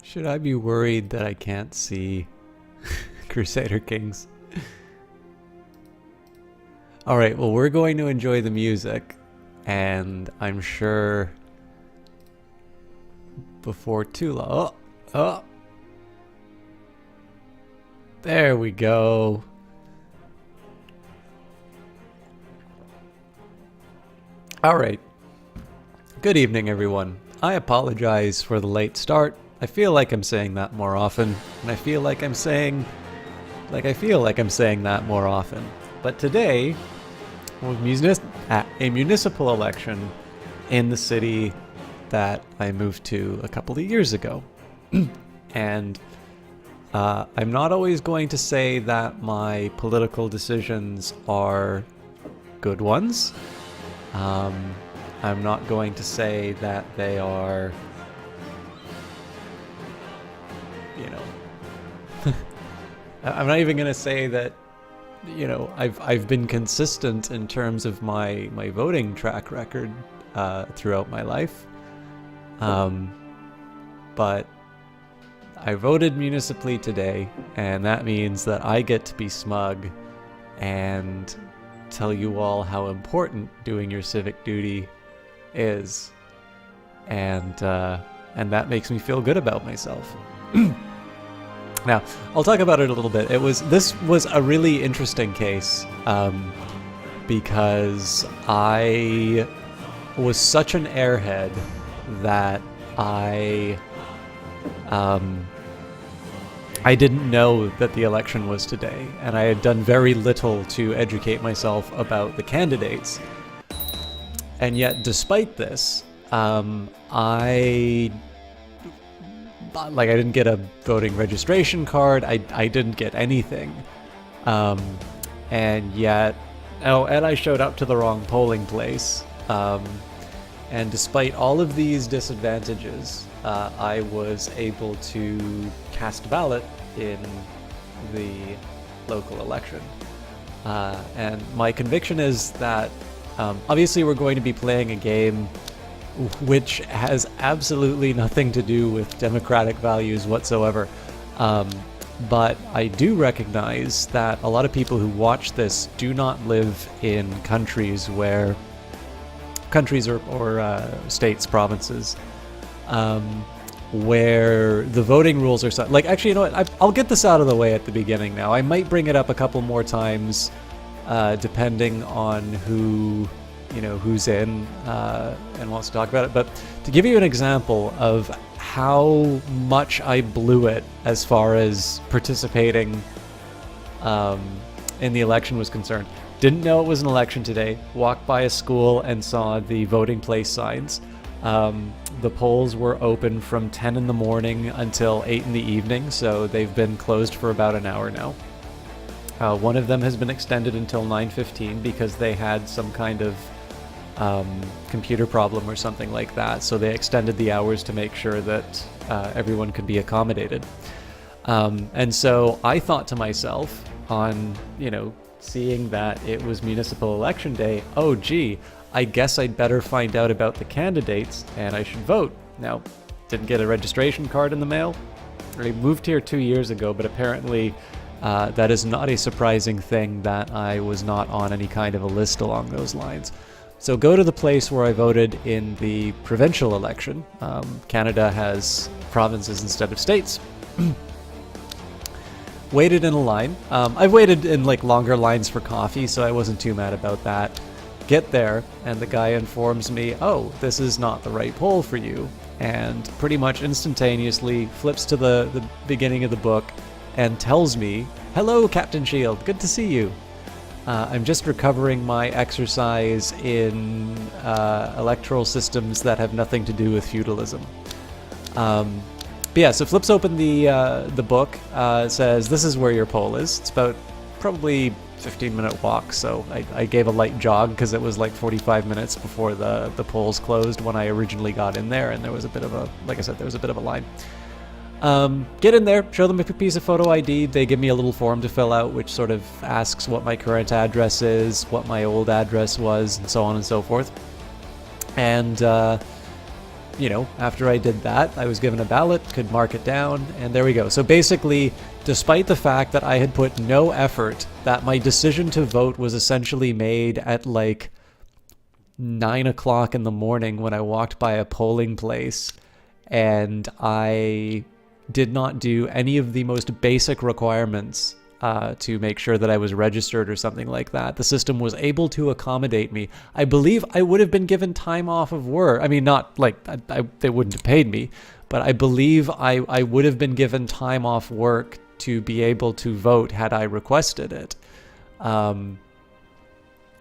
Should I be worried that I can't see Crusader Kings? Alright, well, we're going to enjoy the music, and I'm sure before too long. Oh! There we go. Alright. Good evening, everyone. I apologize for the late start. I feel like I'm saying that more often, and I feel like I'm saying that more often. But today, was a municipal election in the city that I moved to a couple of years ago. And I'm not always going to say that my political decisions are good ones. I'm not going to say that they are, you know, I'm not even going to say that, you know, I've been consistent in terms of my voting track record throughout my life. But I voted municipally today, and that means that I get to be smug and tell you all how important doing your civic duty is, and that makes me feel good about myself. Now, I'll talk about it a little bit. This was a really interesting case, because I was such an airhead that I didn't know that the election was today, and I had done very little to educate myself about the candidates. And yet, despite this, I didn't get a voting registration card. I didn't get anything. And yet, and I showed up to the wrong polling place. And despite all of these disadvantages, I was able to cast a ballot in the local election. And my conviction is that obviously we're going to be playing a game which has absolutely nothing to do with democratic values whatsoever. But I do recognize that a lot of people who watch this do not live in countries or states, provinces, where the voting rules are such. Like, actually, you know what? I'll get this out of the way at the beginning now. I might bring it up a couple more times, depending on who's in and wants to talk about it. But to give you an example of how much I blew it as far as participating in the election was concerned. Didn't know it was an election today. Walked by a school and saw the voting place signs. The polls were open from 10 in the morning until 8 in the evening, so they've been closed for about an hour now. One of them has been extended until 9:15 because they had some kind of computer problem or something like that, so they extended the hours to make sure that everyone could be accommodated. And so I thought to myself, on seeing that it was municipal election day, oh gee, I guess I'd better find out about the candidates and I should vote. Now, didn't get a registration card in the mail. I moved here 2 years ago, but apparently that is not a surprising thing that I was not on any kind of a list along those lines. So go to the place where I voted in the provincial election. Canada has provinces instead of states. Waited in a line. I've waited in longer lines for coffee, so I wasn't too mad about that. Get there, and the guy informs me, oh, this is not the right poll for you, and pretty much instantaneously flips to the beginning of the book and tells me, hello, Captain Shield, good to see you. I'm just recovering my exercise in electoral systems that have nothing to do with feudalism. But yeah, so flips open the book, says this is where your poll is. It's about probably 15-minute walk, so I gave a light jog because it was like 45 minutes before the polls closed when I originally got in there, and there was a bit of a, like I said, there was a bit of a line. Get in there, show them a piece of photo ID. They give me a little form to fill out, which sort of asks what my current address is, what my old address was, and so on and so forth. And after I did that, I was given a ballot, could mark it down, and there we go. So basically, despite the fact that I had put no effort, that my decision to vote was essentially made at like 9 o'clock in the morning when I walked by a polling place, and I did not do any of the most basic requirements to make sure that I was registered or something like that. The system was able to accommodate me. I believe I would have been given time off of work. I mean, not like they wouldn't have paid me, but I believe I would have been given time off work to be able to vote had I requested it. Although,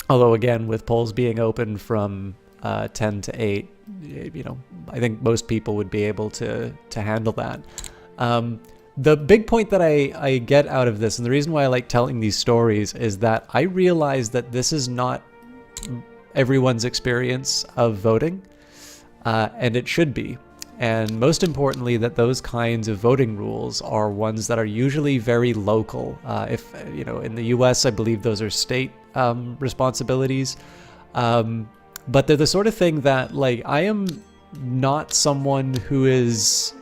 again, with polls being open from 10 to 8, I think most people would be able to handle that. The big point that I get out of this, and the reason why I like telling these stories, is that I realize that this is not everyone's experience of voting, and it should be. And most importantly, that those kinds of voting rules are ones that are usually very local. In the US, I believe those are state responsibilities. But they're the sort of thing that, like, I am not someone who is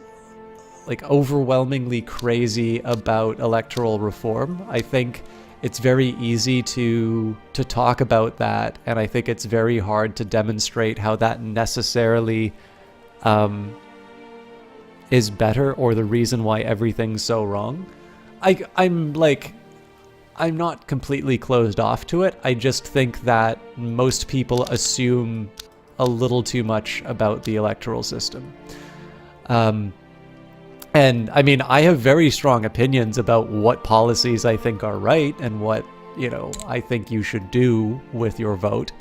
like overwhelmingly crazy about electoral reform. I think it's very easy to talk about that, and I think it's very hard to demonstrate how that necessarily is better or the reason why everything's so wrong. I'm not completely closed off to it. I just think that most people assume a little too much about the electoral system. And I mean, I have very strong opinions about what policies I think are right and what, I think you should do with your vote.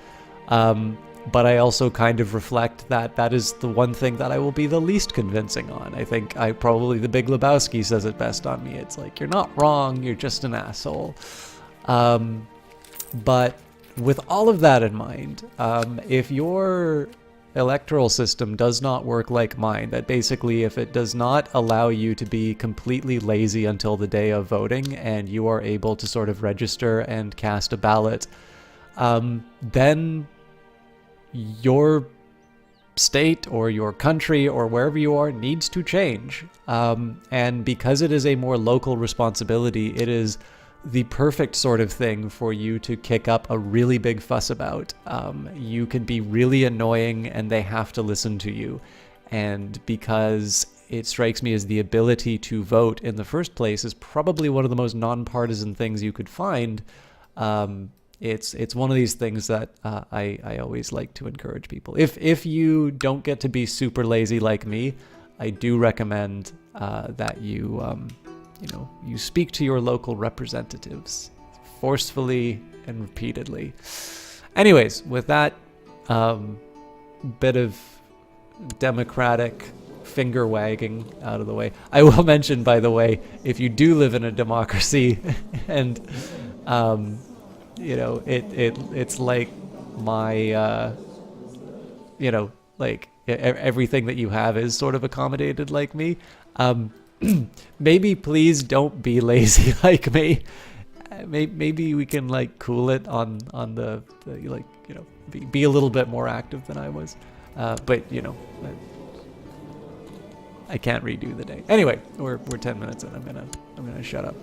But I also kind of reflect that that is the one thing that I will be the least convincing on. I think probably the Big Lebowski says it best on me. It's like, you're not wrong, you're just an asshole. But with all of that in mind, if your electoral system does not work like mine, that basically if it does not allow you to be completely lazy until the day of voting and you are able to sort of register and cast a ballot, then your state or your country or wherever you are needs to change. And because it is a more local responsibility, it is the perfect sort of thing for you to kick up a really big fuss about. You can be really annoying and they have to listen to you. And because it strikes me as the ability to vote in the first place is probably one of the most nonpartisan things you could find, it's one of these things that I always like to encourage people. If you don't get to be super lazy like me, I do recommend that you speak to your local representatives forcefully and repeatedly. Anyways, with that bit of democratic finger wagging out of the way, I will mention, by the way, if you do live in a democracy and it's like my everything that you have is sort of accommodated like me. Maybe please don't be lazy like me. Maybe we can cool it on the be a little bit more active than I was. But I can't redo the day. Anyway, we're 10 minutes in. I'm gonna shut up.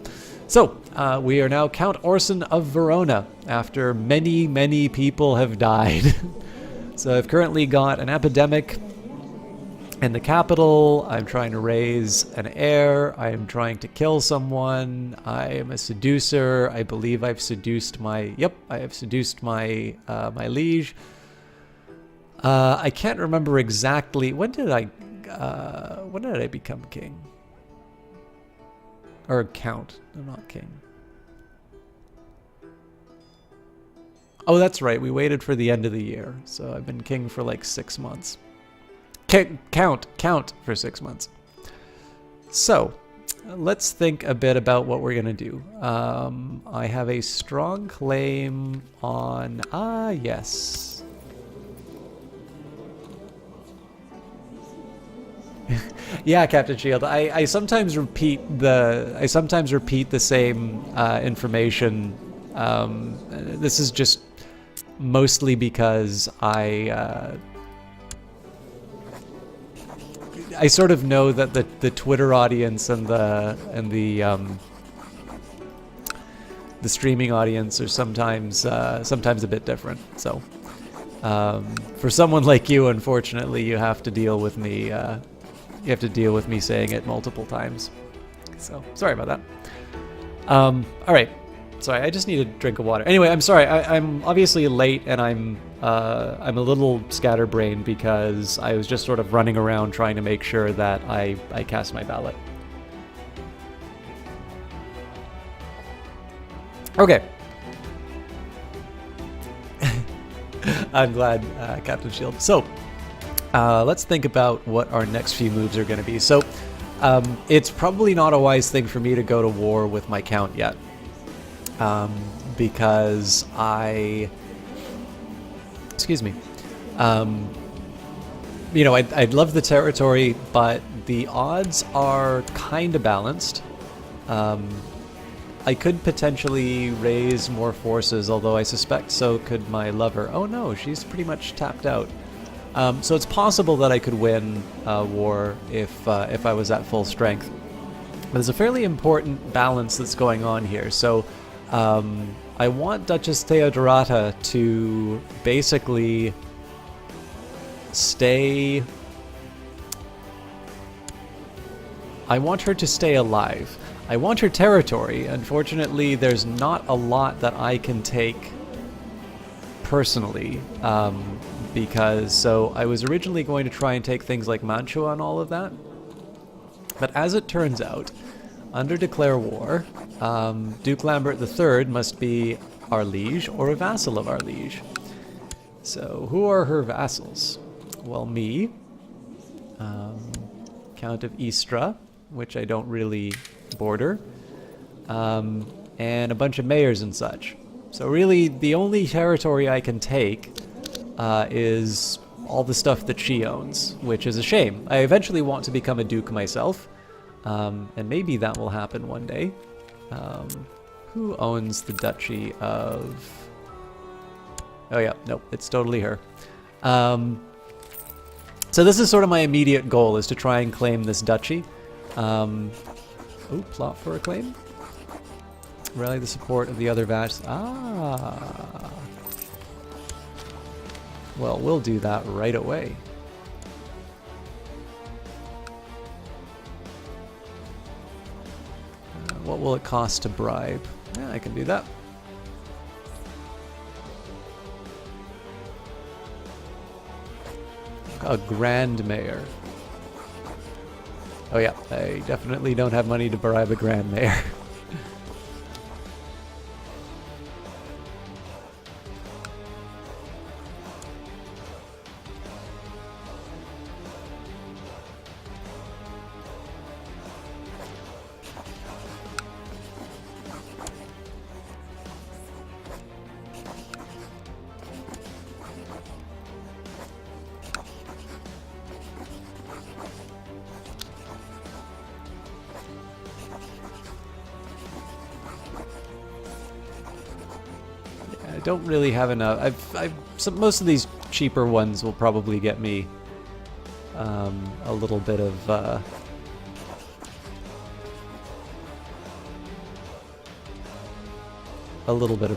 So we are now Count Orson of Verona after many people have died. So I've currently got an epidemic in the capital. I'm trying to raise an heir. I am trying to kill someone. I am a seducer. I believe I've seduced my my liege. I can't remember exactly when did I become king? Or count. I'm not king. Oh, that's right. We waited for the end of the year. So I've been king for 6 months. Count for 6 months. So let's think a bit about what we're going to do. I have a strong claim on... yes. Yeah, Captain Shield. I sometimes repeat the same information. This is just mostly because I sort of know that the Twitter audience and the streaming audience are sometimes a bit different. So for someone like you, unfortunately, you have to deal with me. You have to deal with me saying it multiple times. So sorry about that. All right. Sorry, I just need a drink of water. Anyway, I'm sorry. I'm obviously late, and I'm a little scatterbrained because I was just sort of running around trying to make sure that I cast my ballot. Okay. I'm glad, Captain Shield. So, let's think about what our next few moves are going to be. So, it's probably not a wise thing for me to go to war with my count yet. Because excuse me, you know, I'd love the territory, but the odds are kind of balanced. I could potentially raise more forces, although I suspect so could my lover. Oh no, she's pretty much tapped out. So it's possible that I could win war if I was at full strength. But there's a fairly important balance that's going on here. So I want Duchess Theodorata to basically stay... I want her to stay alive. I want her territory. Unfortunately, there's not a lot that I can take personally, because so I was originally going to try and take things like Mantua and all of that, but as it turns out, under declare war, Duke Lambert III must be our liege or a vassal of our liege. So who are her vassals? Well, me, Count of Istra, which I don't really border, and a bunch of mayors and such. So really, the only territory I can take is all the stuff that she owns, which is a shame. I eventually want to become a duke myself, and maybe that will happen one day. Who owns the Duchy of... Oh yeah, nope, it's totally her. So this is sort of my immediate goal, is to try and claim this duchy. Oh, plot for a claim? Rally the support of the other vassals. Ah. Well, we'll do that right away. What will it cost to bribe? Yeah, I can do that. A Grand Mayor. Oh yeah, I definitely don't have money to bribe a Grand Mayor. I don't really have enough. Most of these cheaper ones will probably get me a little bit of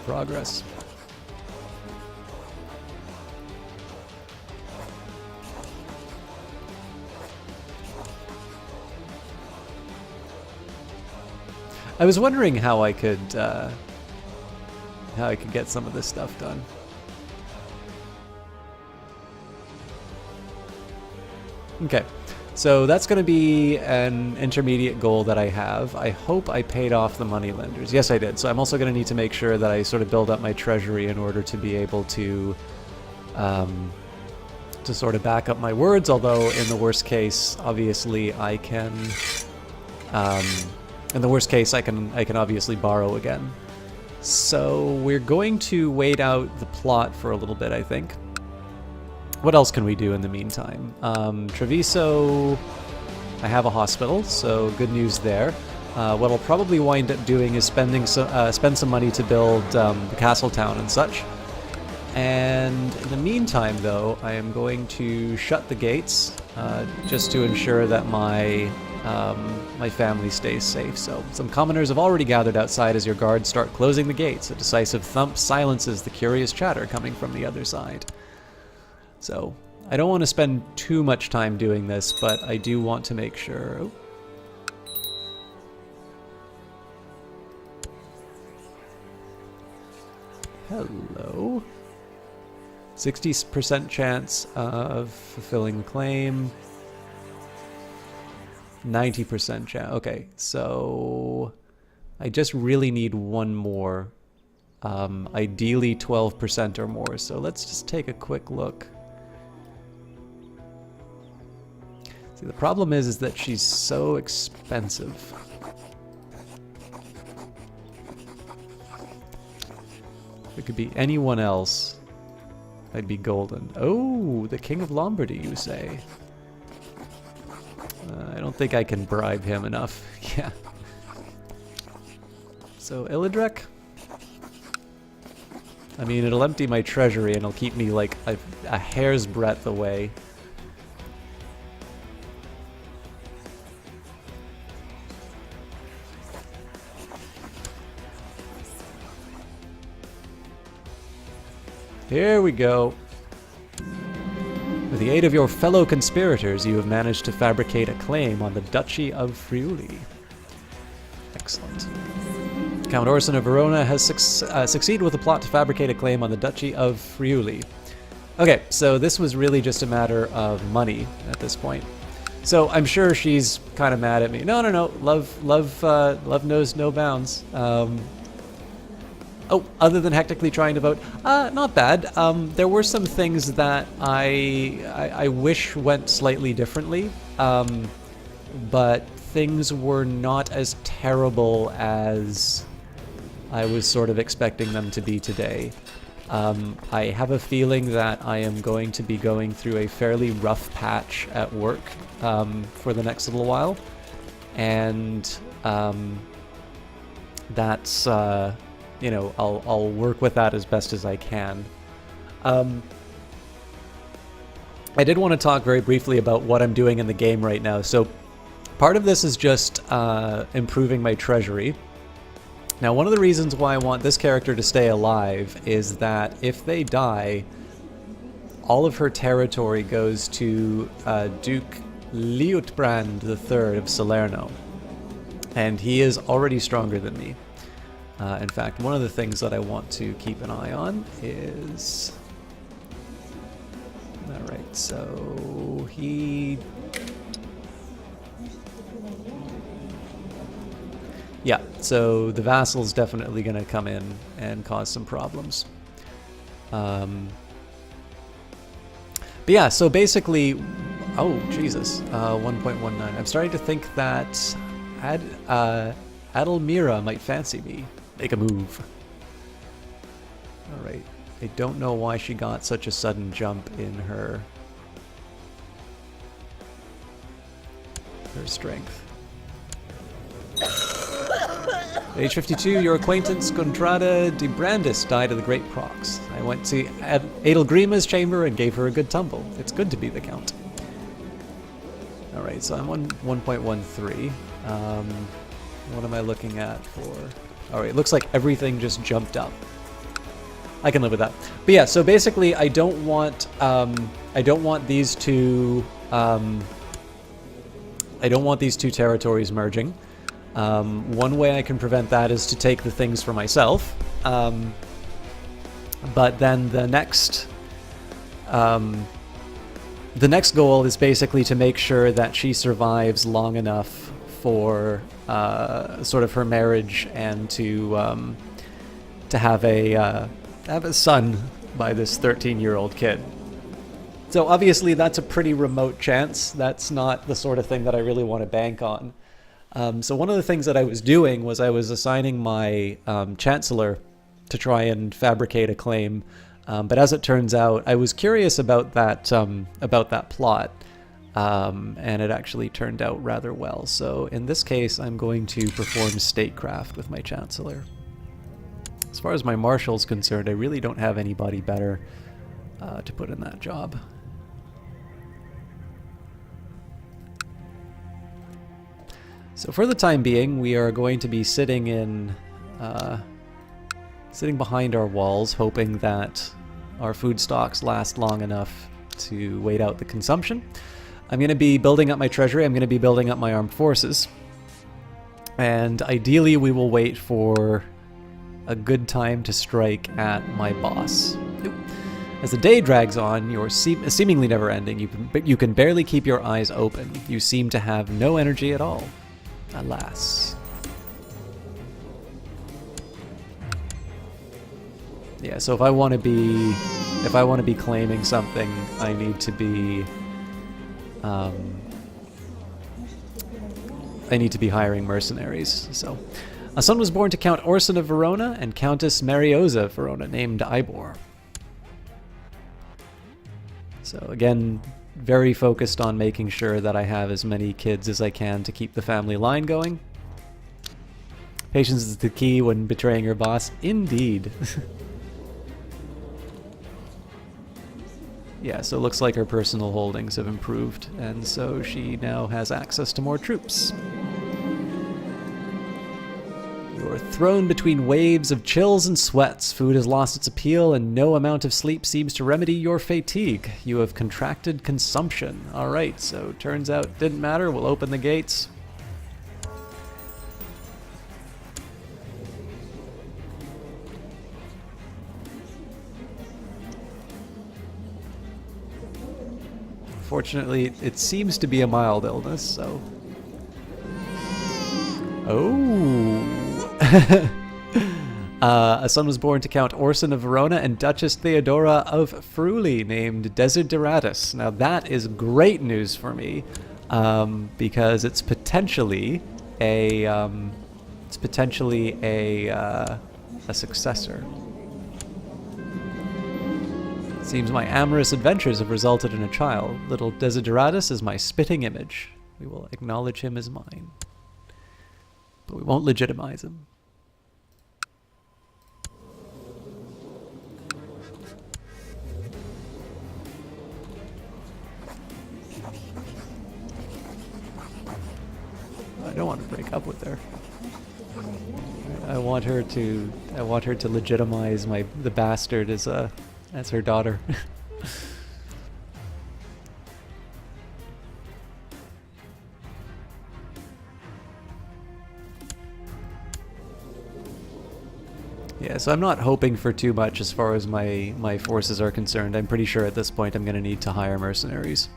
progress. I was wondering how I could get some of this stuff done. Okay, so that's going to be an intermediate goal that I have. I hope I paid off the moneylenders. Yes, I did. So I'm also going to need to make sure that I sort of build up my treasury in order to be able to sort of back up my words. Although in the worst case, obviously I can. In the worst case, I can obviously borrow again. So we're going to wait out the plot for a little bit, I think. What else can we do in the meantime? Treviso, I have a hospital, so good news there. What I'll probably wind up doing is spend some money to build the castle town and such. And in the meantime, though, I am going to shut the gates just to ensure that my family stays safe. So some commoners have already gathered outside as your guards start closing the gates. A decisive thump silences the curious chatter coming from the other side. So I don't want to spend too much time doing this, but I do want to make sure... Oh. Hello. 60% chance of fulfilling the claim. 90% chance. Okay, so I just really need one more. Ideally 12% or more. So let's just take a quick look. See, the problem is that she's so expensive. If it could be anyone else, I'd be golden. Oh, the King of Lombardy, you say? I don't think I can bribe him enough. Yeah. So, Illidrek? I mean, it'll empty my treasury and it'll keep me like a hair's breadth away. Here we go. With the aid of your fellow conspirators, you have managed to fabricate a claim on the Duchy of Friuli. Excellent. Count Orson of Verona has succeeded with a plot to fabricate a claim on the Duchy of Friuli. Okay, so this was really just a matter of money at this point. So I'm sure she's kind of mad at me. No. Love knows no bounds. Oh, other than hectically trying to vote, not bad. There were some things that I wish went slightly differently, but things were not as terrible as I was sort of expecting them to be today. I have a feeling that I am going to be going through a fairly rough patch at work for the next little while, and that's... you know, I'll work with that as best as I can. I did want to talk very briefly about what I'm doing in the game right now. So part of this is just improving my treasury. Now, one of the reasons why I want this character to stay alive is that if they die, all of her territory goes to Duke Liutbrand III of Salerno. And he is already stronger than me. In fact, one of the things that I want to keep an eye on is... Alright, so he... Yeah, so the vassal's definitely going to come in and cause some problems. But yeah, so basically... Oh, Jesus. 1.19. I'm starting to think that Adelmira might fancy me. Make a move. Alright. I don't know why she got such a sudden jump in her strength. Age 52, your acquaintance Contrada de Brandis died of the Great Prox. I went to Adelgrima's chamber and gave her a good tumble. It's good to be the Count. Alright, so I'm on 1.13. What am I looking at for... Alright, it looks like everything just jumped up. I can live with that. But yeah, so basically I don't want these two territories merging. One way I can prevent that is to take the things for myself. But then the next goal is basically to make sure that she survives long enough for sort of her marriage and to have a son by this 13-year-old kid. So obviously that's a pretty remote chance. That's not the sort of thing that I really want to bank on. So one of the things that I was doing was I was assigning my chancellor to try and fabricate a claim. But as it turns out, I was curious about that plot. And it actually turned out rather well. So in this case, I'm going to perform statecraft with my chancellor. As far as my marshal's concerned, I really don't have anybody better to put in that job. So for the time being, we are going to be sitting behind our walls, hoping that our food stocks last long enough to wait out the consumption. I'm going to be building up my treasury. I'm going to be building up my armed forces. And ideally, we will wait for a good time to strike at my boss. As the day drags on, you're seemingly never-ending. You can barely keep your eyes open. You seem to have no energy at all. Alas. Yeah, so if I want to be claiming something, I need to be hiring mercenaries. So, a son was born to Count Orson of Verona and Countess Mariosa of Verona, named Ivor. So again, very focused on making sure that I have as many kids as I can to keep the family line going. Patience is the key when betraying your boss. Indeed. Yeah, so it looks like her personal holdings have improved, and so she now has access to more troops. You're thrown between waves of chills and sweats. Food has lost its appeal, and no amount of sleep seems to remedy your fatigue. You have contracted consumption. Alright, so turns out it didn't matter. We'll open the gates. Fortunately, it seems to be a mild illness, so... Oh! A son was born to Count Orson of Verona and Duchess Theodora of Friuli, named Desideratus. Now that is great news for me, because it's potentially a successor. Seems my amorous adventures have resulted in a child. Little Desideratus is my spitting image. We will acknowledge him as mine, but we won't legitimize him. I don't want to break up with her. I want her to legitimize the bastard as her daughter. Yeah, so I'm not hoping for too much as far as my forces are concerned. I'm pretty sure at this point I'm going to need to hire mercenaries.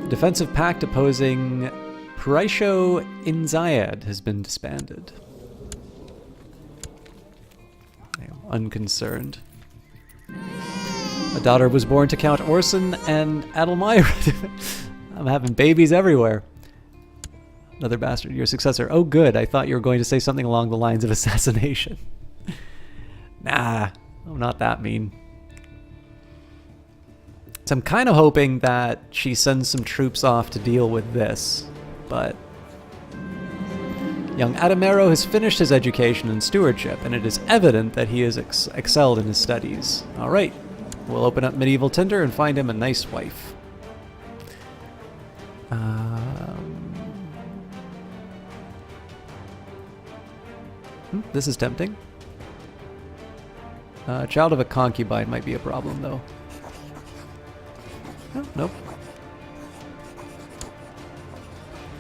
Defensive pact opposing Piraisho Inzayed has been disbanded. I am unconcerned. A daughter was born to Count Orson and Adelmira. I'm having babies everywhere. Another bastard, your successor. Oh good, I thought you were going to say something along the lines of assassination. Nah, I'm not that mean. So I'm kind of hoping that she sends some troops off to deal with this, but... Young Adamero has finished his education in stewardship, and it is evident that he has excelled in his studies. Alright, we'll open up Medieval Tinder and find him a nice wife. This is tempting. Child of a concubine might be a problem, though. Oh, nope.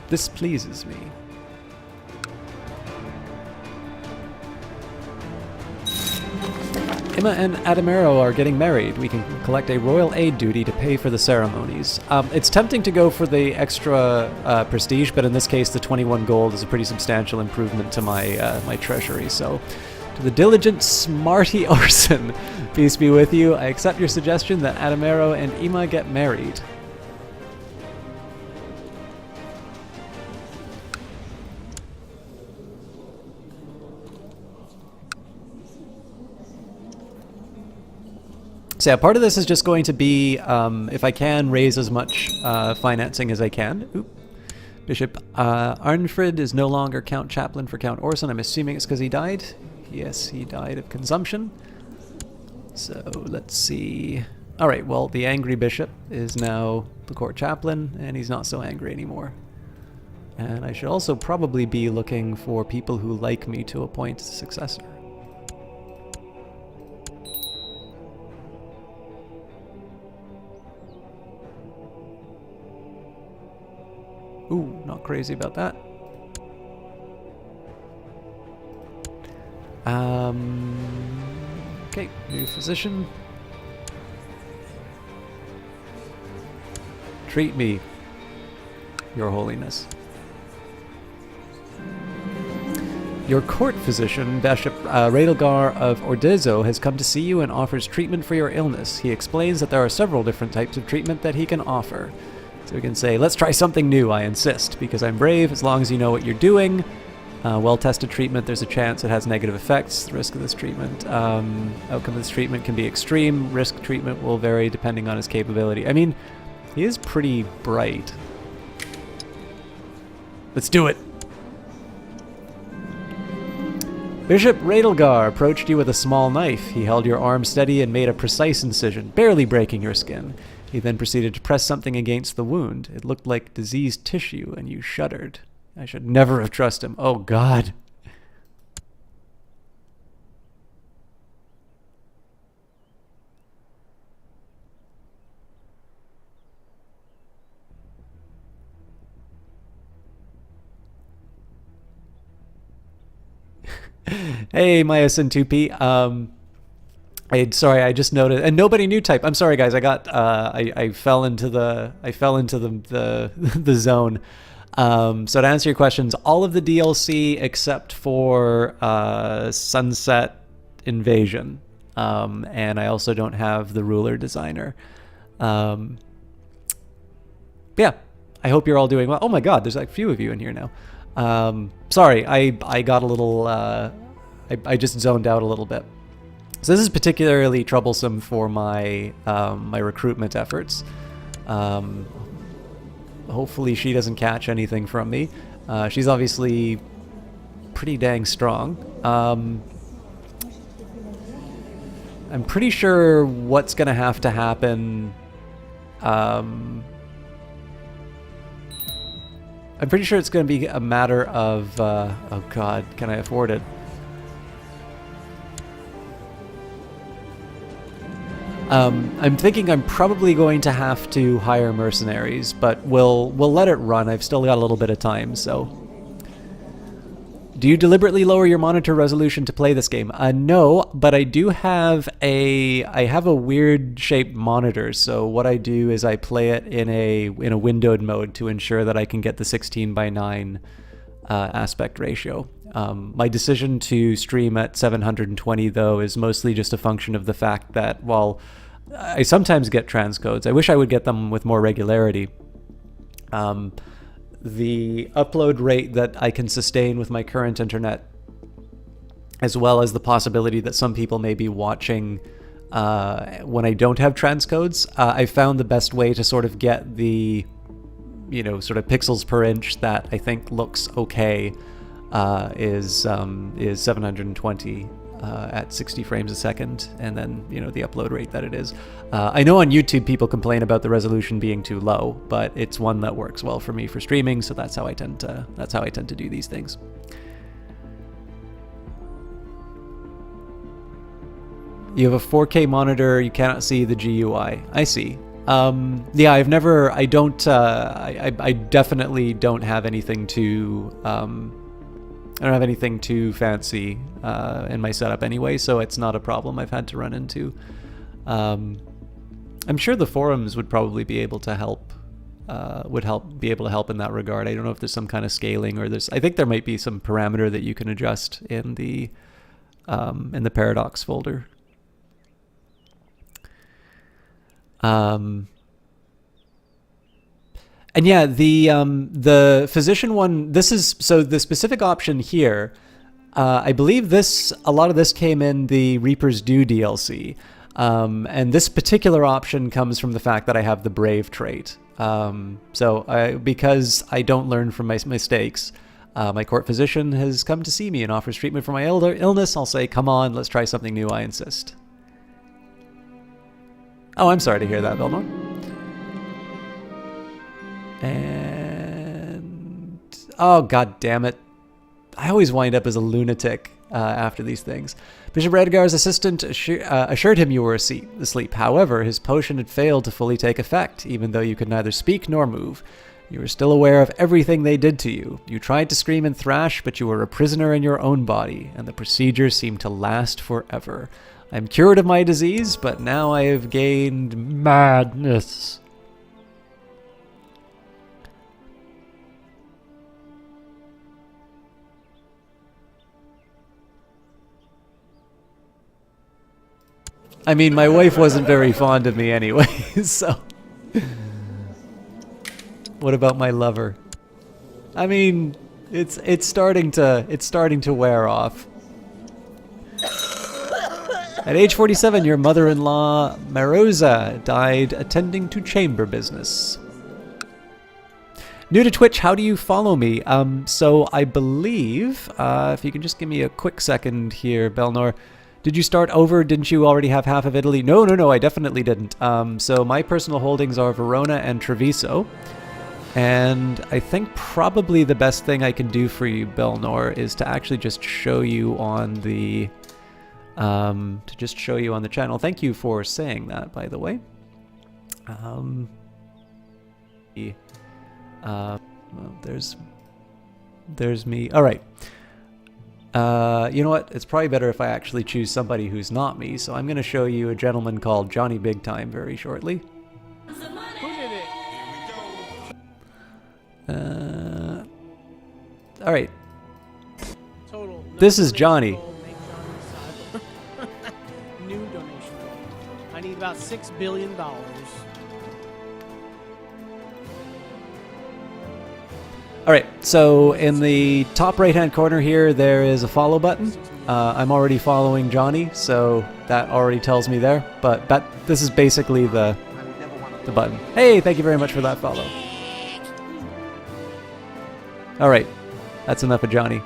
This pleases me. Emma and Adamero are getting married. We can collect a royal aid duty to pay for the ceremonies. It's tempting to go for the extra prestige, but in this case the 21 gold is a pretty substantial improvement to my my treasury, so... To the diligent, smarty Orson, peace be with you. I accept your suggestion that Adamero and Emma get married. So yeah, part of this is just going to be, if I can, raise as much financing as I can. Oop. Bishop Arnfrid is no longer Count Chaplain for Count Orson. I'm assuming it's because he died. Yes, he died of consumption. So let's see. All right, well, the angry bishop is now the court chaplain, and he's not so angry anymore. And I should also probably be looking for people who like me to appoint a successor. Ooh, not crazy about that. Okay, new physician. Treat me, Your Holiness. Your court physician, Bishop Radelgar of Ordezzo, has come to see you and offers treatment for your illness. He explains that there are several different types of treatment that he can offer. So we can say, let's try something new, I insist, because I'm brave, as long as you know what you're doing. Well-tested treatment, there's a chance it has negative effects. The risk of this treatment, outcome of this treatment can be extreme. Risk treatment will vary depending on his capability. I mean, he is pretty bright. Let's do it. Bishop Radelgar approached you with a small knife. He held your arm steady and made a precise incision, barely breaking your skin. He then proceeded to press something against the wound. It looked like diseased tissue, and you shuddered. I should never have trusted him. Oh, God. Hey, Myosin 2P. Sorry, I just noted, and nobody new type. I'm sorry, guys. I got I fell into the the zone. So to answer your questions, all of the DLC except for Sunset Invasion, and I also don't have the ruler designer. Yeah, I hope you're all doing well. Oh my God, there's like a few of you in here now. Sorry, I got a little I just zoned out a little bit. So this is particularly troublesome for my my recruitment efforts. Hopefully she doesn't catch anything from me. She's obviously pretty dang strong. I'm pretty sure what's going to have to happen... I'm pretty sure it's going to be a matter of... oh God, can I afford it? I'm thinking I'm probably going to have to hire mercenaries, but we'll let it run. I've still got a little bit of time, so... Do you deliberately lower your monitor resolution to play this game? No, but I do have I have a weird shaped monitor, so what I do is I play it in a windowed mode to ensure that I can get the 16:9 aspect ratio. My decision to stream at 720, though, is mostly just a function of the fact that, while I sometimes get transcodes, I wish I would get them with more regularity. The upload rate that I can sustain with my current internet, as well as the possibility that some people may be watching when I don't have transcodes, I found the best way to sort of get the, sort of pixels per inch that I think looks okay is 720 at 60 frames a second, and then the upload rate that it is. I know on YouTube people complain about the resolution being too low, but it's one that works well for me for streaming, so that's how I tend to do these things. You have a 4K monitor, you cannot see the GUI. I see. Yeah, I definitely don't have anything too I don't have anything too fancy in my setup anyway, so it's not a problem I've had to run into. I'm sure the forums would probably be able to help, be able to help in that regard. I don't know if there's some kind of scaling, or I think there might be some parameter that you can adjust in the Paradox folder. And yeah, the physician one, so the specific option here, I believe a lot of this came in the Reaper's Due DLC. And this particular option comes from the fact that I have the brave trait. Because I don't learn from my mistakes, my court physician has come to see me and offers treatment for my illness. I'll say, come on, let's try something new, I insist. Oh, I'm sorry to hear that, Belmore. And... oh, god damn it. I always wind up as a lunatic after these things. Bishop Redgar's assistant assured him you were asleep. However, his potion had failed to fully take effect, even though you could neither speak nor move. You were still aware of everything they did to you. You tried to scream and thrash, but you were a prisoner in your own body, and the procedure seemed to last forever. I am cured of my disease, but now I have gained madness. I mean, my wife wasn't very fond of me anyway, so... what about my lover? I mean, it's starting to wear off. At age 47, your mother-in-law, Marosa, died attending to chamber business. New to Twitch, how do you follow me? So I believe, if you can just give me a quick second here, Belnor. Did you start over? Didn't you already have half of Italy? No, I definitely didn't. So my personal holdings are Verona and Treviso. And I think probably the best thing I can do for you, Belnor, is to actually just show you on the... channel. Thank you for saying that, by the way. Well, there's me. All right. You know what? It's probably better if I actually choose somebody who's not me. So I'm going to show you a gentleman called Johnny Big Time very shortly. All right. This is Johnny. New donation. I need about $6 billion. All right, so in the top right-hand corner here, there is a follow button. I'm already following Johnny, so that already tells me there. But this is basically the button. Hey, thank you very much for that follow. All right, that's enough of Johnny.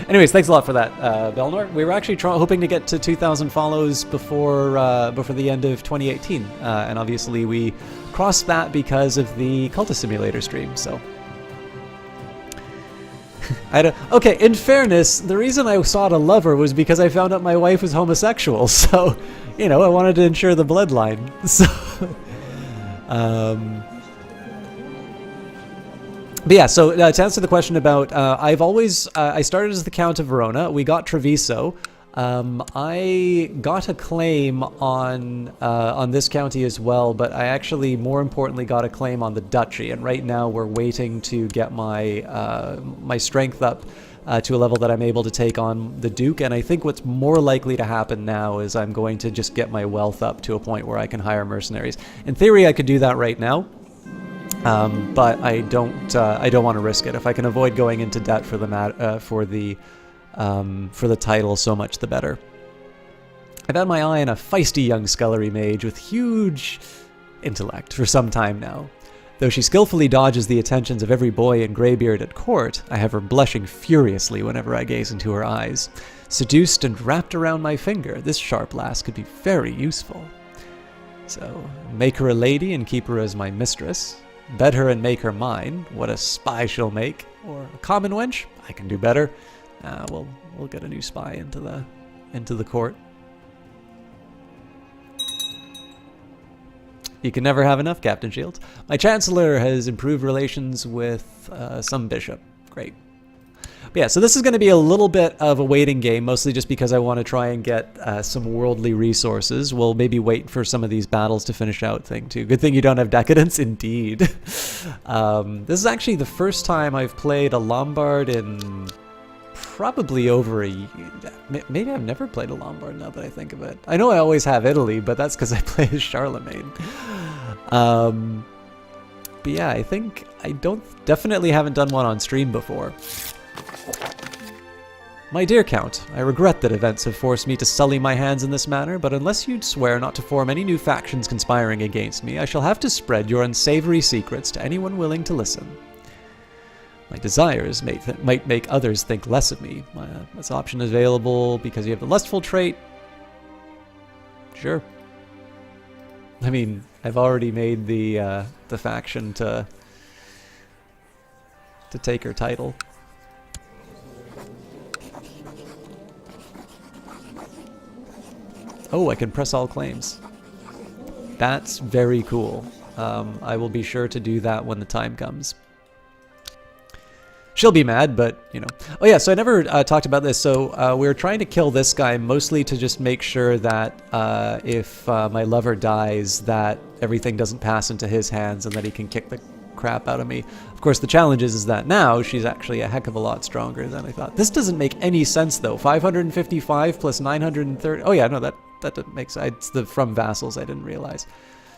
Anyways, thanks a lot for that, Belnor. We were actually hoping to get to 2,000 follows before the end of 2018, and obviously we crossed that because of the Cultist Simulator stream. So, okay. In fairness, the reason I sought a lover was because I found out my wife was homosexual. So, you know, I wanted to ensure the bloodline. So, But yeah, so to answer the question about, I've always, I started as the Count of Verona. We got Treviso. I got a claim on this county as well, but I actually, more importantly, got a claim on the duchy. And right now we're waiting to get my my strength up to a level that I'm able to take on the Duke. And I think what's more likely to happen now is I'm going to just get my wealth up to a point where I can hire mercenaries. In theory, I could do that right now. But I don't want to risk it. If I can avoid going into debt for the title, so much the better. I've had my eye on a feisty young scullery mage with huge intellect for some time now. Though she skillfully dodges the attentions of every boy and greybeard at court, I have her blushing furiously whenever I gaze into her eyes. Seduced and wrapped around my finger, this sharp lass could be very useful. So, make her a lady and keep her as my mistress. Bed her and make her mine. What a spy she'll make. Or a common wench? I can do better. We'll get a new spy into the court. You can never have enough, Captain Shields. My Chancellor has improved relations with some bishop. Great. But yeah, so this is going to be a little bit of a waiting game, mostly just because I want to try and get some worldly resources. We'll maybe wait for some of these battles to finish out thing too. Good thing you don't have decadence, indeed. This is actually the first time I've played a Lombard in probably over a year. Maybe I've never played a Lombard now that I think of it. I know I always have Italy, but that's because I play as Charlemagne. But yeah, I think definitely haven't done one on stream before. My dear Count, I regret that events have forced me to sully my hands in this manner, but unless you'd swear not to form any new factions conspiring against me, I shall have to spread your unsavory secrets to anyone willing to listen. My desires might make others think less of me. This option is available because you have the lustful trait. Sure. I mean, I've already made the faction to take her title. Oh, I can press all claims. That's very cool. I will be sure to do that when the time comes. She'll be mad, but, you know. Oh yeah, so I never talked about this. So we were trying to kill this guy mostly to just make sure that if my lover dies, that everything doesn't pass into his hands and that he can kick the crap out of me. Of course, the challenge is that now she's actually a heck of a lot stronger than I thought. This doesn't make any sense, though. 555 plus 930. Oh yeah, no, that makes sense. It's the from vassals, I didn't realize.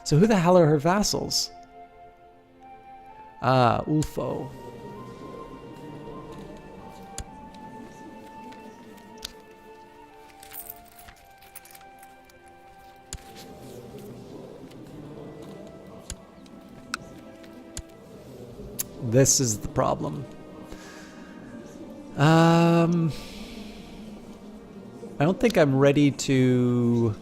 So who the hell are her vassals? Ah, Ulfo. This is the problem. I don't think I'm ready to...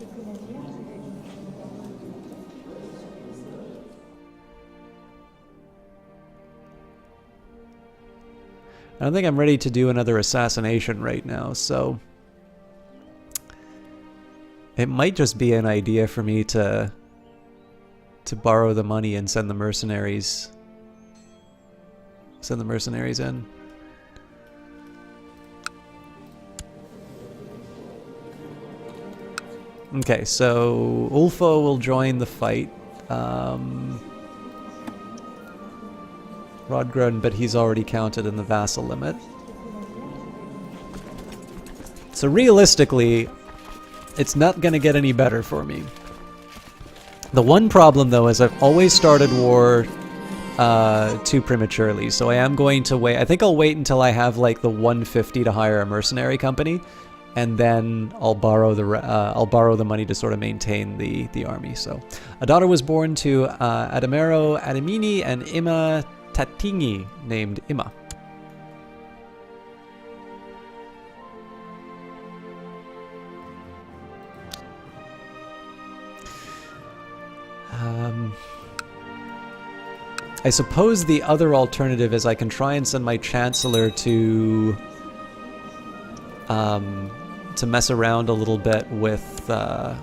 I don't think I'm ready to do another assassination right now, so... It might just be an idea for me to borrow the money and send the mercenaries... in. Okay, so Ulfo will join the fight. Rodgrun, but he's already counted in the vassal limit. So realistically, it's not going to get any better for me. The one problem, though, is I've always started war too prematurely, so I am going to wait. I think I'll wait until I have like the 150 to hire a mercenary company, and then I'll borrow the money to sort of maintain the army. So, a daughter was born to Adamero Adamini and Imma Tatingi, named Imma. I suppose the other alternative is I can try and send my chancellor to mess around a little bit with I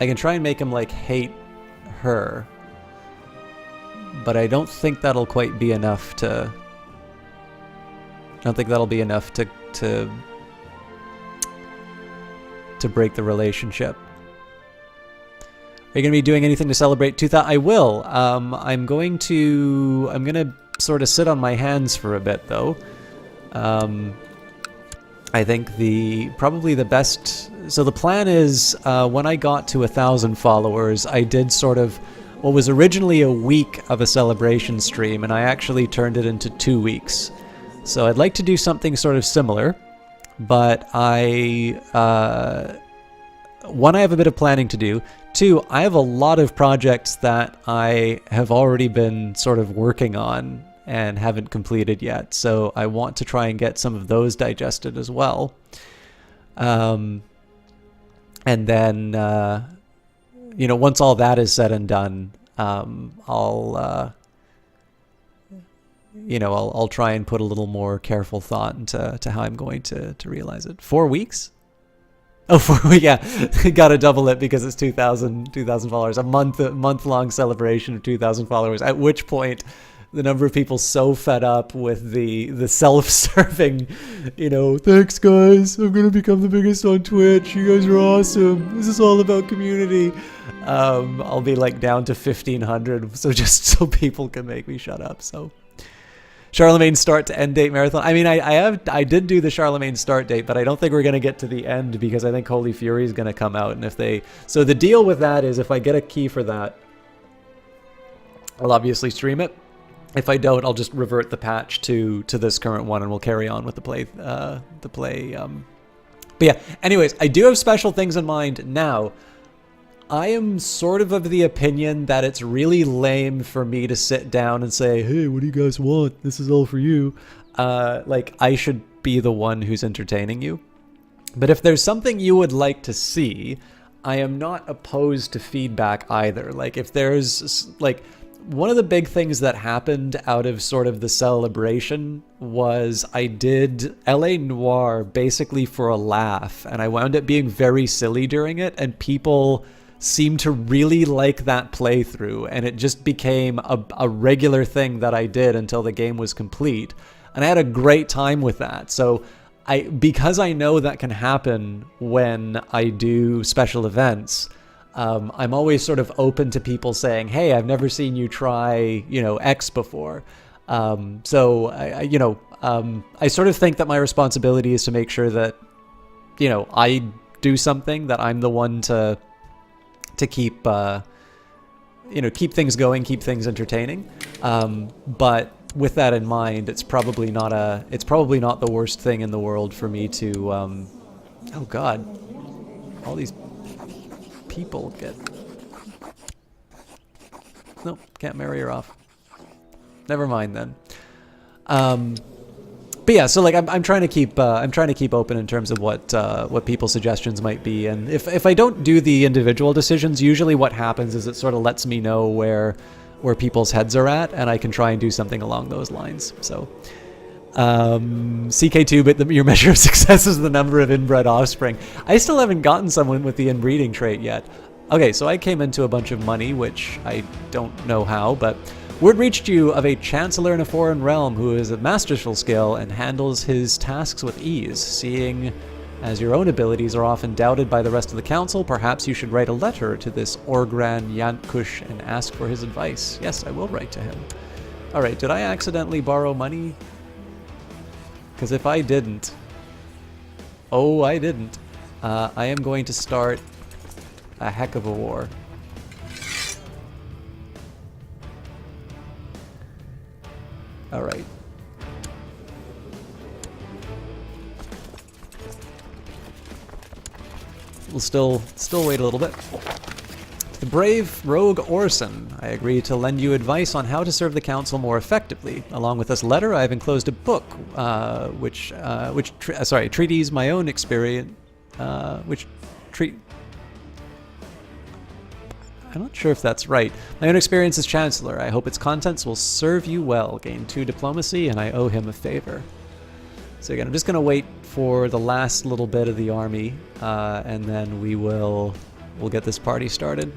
can try and make him like hate her, but I don't think that'll quite be enough to... I don't think that'll be enough to break the relationship. Are you going to be doing anything to celebrate 2000? I will. I'm going to sort of sit on my hands for a bit, though. I think probably the best... So the plan is, when I got to 1,000 followers, I did sort of what was originally a week of a celebration stream, and I actually turned it into 2 weeks. So I'd like to do something sort of similar, but one, I have a bit of planning to do. Two, I have a lot of projects that I have already been sort of working on and haven't completed yet. So I want to try and get some of those digested as well. And then, once all that is said and done, I'll try and put a little more careful thought into how I'm going to realize it. 4 weeks? Oh, 4 weeks, yeah. Gotta double it because it's 2,000 followers. A month-long celebration of 2,000 followers, at which point the number of people so fed up with the self-serving, thanks guys, I'm gonna become the biggest on Twitch, you guys are awesome, this is all about community. I'll be like down to 1,500, so just so people can make me shut up. So Charlemagne start to end date marathon. I mean, I did do the Charlemagne start date, but I don't think we're gonna get to the end because I think Holy Fury is gonna come out, and so the deal with that is if I get a key for that, I'll obviously stream it. If I don't, I'll just revert the patch to this current one, and we'll carry on with the play. But yeah, anyways, I do have special things in mind now. I am sort of the opinion that it's really lame for me to sit down and say, hey, what do you guys want? This is all for you. Like, I should be the one who's entertaining you. But if there's something you would like to see, I am not opposed to feedback either. Like, if there's, like, one of the big things that happened out of sort of the celebration was I did LA Noire basically for a laugh, and I wound up being very silly during it, and people seemed to really like that playthrough, and it just became a regular thing that I did until the game was complete, and I had a great time with that. So because I know that can happen when I do special events, I'm always sort of open to people saying, hey, I've never seen you try, X before. So I sort of think that my responsibility is to make sure that, I do something, that I'm the one to keep, keep things going, keep things entertaining. But with that in mind, it's probably not the worst thing in the world for me to, oh God, all these people get, nope, can't marry her off. Never mind then. But yeah, so like I'm trying to keep open in terms of what people's suggestions might be, and if I don't do the individual decisions, usually what happens is it sort of lets me know where people's heads are at, and I can try and do something along those lines. So CK2, but your measure of success is the number of inbred offspring. I still haven't gotten someone with the inbreeding trait yet. Okay, so I came into a bunch of money, which I don't know how, but word reached you of a chancellor in a foreign realm who is of masterful skill and handles his tasks with ease. Seeing as your own abilities are often doubted by the rest of the council, perhaps you should write a letter to this Orgran Yantkush and ask for his advice. Yes, I will write to him. Alright, did I accidentally borrow money? Because if I didn't... Oh, I didn't. I am going to start a heck of a war. Alright. We'll still wait a little bit. The brave rogue Orson, I agree to lend you advice on how to serve the council more effectively. Along with this letter, I have enclosed a book, which treaties my own experience, I'm not sure if that's right. My own experience as Chancellor. I hope its contents will serve you well. Gain 2 diplomacy, and I owe him a favor. So again, I'm just going to wait for the last little bit of the army, and then we'll get this party started.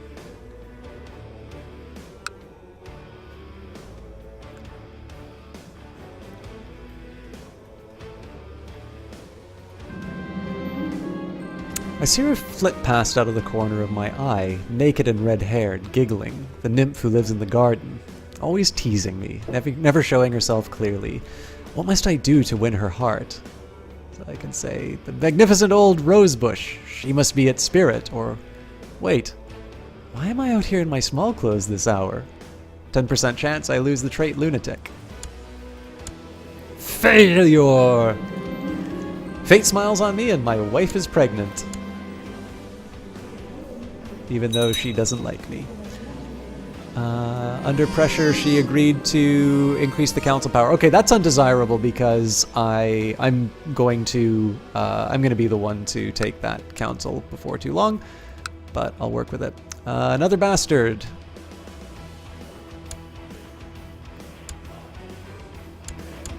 I see her flit past out of the corner of my eye, naked and red-haired, giggling, the nymph who lives in the garden, always teasing me, never showing herself clearly. What must I do to win her heart? So I can say, the magnificent old rosebush, she must be its spirit, or... Wait, why am I out here in my small clothes this hour? 10% chance I lose the trait lunatic. Failure! Fate smiles on me and my wife is pregnant. Even though she doesn't like me. Under pressure, she agreed to increase the council power. Okay, that's undesirable because I'm going to be the one to take that council before too long, but I'll work with it. Another bastard.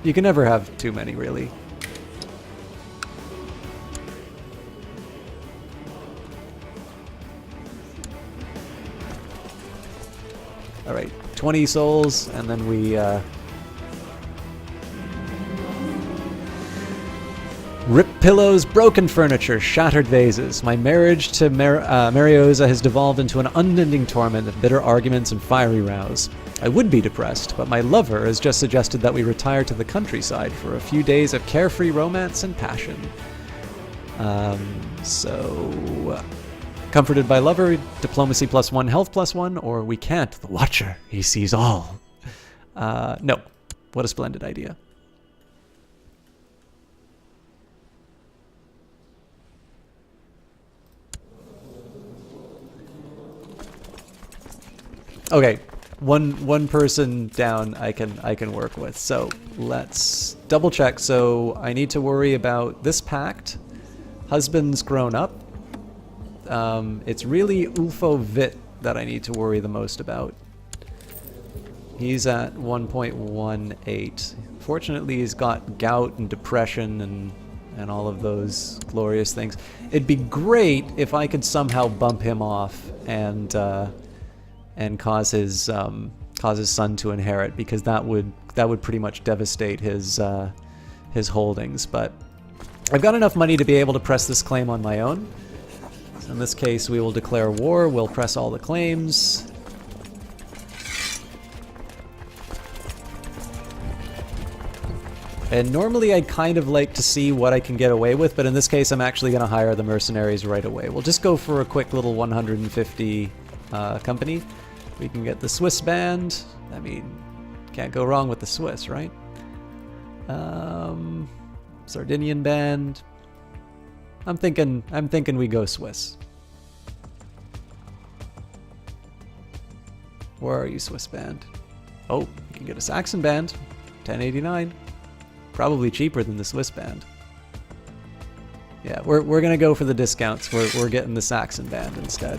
You can never have too many, really. Alright, 20 souls, and then we, ripped pillows, broken furniture, shattered vases. My marriage to Mariosa has devolved into an unending torment of bitter arguments and fiery rows. I would be depressed, but my lover has just suggested that we retire to the countryside for a few days of carefree romance and passion. So, comforted by lover, diplomacy +1, health +1, or we can't. The Watcher, he sees all. No. What a splendid idea. Okay, one person down I can work with. So let's double check. So I need to worry about this pact. Husband's grown up. It's really Ulfo Vit that I need to worry the most about. He's at 1.18. Fortunately, he's got gout and depression and all of those glorious things. It'd be great if I could somehow bump him off and cause his son to inherit, because that would pretty much devastate his holdings. But I've got enough money to be able to press this claim on my own. So in this case, we will declare war. We'll press all the claims. And normally I'd kind of like to see what I can get away with, but in this case I'm actually going to hire the mercenaries right away. We'll just go for a quick little 150 company. We can get the Swiss band. I mean, can't go wrong with the Swiss, right? Sardinian band. I'm thinking we go Swiss. Where are you, Swiss band? Oh, you can get a Saxon band. 1089. Probably cheaper than the Swiss band. Yeah, we're gonna go for the discounts. We're getting the Saxon band instead.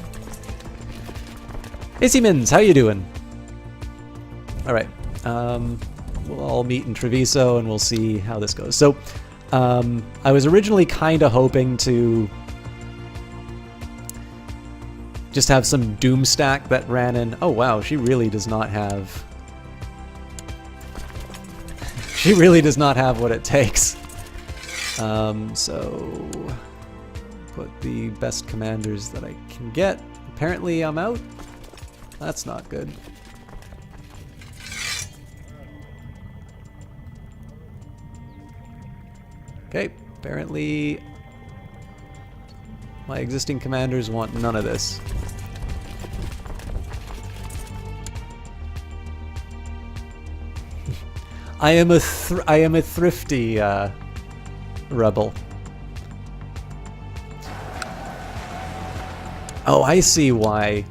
Hey Siemens, how you doing? All right, we'll all meet in Treviso and we'll see how this goes. So, I was originally kind of hoping to just have some Doom stack that ran in. Oh wow, she really does not have. She really does not have what it takes. So put the best commanders that I can get. Apparently I'm out. That's not good. Okay, apparently my existing commanders want none of this. I am a thrifty rebel. Oh, I see why.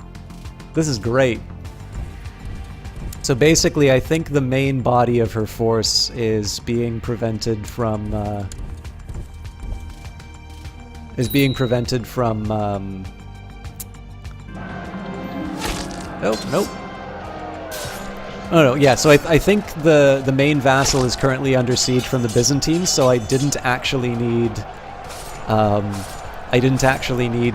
This is great. So basically, I think the main body of her force is being prevented from oh, nope. Oh no, yeah, so I think the main vassal is currently under siege from the Byzantines, so I didn't actually need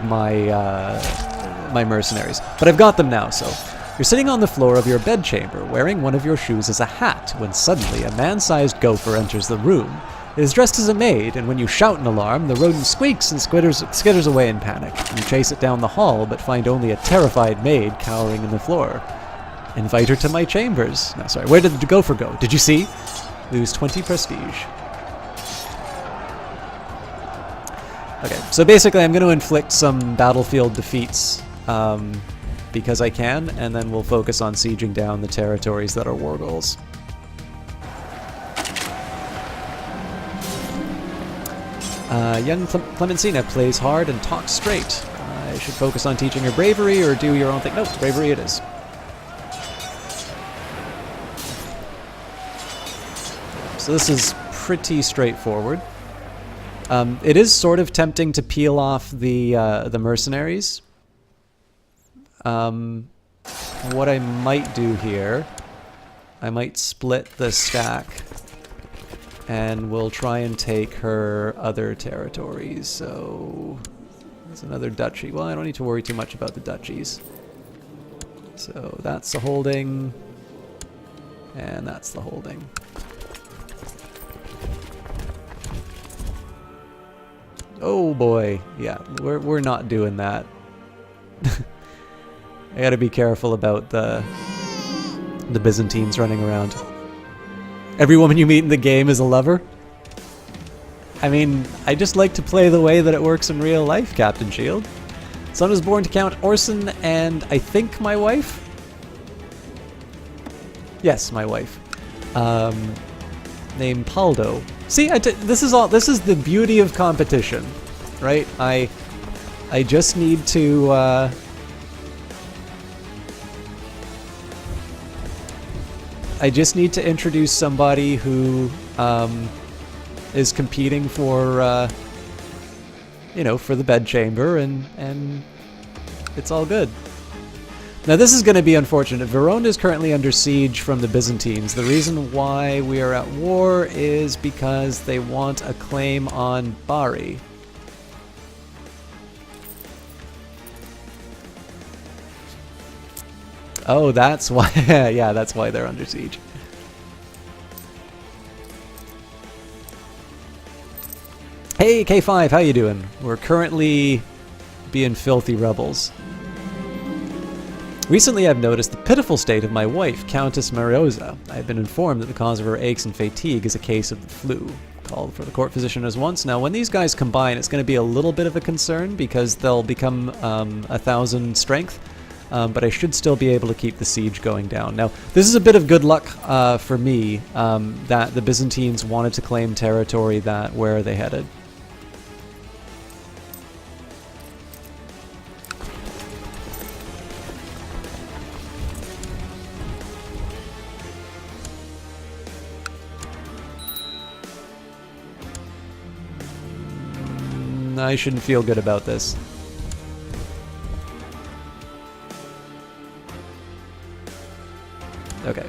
my mercenaries. But I've got them now, so you're sitting on the floor of your bedchamber, wearing one of your shoes as a hat, when suddenly a man-sized gopher enters the room. It is dressed as a maid, and when you shout in alarm, the rodent squeaks and skitters away in panic. You chase it down the hall, but find only a terrified maid cowering in the floor. Invite her to my chambers. No, sorry. Where did the gopher go? Did you see? Lose 20 prestige. Okay, so basically I'm going to inflict some battlefield defeats because I can, and then we'll focus on sieging down the territories that are war goals. Young Clemencina plays hard and talks straight. I should focus on teaching her bravery or do your own thing. Nope, bravery it is. So this is pretty straightforward. It is sort of tempting to peel off the mercenaries. What I might do here, I might split the stack, and we'll try and take her other territories. So there's another duchy. Well, I don't need to worry too much about the duchies. So that's the holding, and that's the holding. Oh boy, yeah, we're not doing that. I gotta be careful about the The Byzantines running around. Every woman you meet in the game is a lover? I mean, I just like to play the way that it works in real life, Captain Shield. Son was born to Count Orson and I think my wife? Yes, my wife. Named Paldo. See, this is the beauty of competition, right? I just need to I just need to introduce somebody who is competing for you know, for the bedchamber, and it's all good. Now this is going to be unfortunate. Verona is currently under siege from the Byzantines. The reason why we are at war is because they want a claim on Bari. Oh, that's why. Yeah, that's why they're under siege. Hey, K5, how you doing? We're currently being filthy rebels. Recently, I've noticed the pitiful state of my wife, Countess Mariosa. I have been informed that the cause of her aches and fatigue is a case of the flu. Called for the court physician once. Now, when these guys combine, it's going to be a little bit of a concern because they'll become 1,000 strength. But I should still be able to keep the siege going down. Now, this is a bit of good luck for me that the Byzantines wanted to claim territory that where they headed. I shouldn't feel good about this. Okay.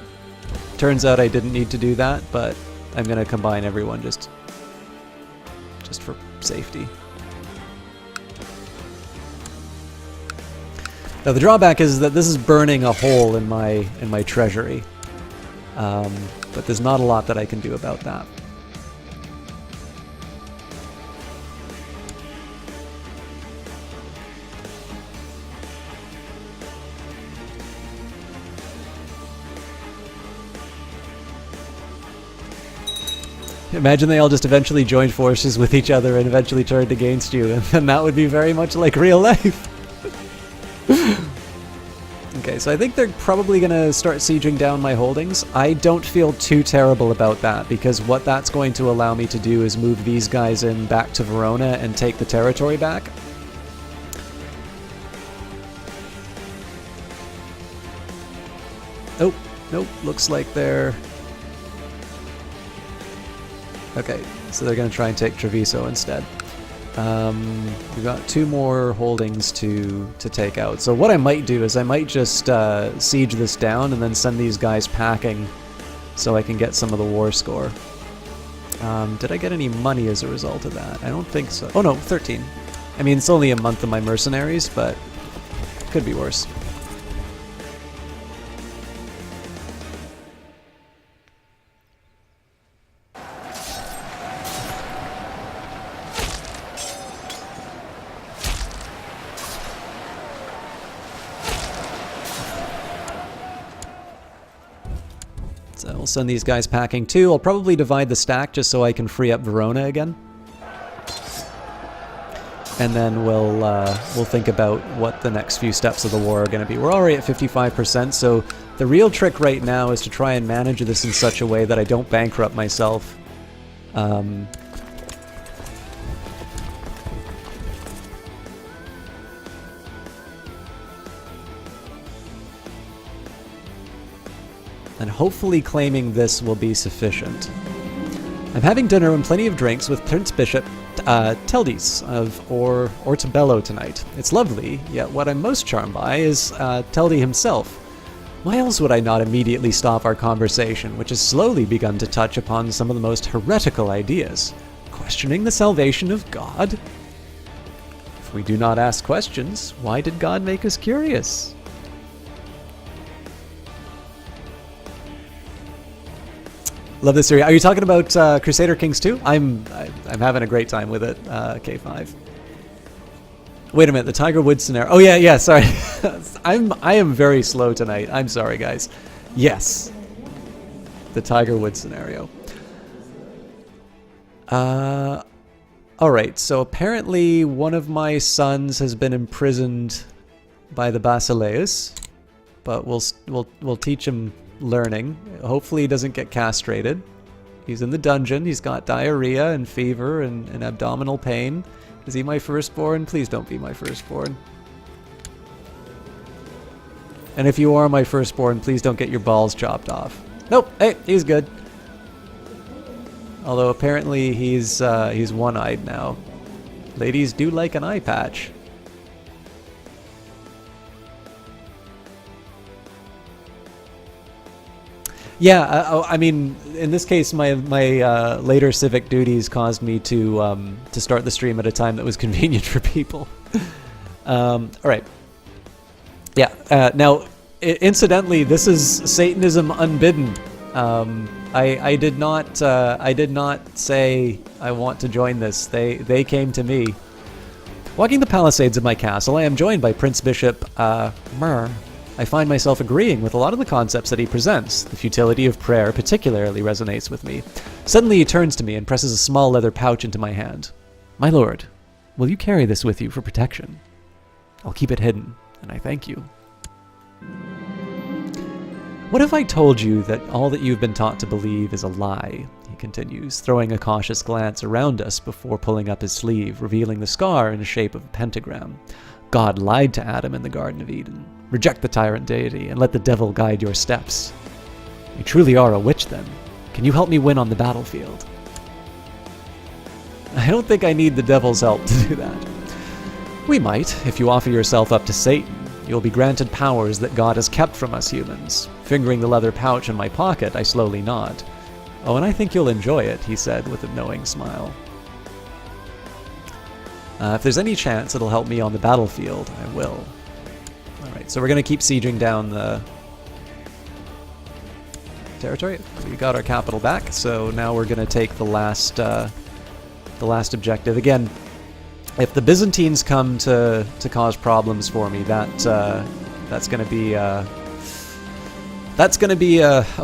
Turns out I didn't need to do that, but I'm gonna combine everyone just for safety. Now the drawback is that this is burning a hole in my treasury, but there's not a lot that I can do about that. Imagine they all just eventually joined forces with each other and eventually turned against you, and then that would be very much like real life. Okay, so I think they're probably going to start sieging down my holdings. I don't feel too terrible about that, because what that's going to allow me to do is move these guys in back to Verona and take the territory back. Oh, nope, looks like they're... Okay, so they're going to try and take Treviso instead. We've got 2 more holdings to take out. So what I might do is I might just siege this down and then send these guys packing so I can get some of the war score. Did I get any money as a result of that? I don't think so. Oh no, 13. I mean, it's only a month of my mercenaries, but could be worse. So we'll send these guys packing too. I'll probably divide the stack just so I can free up Verona again. And then we'll think about what the next few steps of the war are going to be. We're already at 55%, so the real trick right now is to try and manage this in such a way that I don't bankrupt myself. And hopefully claiming this will be sufficient. I'm having dinner and plenty of drinks with Prince Bishop Teldis of Ortobello tonight. It's lovely, yet what I'm most charmed by is Teldi himself. Why else would I not immediately stop our conversation, which has slowly begun to touch upon some of the most heretical ideas? Questioning the salvation of God? If we do not ask questions, why did God make us curious? Love this series. Are you talking about Crusader Kings 2? I'm having a great time with it, K5. Wait a minute, the Tiger Woods scenario. Oh yeah, sorry. I am very slow tonight. I'm sorry, guys. Yes. The Tiger Woods scenario. Alright, so apparently one of my sons has been imprisoned by the Basileus, but we'll teach him learning. Hopefully he doesn't get castrated. He's in the dungeon, he's got diarrhea and fever and abdominal pain. Is he my firstborn? Please don't be my firstborn. And if you are my firstborn, please don't get your balls chopped off. Nope, hey, he's good. Although apparently he's one-eyed now. Ladies do like an eye patch. Yeah, I mean, in this case, my later civic duties caused me to start the stream at a time that was convenient for people. All right. Yeah. Now, incidentally, this is Satanism unbidden. I did not say I want to join this. They came to me. Walking the palisades of my castle, I am joined by Prince Bishop Myrrh. I find myself agreeing with a lot of the concepts that he presents. The futility of prayer particularly resonates with me. Suddenly he turns to me and presses a small leather pouch into my hand. My lord, will you carry this with you for protection? I'll keep it hidden, and I thank you. What if I told you that all that you've been taught to believe is a lie? He continues, throwing a cautious glance around us before pulling up his sleeve, revealing the scar in the shape of a pentagram. God lied to Adam in the Garden of Eden. Reject the tyrant deity and let the devil guide your steps. You truly are a witch, then. Can you help me win on the battlefield? I don't think I need the devil's help to do that. We might, if you offer yourself up to Satan. You'll be granted powers that God has kept from us humans. Fingering the leather pouch in my pocket, I slowly nod. Oh, and I think you'll enjoy it, he said with a knowing smile. If there's any chance it'll help me on the battlefield, I will. Alright, so we're going to keep sieging down the territory. We got our capital back, so now we're going to take the last objective. Again, if the Byzantines come to cause problems for me, that's going to be a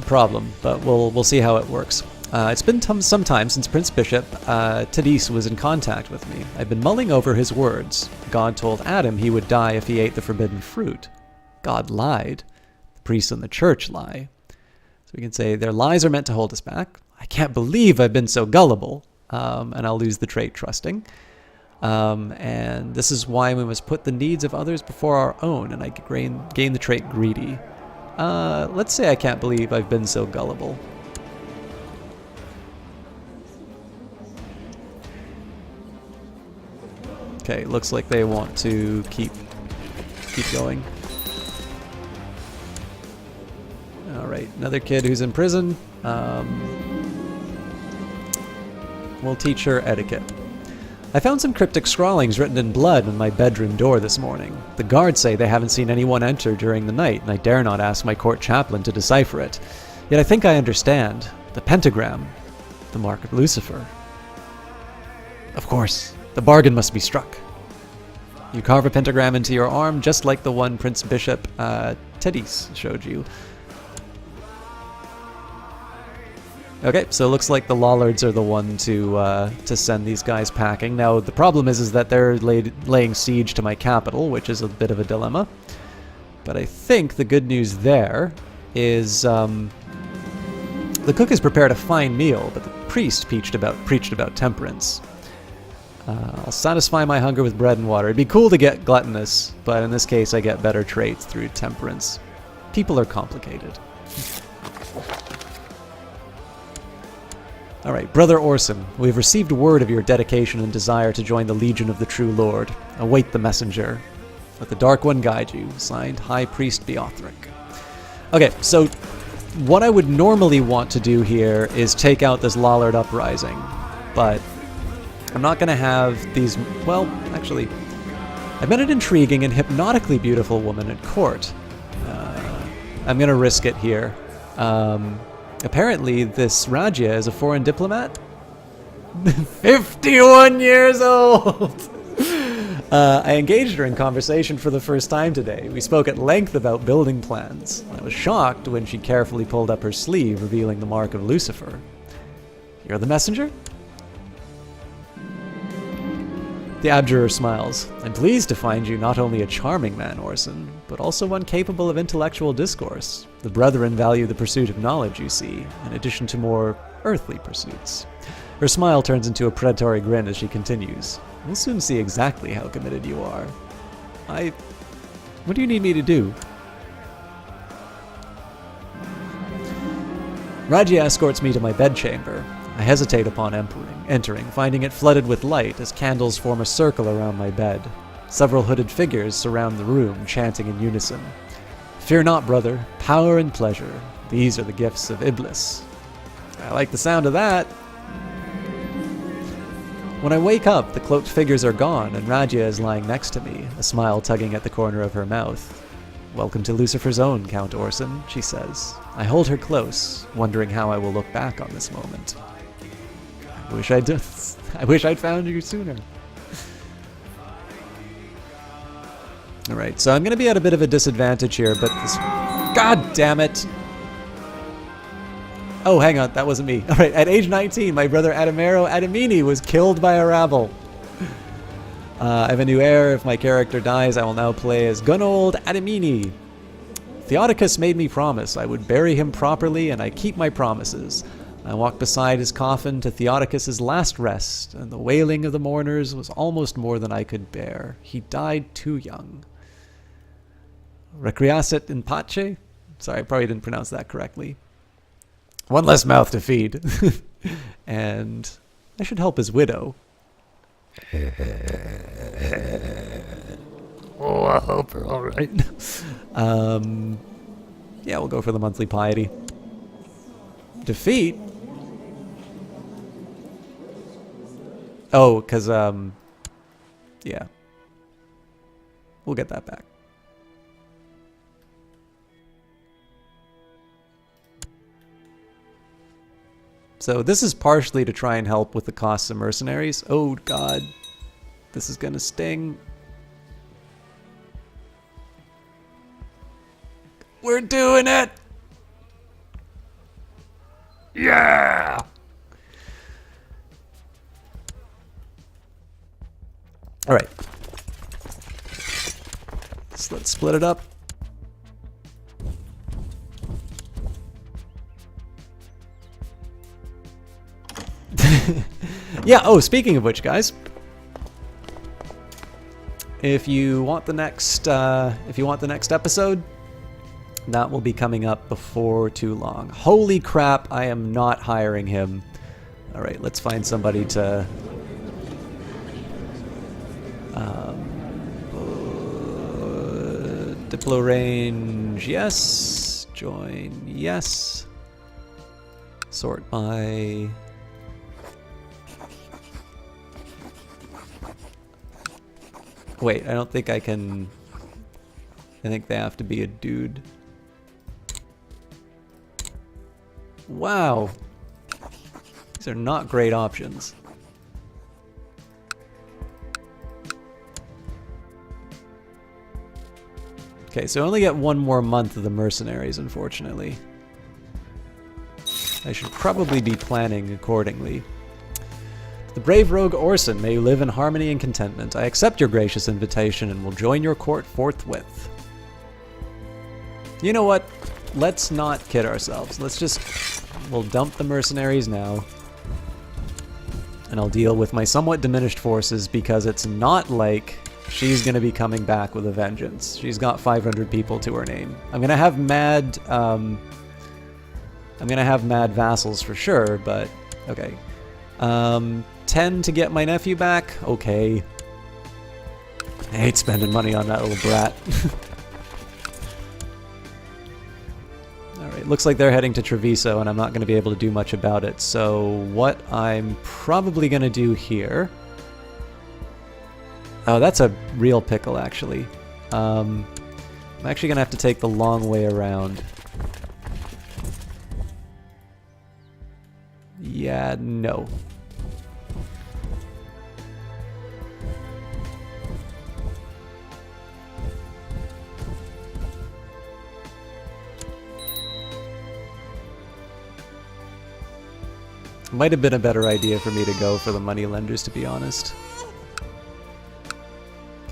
problem. But we'll see how it works. It's been some time since Prince Bishop Tadis was in contact with me. I've been mulling over his words. God told Adam he would die if he ate the forbidden fruit. God lied. The priests and the church lie. So we can say their lies are meant to hold us back. I can't believe I've been so gullible. And I'll lose the trait trusting. And this is why we must put the needs of others before our own, and I gain the trait greedy. Let's say I can't believe I've been so gullible. Okay, looks like they want to keep going. Alright, another kid who's in prison. We'll teach her etiquette. I found some cryptic scrawlings written in blood on my bedroom door this morning. The guards say they haven't seen anyone enter during the night, and I dare not ask my court chaplain to decipher it. Yet I think I understand. The pentagram. The mark of Lucifer. Of course, the bargain must be struck. You carve a pentagram into your arm, just like the one Prince Bishop Tedis showed you. Okay, so it looks like the Lollards are the one to send these guys packing. Now, the problem is that they're laying siege to my capital, which is a bit of a dilemma. But I think the good news there is the cook has prepared a fine meal, but the priest preached about temperance. I'll satisfy my hunger with bread and water. It'd be cool to get gluttonous, but in this case I get better traits through temperance. People are complicated. Alright, Brother Orson, we have received word of your dedication and desire to join the Legion of the True Lord. Await the messenger. Let the Dark One guide you. Signed, High Priest Beothric. Okay, so what I would normally want to do here is take out this Lollard uprising, but I'm not going to have these... Well, actually, I've met an intriguing and hypnotically beautiful woman at court. I'm going to risk it here. Apparently, this Rajya is a foreign diplomat. 51 years old! I engaged her in conversation for the first time today. We spoke at length about building plans. I was shocked when she carefully pulled up her sleeve, revealing the mark of Lucifer. You're the messenger? The abjurer smiles. I'm pleased to find you not only a charming man, Orson, but also one capable of intellectual discourse. The brethren value the pursuit of knowledge, you see, in addition to more earthly pursuits. Her smile turns into a predatory grin as she continues. We'll soon see exactly how committed you are. What do you need me to do? Raji escorts me to my bedchamber. I hesitate upon entering, finding it flooded with light as candles form a circle around my bed. Several hooded figures surround the room, chanting in unison. Fear not, brother. Power and pleasure. These are the gifts of Iblis. I like the sound of that. When I wake up, the cloaked figures are gone, and Rajia is lying next to me, a smile tugging at the corner of her mouth. Welcome to Lucifer's own, Count Orson, she says. I hold her close, wondering how I will look back on this moment. I wish I'd found you sooner. Alright, so I'm going to be at a bit of a disadvantage here, but this... God damn it! Oh, hang on, that wasn't me. Alright, at age 19, my brother Adamero Adamini was killed by a rabble. I have a new heir. If my character dies, I will now play as Gunold Adamini. Theodicus made me promise I would bury him properly, and I keep my promises. I walked beside his coffin to Theodicus's last rest, and the wailing of the mourners was almost more than I could bear. He died too young. Requiescat in pace? Sorry, I probably didn't pronounce that correctly. One less mouth to feed. And I should help his widow. Oh, I hope you're alright. Yeah, we'll go for the monthly piety. Defeat? Oh, because, yeah. We'll get that back. So this is partially to try and help with the costs of mercenaries. Oh, God. This is gonna sting. We're doing it! Yeah! Alright. So let's split it up. Yeah, oh, speaking of which, guys, if you want the next episode, that will be coming up before too long. Holy crap, I am not hiring him. All right, let's find somebody to diplo range, yes. Join, yes. Sort by... Wait, I don't think I can... I think they have to be a dude. Wow. These are not great options. Okay, so I only get one more month of the mercenaries, unfortunately. I should probably be planning accordingly. The brave rogue Orson, may you live in harmony and contentment. I accept your gracious invitation and will join your court forthwith. You know what? Let's not kid ourselves. We'll dump the mercenaries now. And I'll deal with my somewhat diminished forces because it's not like she's going to be coming back with a vengeance. She's got 500 people to her name. I'm going to have mad vassals for sure, but okay. 10 to get my nephew back? Okay. I hate spending money on that little brat. Alright, looks like they're heading to Treviso and I'm not going to be able to do much about it. So what I'm probably going to do here... Oh, that's a real pickle, actually. I'm actually going to have to take the long way around. Yeah, no. Might have been a better idea for me to go for the moneylenders, to be honest.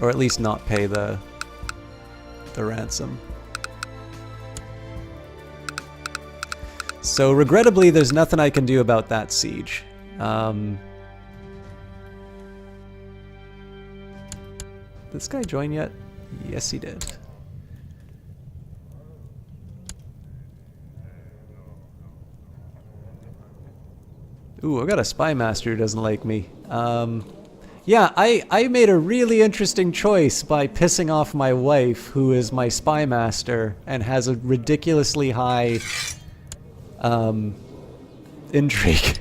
Or at least not pay the ransom. So regrettably, there's nothing I can do about that siege. This guy join yet? Yes, he did. Ooh, I got a spy master who doesn't like me. Yeah, I made a really interesting choice by pissing off my wife, who is my spy master and has a ridiculously high intrigue.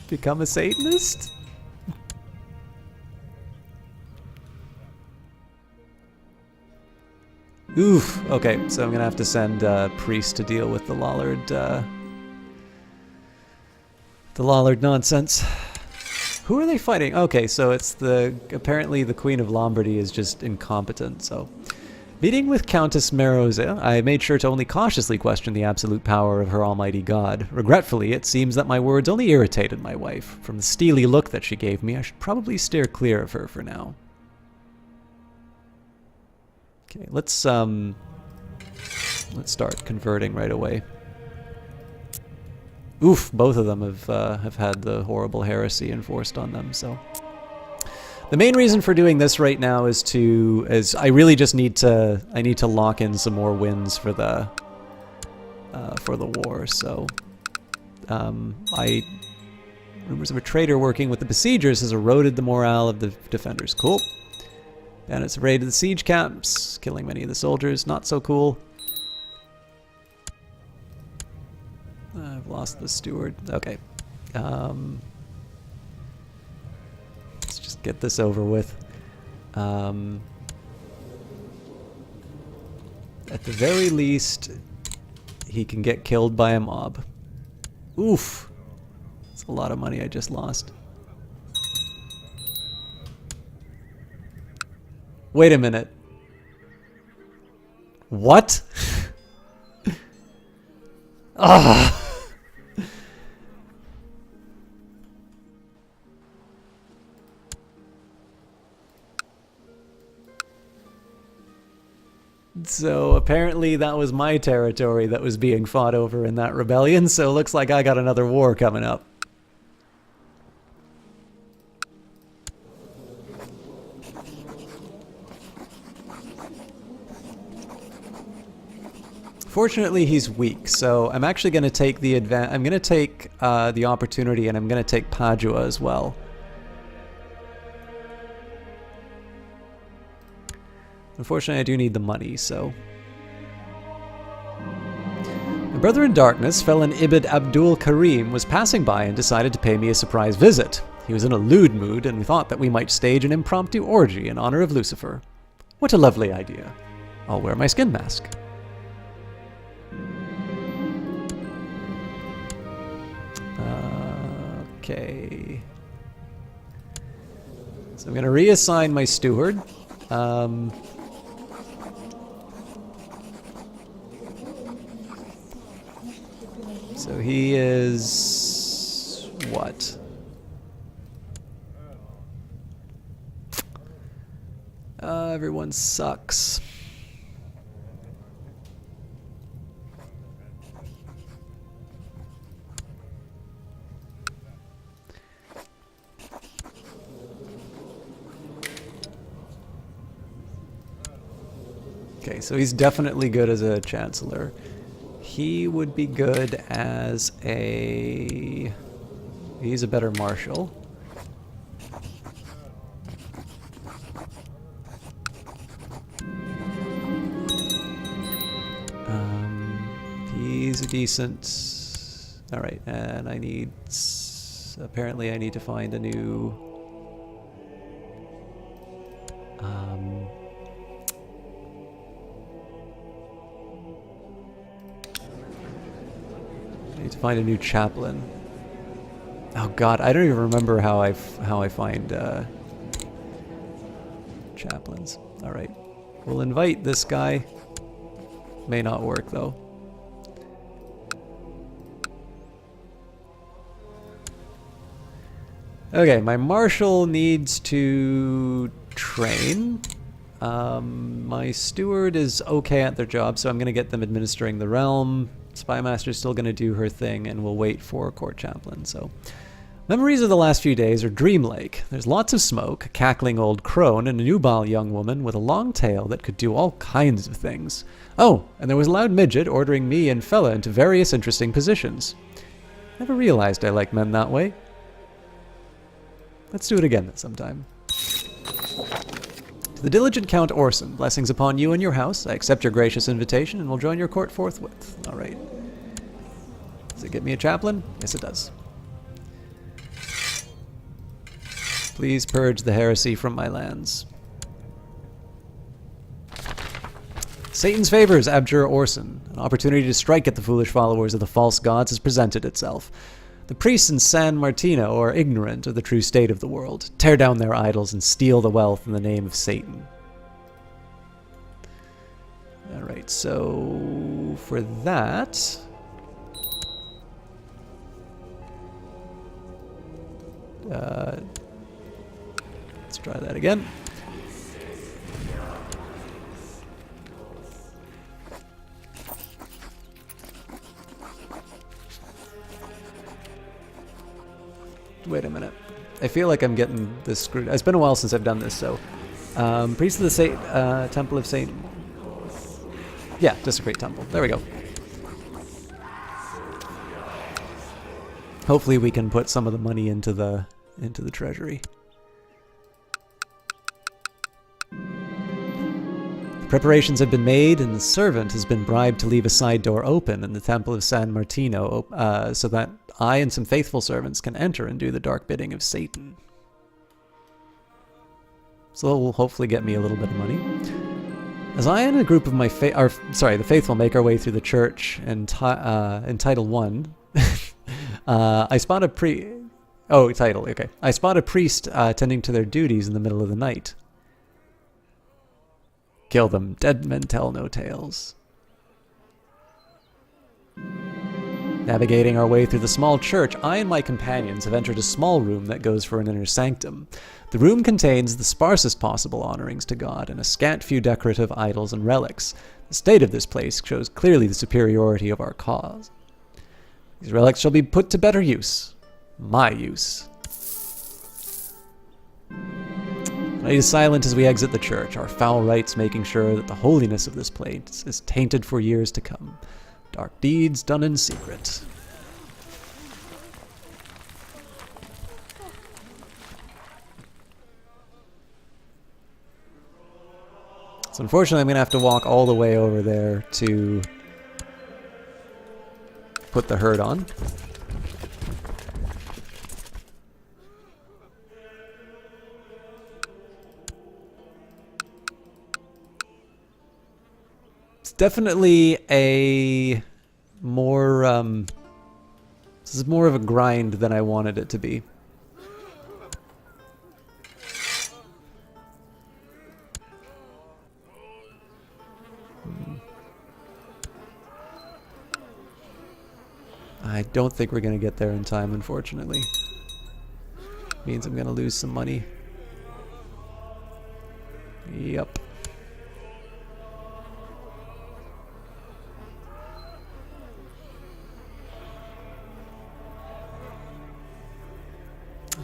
Become a Satanist? Oof. Okay, so I'm gonna have to send Priest to deal with the Lollard nonsense. Who are they fighting? Okay, so it's apparently the Queen of Lombardy is just incompetent, so. Meeting with Countess Meroza, I made sure to only cautiously question the absolute power of her almighty god. Regretfully, it seems that my words only irritated my wife. From the steely look that she gave me, I should probably steer clear of her for now. Okay, let's start converting right away. Oof, both of them have had the horrible heresy enforced on them, so. The main reason for doing this right now is I really just need to lock in some more wins for the war. So, rumors of a traitor working with the besiegers has eroded the morale of the defenders. Cool. Bandits have raided the siege camps, killing many of the soldiers. Not so cool. I've lost the steward. Okay. Let's just get this over with. At the very least, he can get killed by a mob. Oof. That's a lot of money I just lost. Wait a minute. What? Ah. So apparently that was my territory that was being fought over in that rebellion, so it looks like I got another war coming up. Fortunately, he's weak, so I'm actually going to take the the opportunity, and I'm going to take Padua as well. Unfortunately, I do need the money, so. My brother in darkness, Felon Ibn Abdul Karim, was passing by and decided to pay me a surprise visit. He was in a lewd mood, and we thought that we might stage an impromptu orgy in honor of Lucifer. What a lovely idea. I'll wear my skin mask. Okay. So I'm going to reassign my steward. So he is what? Everyone sucks. Okay, so he's definitely good as a chancellor. He would be good as a... He's a better marshal. He's a decent... Alright, and I need... Apparently I need to find a new... Need to find a new chaplain. Oh god, I don't even remember how I find chaplains. All right, we'll invite this guy. May not work though. Okay, my marshal needs to train. My steward is okay at their job, so I'm going to get them administering the realm. Spymaster's still going to do her thing, and we'll wait for court chaplain. So, memories of the last few days are dreamlike. There's lots of smoke, a cackling old crone, and a nubile young woman with a long tail that could do all kinds of things. Oh, and there was a loud midget ordering me and Fella into various interesting positions. Never realized I liked men that way. Let's do it again sometime. To the diligent Count Orson, blessings upon you and your house. I accept your gracious invitation and will join your court forthwith. All right. Does it get me a chaplain? Yes, it does. Please purge the heresy from my lands. Satan's favors, Abjure Orson. An opportunity to strike at the foolish followers of the false gods has presented itself. The priests in San Martino are ignorant of the true state of the world. Tear down their idols and steal the wealth in the name of Satan. Alright, so for that... let's try that again. Wait a minute. I feel like I'm getting this screwed. It's been a while since I've done this, so... Priest of the Temple of Saint... Yeah, Desecrate Temple. There we go. Hopefully we can put some of the money into the treasury. The preparations have been made, and the servant has been bribed to leave a side door open in the Temple of San Martino, so that I and some faithful servants can enter and do the dark bidding of Satan. So that will hopefully get me a little bit of money. As I and a group of my the faithful make our way through the church in Title 1, I spot a I spot a priest tending to their duties in the middle of the night. Kill them. Dead men tell no tales. Navigating our way through the small church, I and my companions have entered a small room that goes for an inner sanctum. The room contains the sparsest possible honorings to God and a scant few decorative idols and relics. The state of this place shows clearly the superiority of our cause. These relics shall be put to better use. My use. Night is silent as we exit the church, our foul rites making sure that the holiness of this place is tainted for years to come. Dark deeds done in secret. So unfortunately I'm going to have to walk all the way over there to put the herd on. It's definitely a more, this is more of a grind than I wanted it to be. I don't think we're going to get there in time, unfortunately. Means I'm going to lose some money. Yep.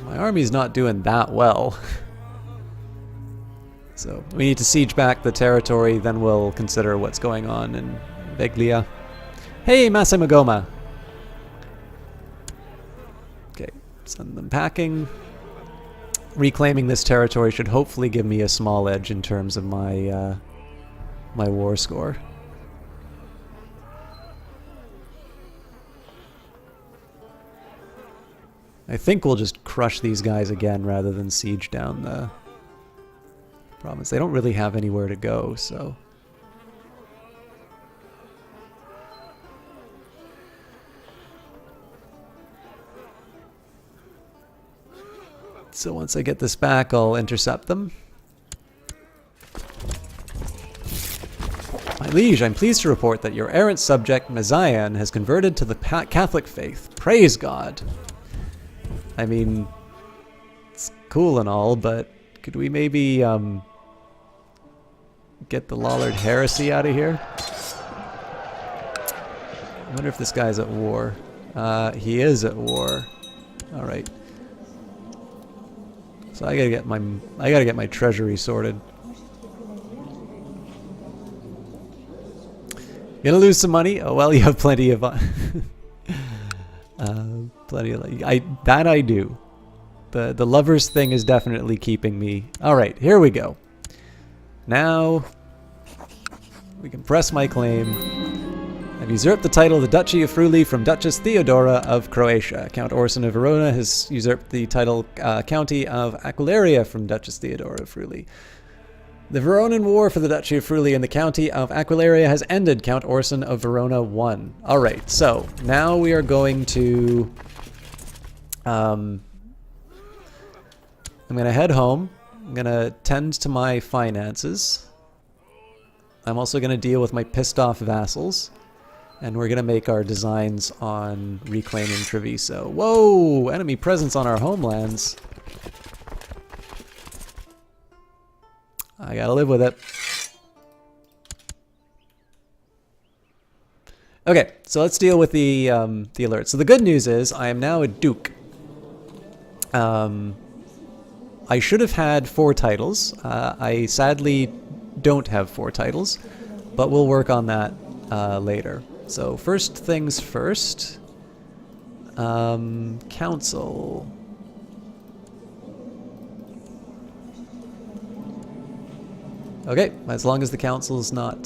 My army's not doing that well. So we need to siege back the territory, then we'll consider what's going on in Veglia. Hey, Masamagoma! Okay, send them packing. Reclaiming this territory should hopefully give me a small edge in terms of my my war score. I think we'll just crush these guys again rather than siege down the province. They don't really have anywhere to go, so... So once I get this back, I'll intercept them. My liege, I'm pleased to report that your errant subject, Mazayan, has converted to the Catholic faith. Praise God. I mean, it's cool and all, but could we maybe get the Lollard heresy out of here? I wonder if this guy's at war. He is at war. All right. So I gotta get my treasury sorted. Gonna lose some money? Oh well, you have plenty of plenty of that I do. The lovers thing is definitely keeping me. All right, here we go. Now we can press my claim. I've usurped the title of the Duchy of Friuli from Duchess Theodora of Croatia. Count Orson of Verona has usurped the title County of Aquileia from Duchess Theodora of Friuli. The Veronan War for the Duchy of Friuli and the County of Aquileia has ended. Count Orson of Verona won. All right, so now we are going to... I'm going to head home. I'm going to tend to my finances. I'm also going to deal with my pissed off vassals. And we're going to make our designs on reclaiming Treviso. Whoa! Enemy presence on our homelands. I gotta live with it. Okay, so let's deal with the alert. So the good news is I am now a duke. I should have had 4 titles. I sadly don't have 4 titles, but we'll work on that later. So first things first, council. Okay, as long as the council's not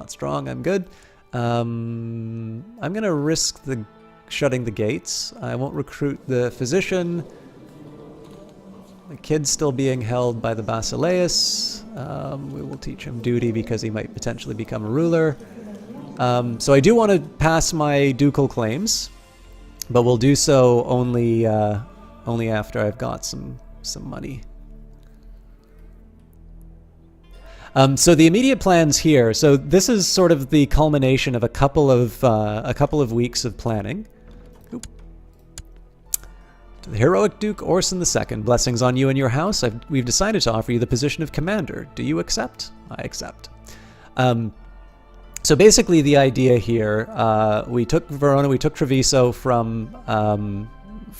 strong, I'm good. I'm gonna risk shutting the gates. I won't recruit the physician. The kid's still being held by the Basileus. We will teach him duty because he might potentially become a ruler. So I do want to pass my ducal claims, but we'll do so only after I've got some money. So the immediate plans here. So this is sort of the culmination of a couple of weeks of planning. Oop. To the heroic Duke Orson II, blessings on you and your house. We've decided to offer you the position of commander. Do you accept? I accept. So basically, the idea here, we took Verona, we took Treviso from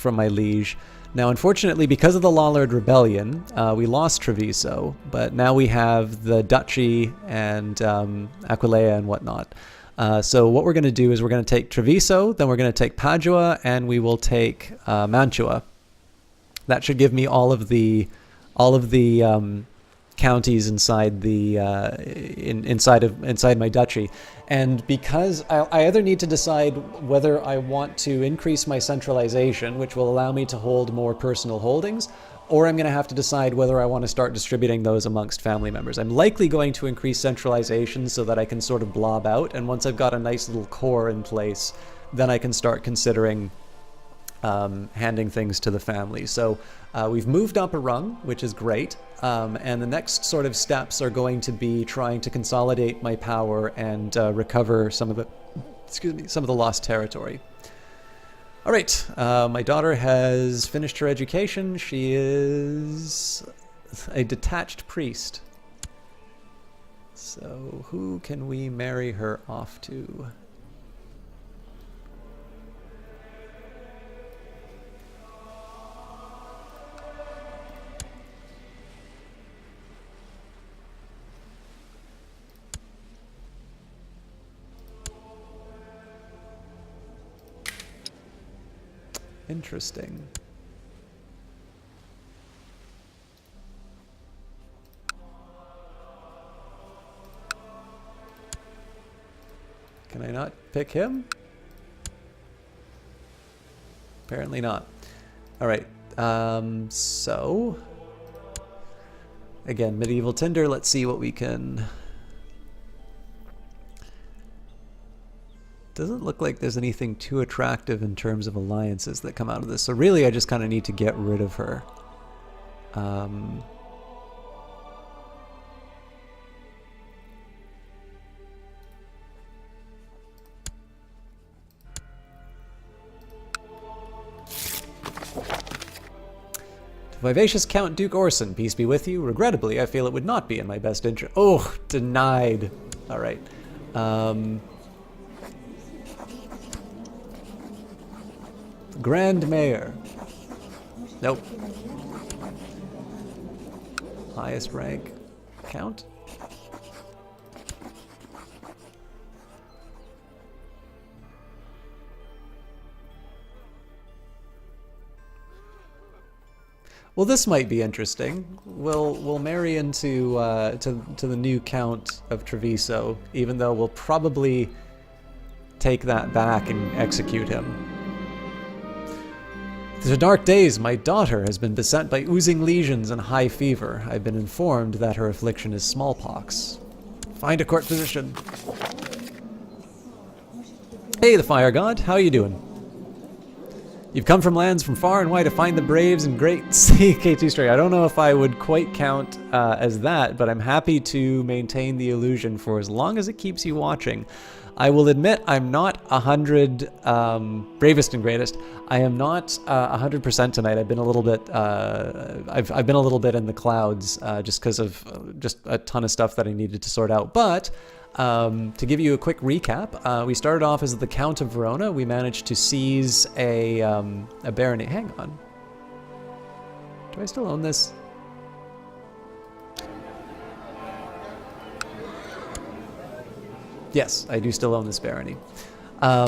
my liege. Now, unfortunately, because of the Lollard Rebellion, we lost Treviso, but now we have the Duchy and Aquileia and whatnot. So what we're going to do is we're going to take Treviso, then we're going to take Padua, and we will take Mantua. That should give me all of the counties inside the inside my duchy. And because I either need to decide whether I want to increase my centralization, which will allow me to hold more personal holdings, or I'm going to have to decide whether I want to start distributing those amongst family members. I'm likely going to increase centralization so that I can sort of blob out, and once I've got a nice little core in place, then I can start considering handing things to the family. So we've moved up a rung, which is great, and the next sort of steps are going to be trying to consolidate my power and recover some of the lost territory. All right, my daughter has finished her education. She is a detached priest. So who can we marry her off to? Interesting. Can I not pick him? Apparently not. All right. So again, medieval Tinder. Let's see what we can. doesn't look like there's anything too attractive in terms of alliances that come out of this. So really, I just kind of need to get rid of her. Vivacious Count Duke Orson, peace be with you. Regrettably, I feel it would not be in my best interest. Oh, denied. All right. Grand Mayor. Nope. Highest rank. Count? Well, this might be interesting. We'll marry into to the new Count of Treviso, even though we'll probably take that back and execute him. These are dark days. My daughter has been beset by oozing lesions and high fever. I've been informed that her affliction is smallpox. Find a court physician. Hey, the Fire God. How are you doing? You've come from lands from far and wide to find the braves and great CK2 story. I don't know if I would quite count as that, but I'm happy to maintain the illusion for as long as it keeps you watching. I will admit I'm not 100 bravest and greatest. I am not 100% tonight. I've been a little bit I've been a little bit in the clouds just because of just a ton of stuff that I needed to sort out. But to give you a quick recap, we started off as the Count of Verona. We managed to seize a barony. Hang on. Do I still own this? Yes, I do still own this barony. Now,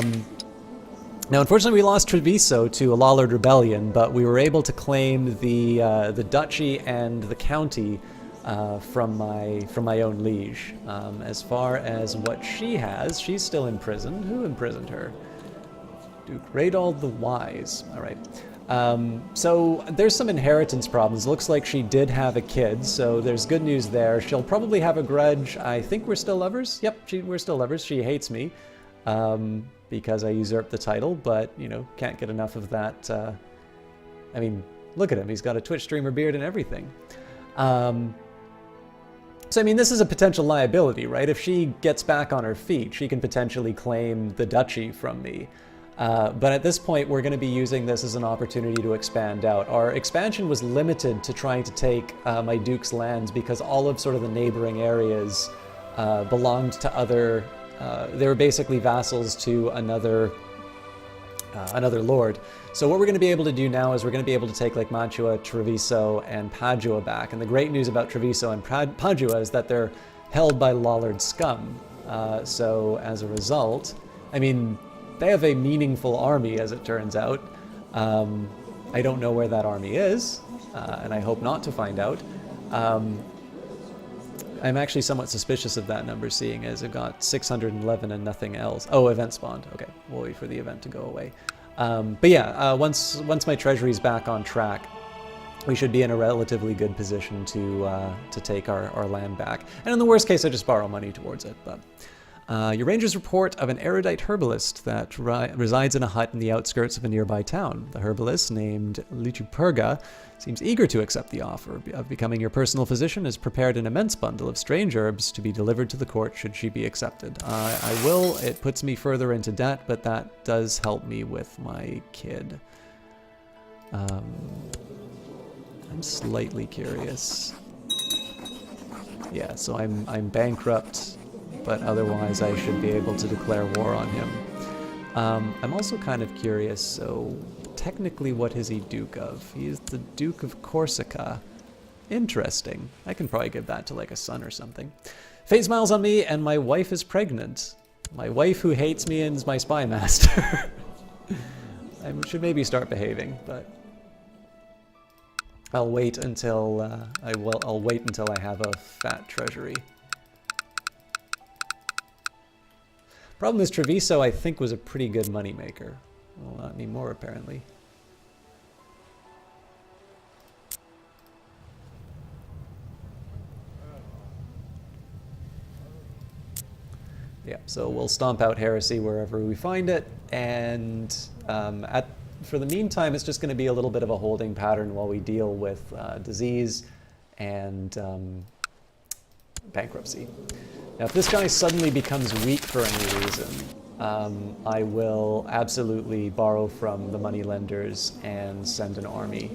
unfortunately, we lost Treviso to a Lollard rebellion, but we were able to claim the duchy and the county from my own liege. As far as what she has, she's still in prison. Who imprisoned her? Duke Radald the Wise. All right. So there's some inheritance problems. Looks like she did have a kid, so there's good news there. She'll probably have a grudge. I think we're still lovers. Yep, we're still lovers. She hates me because I usurped the title, but, you know, can't get enough of that. I mean, look at him. He's got a Twitch streamer beard and everything. So, I mean, this is a potential liability, right? If she gets back on her feet, she can potentially claim the duchy from me. But at this point, we're going to be using this as an opportunity to expand out. Our expansion was limited to trying to take my duke's lands because all of sort of the neighboring areas belonged to other... they were basically vassals to another lord. So what we're going to be able to do now is we're going to be able to take like Mantua, Treviso, and Padua back. And the great news about Treviso and Padua is that they're held by Lollard scum. So as a result, I mean... they have a meaningful army, as it turns out. I don't know where that army is, and I hope not to find out. I'm actually somewhat suspicious of that number, seeing as I've got 611 and nothing else. Oh, event spawned. Okay, we'll wait for the event to go away. But yeah, once my treasury's back on track, we should be in a relatively good position to take our land back. And in the worst case, I just borrow money towards it. But your ranger's report of an erudite herbalist that resides in a hut in the outskirts of a nearby town. The herbalist, named Lutuperga, seems eager to accept the offer of becoming your personal physician, has prepared an immense bundle of strange herbs to be delivered to the court should she be accepted. I will. It puts me further into debt, but that does help me with my kid. I'm slightly curious. Yeah, so I'm bankrupt, but otherwise I should be able to declare war on him. I'm also kind of curious, so technically what is he Duke of? He is the Duke of Corsica. Interesting. I can probably give that to like a son or something. Fate smiles on me and my wife is pregnant. My wife who hates me and is my spy master. I should maybe start behaving, but I'll wait until I'll wait until I have a fat treasury. Problem is, Treviso, I think, was a pretty good moneymaker. Well, not anymore, apparently. Yeah, so we'll stomp out heresy wherever we find it, and for the meantime, it's just going to be a little bit of a holding pattern while we deal with disease and bankruptcy. Now, if this guy suddenly becomes weak for any reason, I will absolutely borrow from the moneylenders and send an army.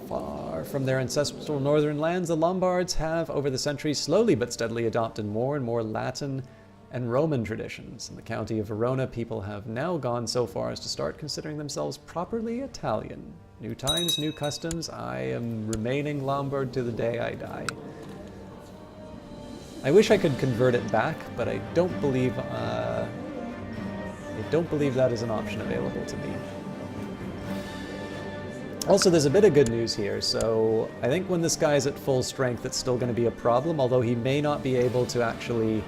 Far from their ancestral northern lands, the Lombards have, over the centuries, slowly but steadily adopted more and more Latin and Roman traditions. In the county of Verona, people have now gone so far as to start considering themselves properly Italian. New times, new customs. I am remaining Lombard to the day I die. I wish I could convert it back, but I don't believe that is an option available to me. Also, there's a bit of good news here. So I think when this guy's at full strength, it's still going to be a problem, although he may not be able to actually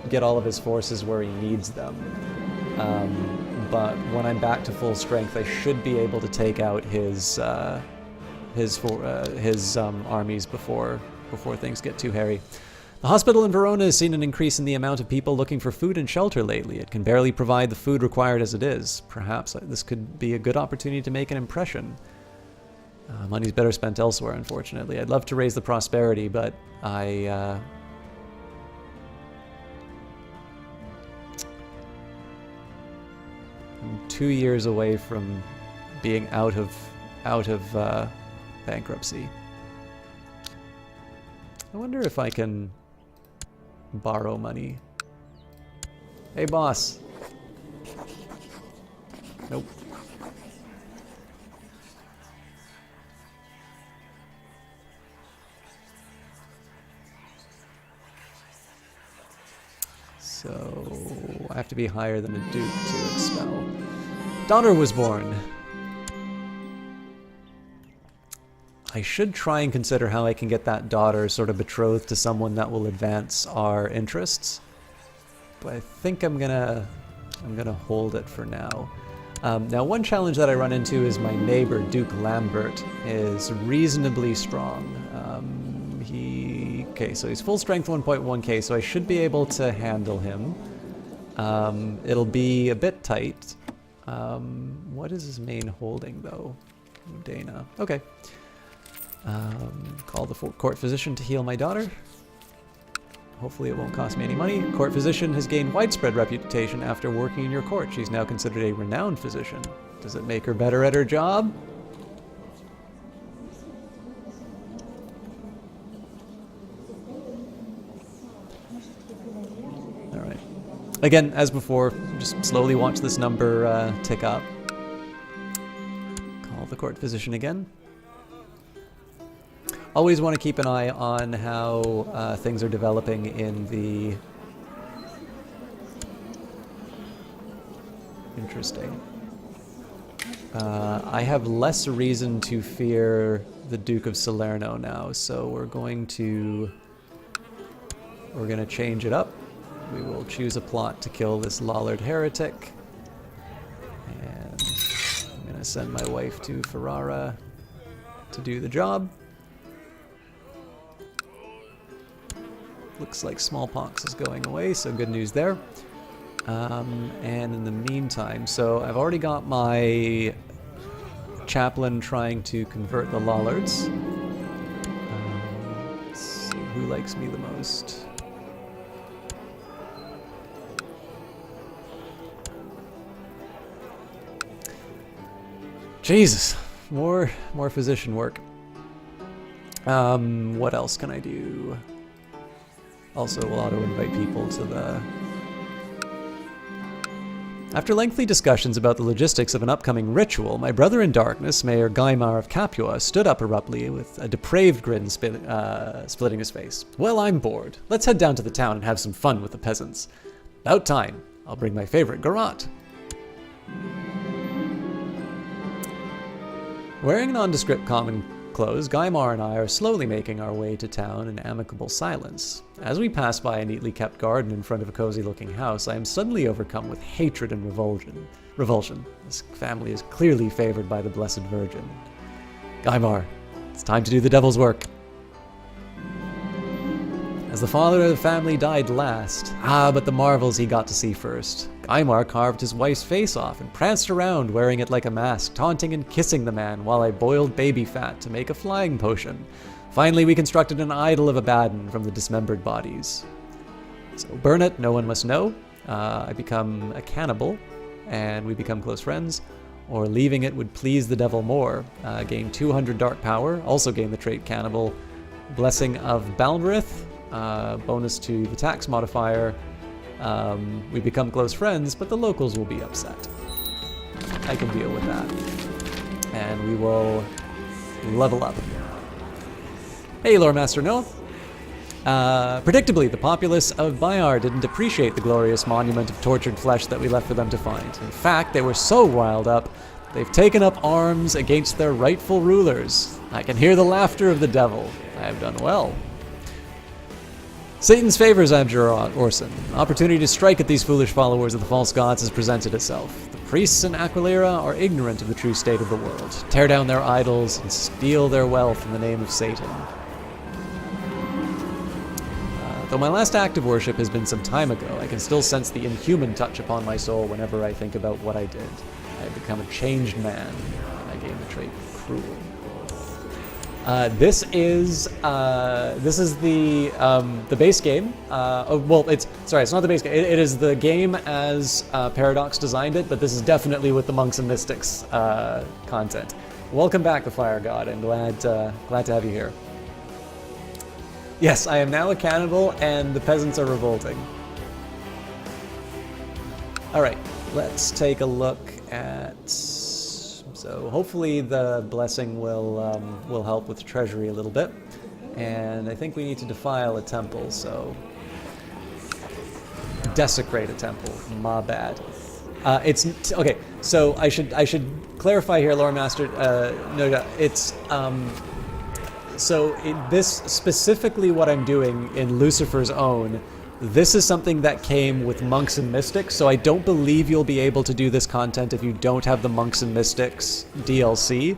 get all of his forces where he needs them. But when I'm back to full strength, I should be able to take out his armies before things get too hairy. The hospital in Verona has seen an increase in the amount of people looking for food and shelter lately. It can barely provide the food required as it is. Perhaps this could be a good opportunity to make an impression. Money's better spent elsewhere, unfortunately. I'd love to raise the prosperity, but I'm 2 years away from being out of bankruptcy. I wonder if I can borrow money. Hey, boss. Nope. So I have to be higher than a duke to expel. Daughter was born. I should try and consider how I can get that daughter sort of betrothed to someone that will advance our interests. But I think I'm gonna hold it for now. Now, one challenge that I run into is my neighbor, Duke Lambert, is reasonably strong. So he's full strength 1.1k, so I should be able to handle him. It'll be a bit tight. What is his main holding, though? Dana. Okay. Call the court physician to heal my daughter. Hopefully it won't cost me any money. Court physician has gained widespread reputation after working in your court. She's now considered a renowned physician. Does it make her better at her job? Alright. Again, as before, just slowly watch this number tick up. Call the court physician again. Always want to keep an eye on how things are developing in the... Interesting. I have less reason to fear the Duke of Salerno now, so we're going to change it up. We will choose a plot to kill this Lollard heretic. And I'm going to send my wife to Ferrara to do the job. Looks like smallpox is going away, so good news there. And in the meantime, so I've already got my chaplain trying to convert the Lollards. Let's see who likes me the most. Jesus, more physician work. What else can I do? Also, we'll auto-invite people to the... After lengthy discussions about the logistics of an upcoming ritual, my brother in darkness, Mayor Gaimar of Capua, stood up abruptly with a depraved grin splitting his face. Well, I'm bored. Let's head down to the town and have some fun with the peasants. About time. I'll bring my favorite garrote. Wearing nondescript common clothes, Gaimar and I are slowly making our way to town in amicable silence. As we pass by a neatly kept garden in front of a cozy-looking house, I am suddenly overcome with hatred and revulsion. This family is clearly favored by the Blessed Virgin. Gaimar, it's time to do the devil's work. as the father of the family died last. Ah, but the marvels he got to see first. Aymar carved his wife's face off and pranced around wearing it like a mask, taunting and kissing the man while I boiled baby fat to make a flying potion. Finally, we constructed an idol of Abaddon from the dismembered bodies. So burn it, no one must know. I become a cannibal, and we become close friends. Or leaving it would please the devil more. Gain 200 dark power, also gain the trait cannibal. Blessing of Balmrith, bonus to the tax modifier. We become close friends, but the locals will be upset. I can deal with that. And we will level up. Hey, Lore Master Noah. Predictably, the populace of Bayar didn't appreciate the glorious monument of tortured flesh that we left for them to find. In fact, they were so riled up, they've taken up arms against their rightful rulers. I can hear the laughter of the devil. I have done well. Satan's favors, Abjur Orson. Opportunity to strike at these foolish followers of the false gods has presented itself. The priests in Aquilera are ignorant of the true state of the world. Tear down their idols and steal their wealth in the name of Satan. Though my last act of worship has been some time ago, I can still sense the inhuman touch upon my soul whenever I think about what I did. I have become a changed man, and I gain the trait cruel. This is the base game. It's not the base game. It is the game as Paradox designed it, but this is definitely with the monks and mystics content. Welcome back, the Fire God. I'm glad to have you here. Yes, I am now a cannibal, and the peasants are revolting. All right, let's take a look at. So hopefully the blessing will help with the treasury a little bit, and I think we need to defile a temple. So desecrate a temple. My bad. It's okay. So I should clarify here, Lore Master. No, it's. So this specifically what I'm doing in Lucifer's Own, this is something that came with Monks and Mystics, so I don't believe you'll be able to do this content if you don't have the Monks and Mystics DLC.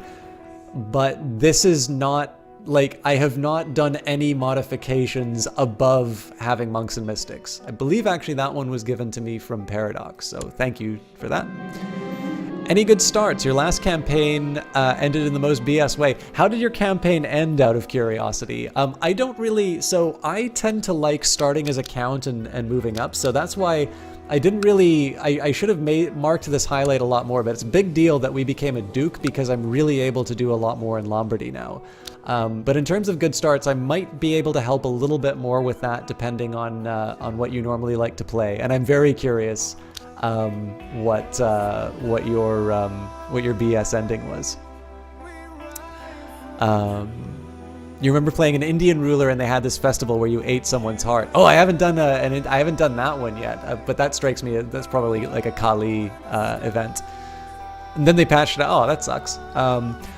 But this is not, like, I have not done any modifications above having Monks and Mystics. I believe actually that one was given to me from Paradox, so thank you for that. Any good starts? Your last campaign ended in the most BS way. How did your campaign end, out of curiosity? I don't really... So I tend to like starting as a count and moving up, so that's why I didn't really... I should have marked this highlight a lot more, but it's a big deal that we became a duke because I'm really able to do a lot more in Lombardy now. But in terms of good starts, I might be able to help a little bit more with that depending on what you normally like to play, and I'm very curious what your BS ending was. You remember playing an Indian ruler and they had this festival where you ate someone's heart. Oh, I haven't done that one yet, but that strikes me that's probably like a Kali event. And then they patched it out. Oh, that sucks.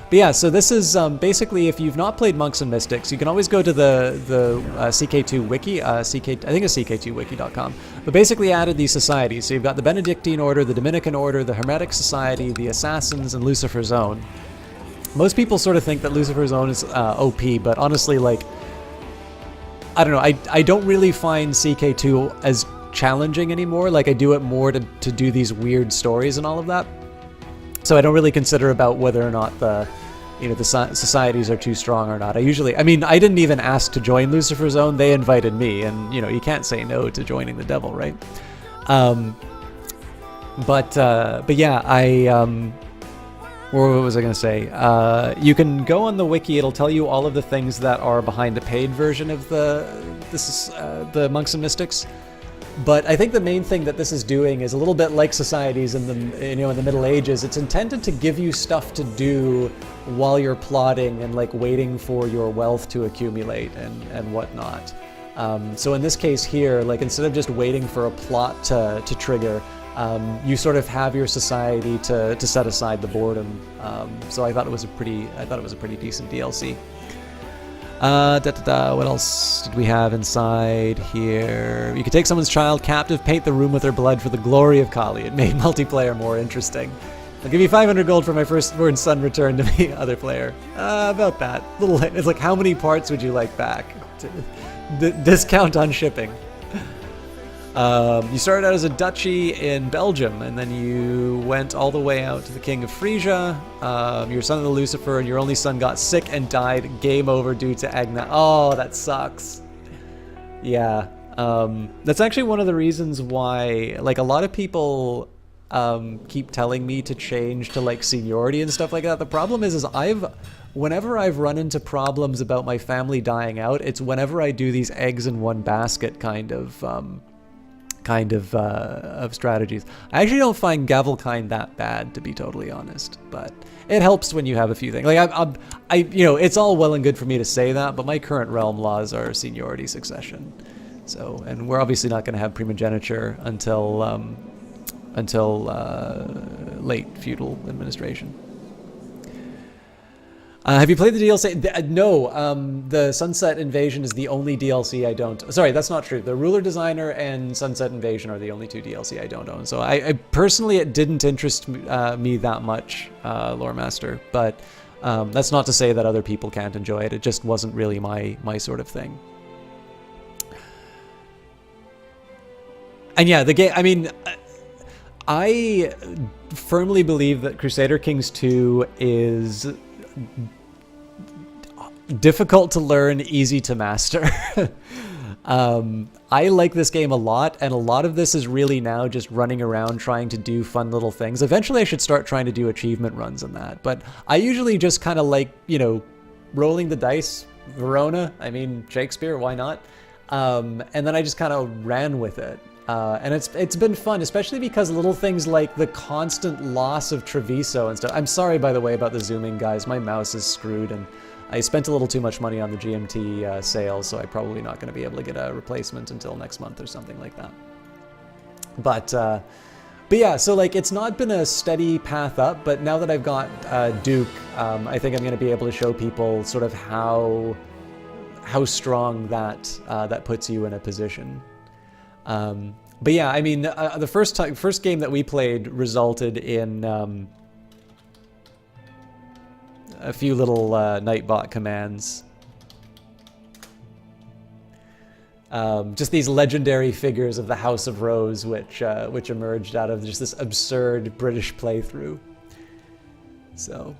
But yeah, so this is basically, if you've not played Monks and Mystics, you can always go to the CK2 wiki, I think it's ck2wiki.com. But basically added these societies. So you've got the Benedictine Order, the Dominican Order, the Hermetic Society, the Assassins, and Lucifer's Own. Most people sort of think that Lucifer's Own is OP, but honestly, like, I don't know, I don't really find CK2 as challenging anymore. Like, I do it more to do these weird stories and all of that. So I don't really consider about whether or not the societies are too strong or not. I didn't even ask to join Lucifer's Own. They invited me, and you can't say no to joining the devil, right? But yeah, what was I gonna say? You can go on the wiki. It'll tell you all of the things that are behind the paid version of the Monks and Mystics. But I think the main thing that this is doing is a little bit like societies in the Middle Ages. It's intended to give you stuff to do while you're plotting and like waiting for your wealth to accumulate and whatnot. So in this case here, like instead of just waiting for a plot to trigger, you sort of have your society to set aside the boredom. So I thought it was a pretty decent DLC. What else did we have inside here? You could take someone's child captive, paint the room with their blood for the glory of Kali. It made multiplayer more interesting. I'll give you 500 gold for my firstborn son returned to me, other player. About that. It's like, how many parts would you like back? Discount on shipping. You started out as a duchy in Belgium, and then you went all the way out to the King of Frisia. Your son of the Lucifer, and your only son got sick and died. Game over due to Agna. Oh, that sucks. Yeah. That's actually one of the reasons why, like, a lot of people keep telling me to change to, like, seniority and stuff like that. The problem is whenever I've run into problems about my family dying out, it's whenever I do these eggs in one basket kind of strategies. I actually don't find Gavelkind that bad, to be totally honest, but it helps when you have a few things. Like it's all well and good for me to say that, but my current realm laws are seniority succession. So, and we're obviously not going to have primogeniture until late feudal administration. Have you played the DLC? No, the Sunset Invasion is the only DLC I don't... Sorry, that's not true. The Ruler Designer and Sunset Invasion are the only two DLC I don't own. So I personally, it didn't interest me that much, Lore Master. But that's not to say that other people can't enjoy it. It just wasn't really my sort of thing. And yeah, the game... I mean, I firmly believe that Crusader Kings 2 is... difficult to learn, easy to master. I like this game a lot, and a lot of this is really now just running around trying to do fun little things. Eventually I should start trying to do achievement runs in that, but I usually just kind of like, rolling the dice. Verona, I mean, Shakespeare, why not? And then I just kind of ran with it. And it's been fun, especially because little things like the constant loss of Treviso and stuff. I'm sorry, by the way, about the zooming, guys. My mouse is screwed, and I spent a little too much money on the GMT sales, so I'm probably not going to be able to get a replacement until next month or something like that. But yeah, so like it's not been a steady path up, but now that I've got Duke, I think I'm going to be able to show people sort of how strong that puts you in a position. But yeah, I mean, the first game that we played resulted in a few little Nightbot commands. Just these legendary figures of the House of Rose, which emerged out of just this absurd British playthrough. So,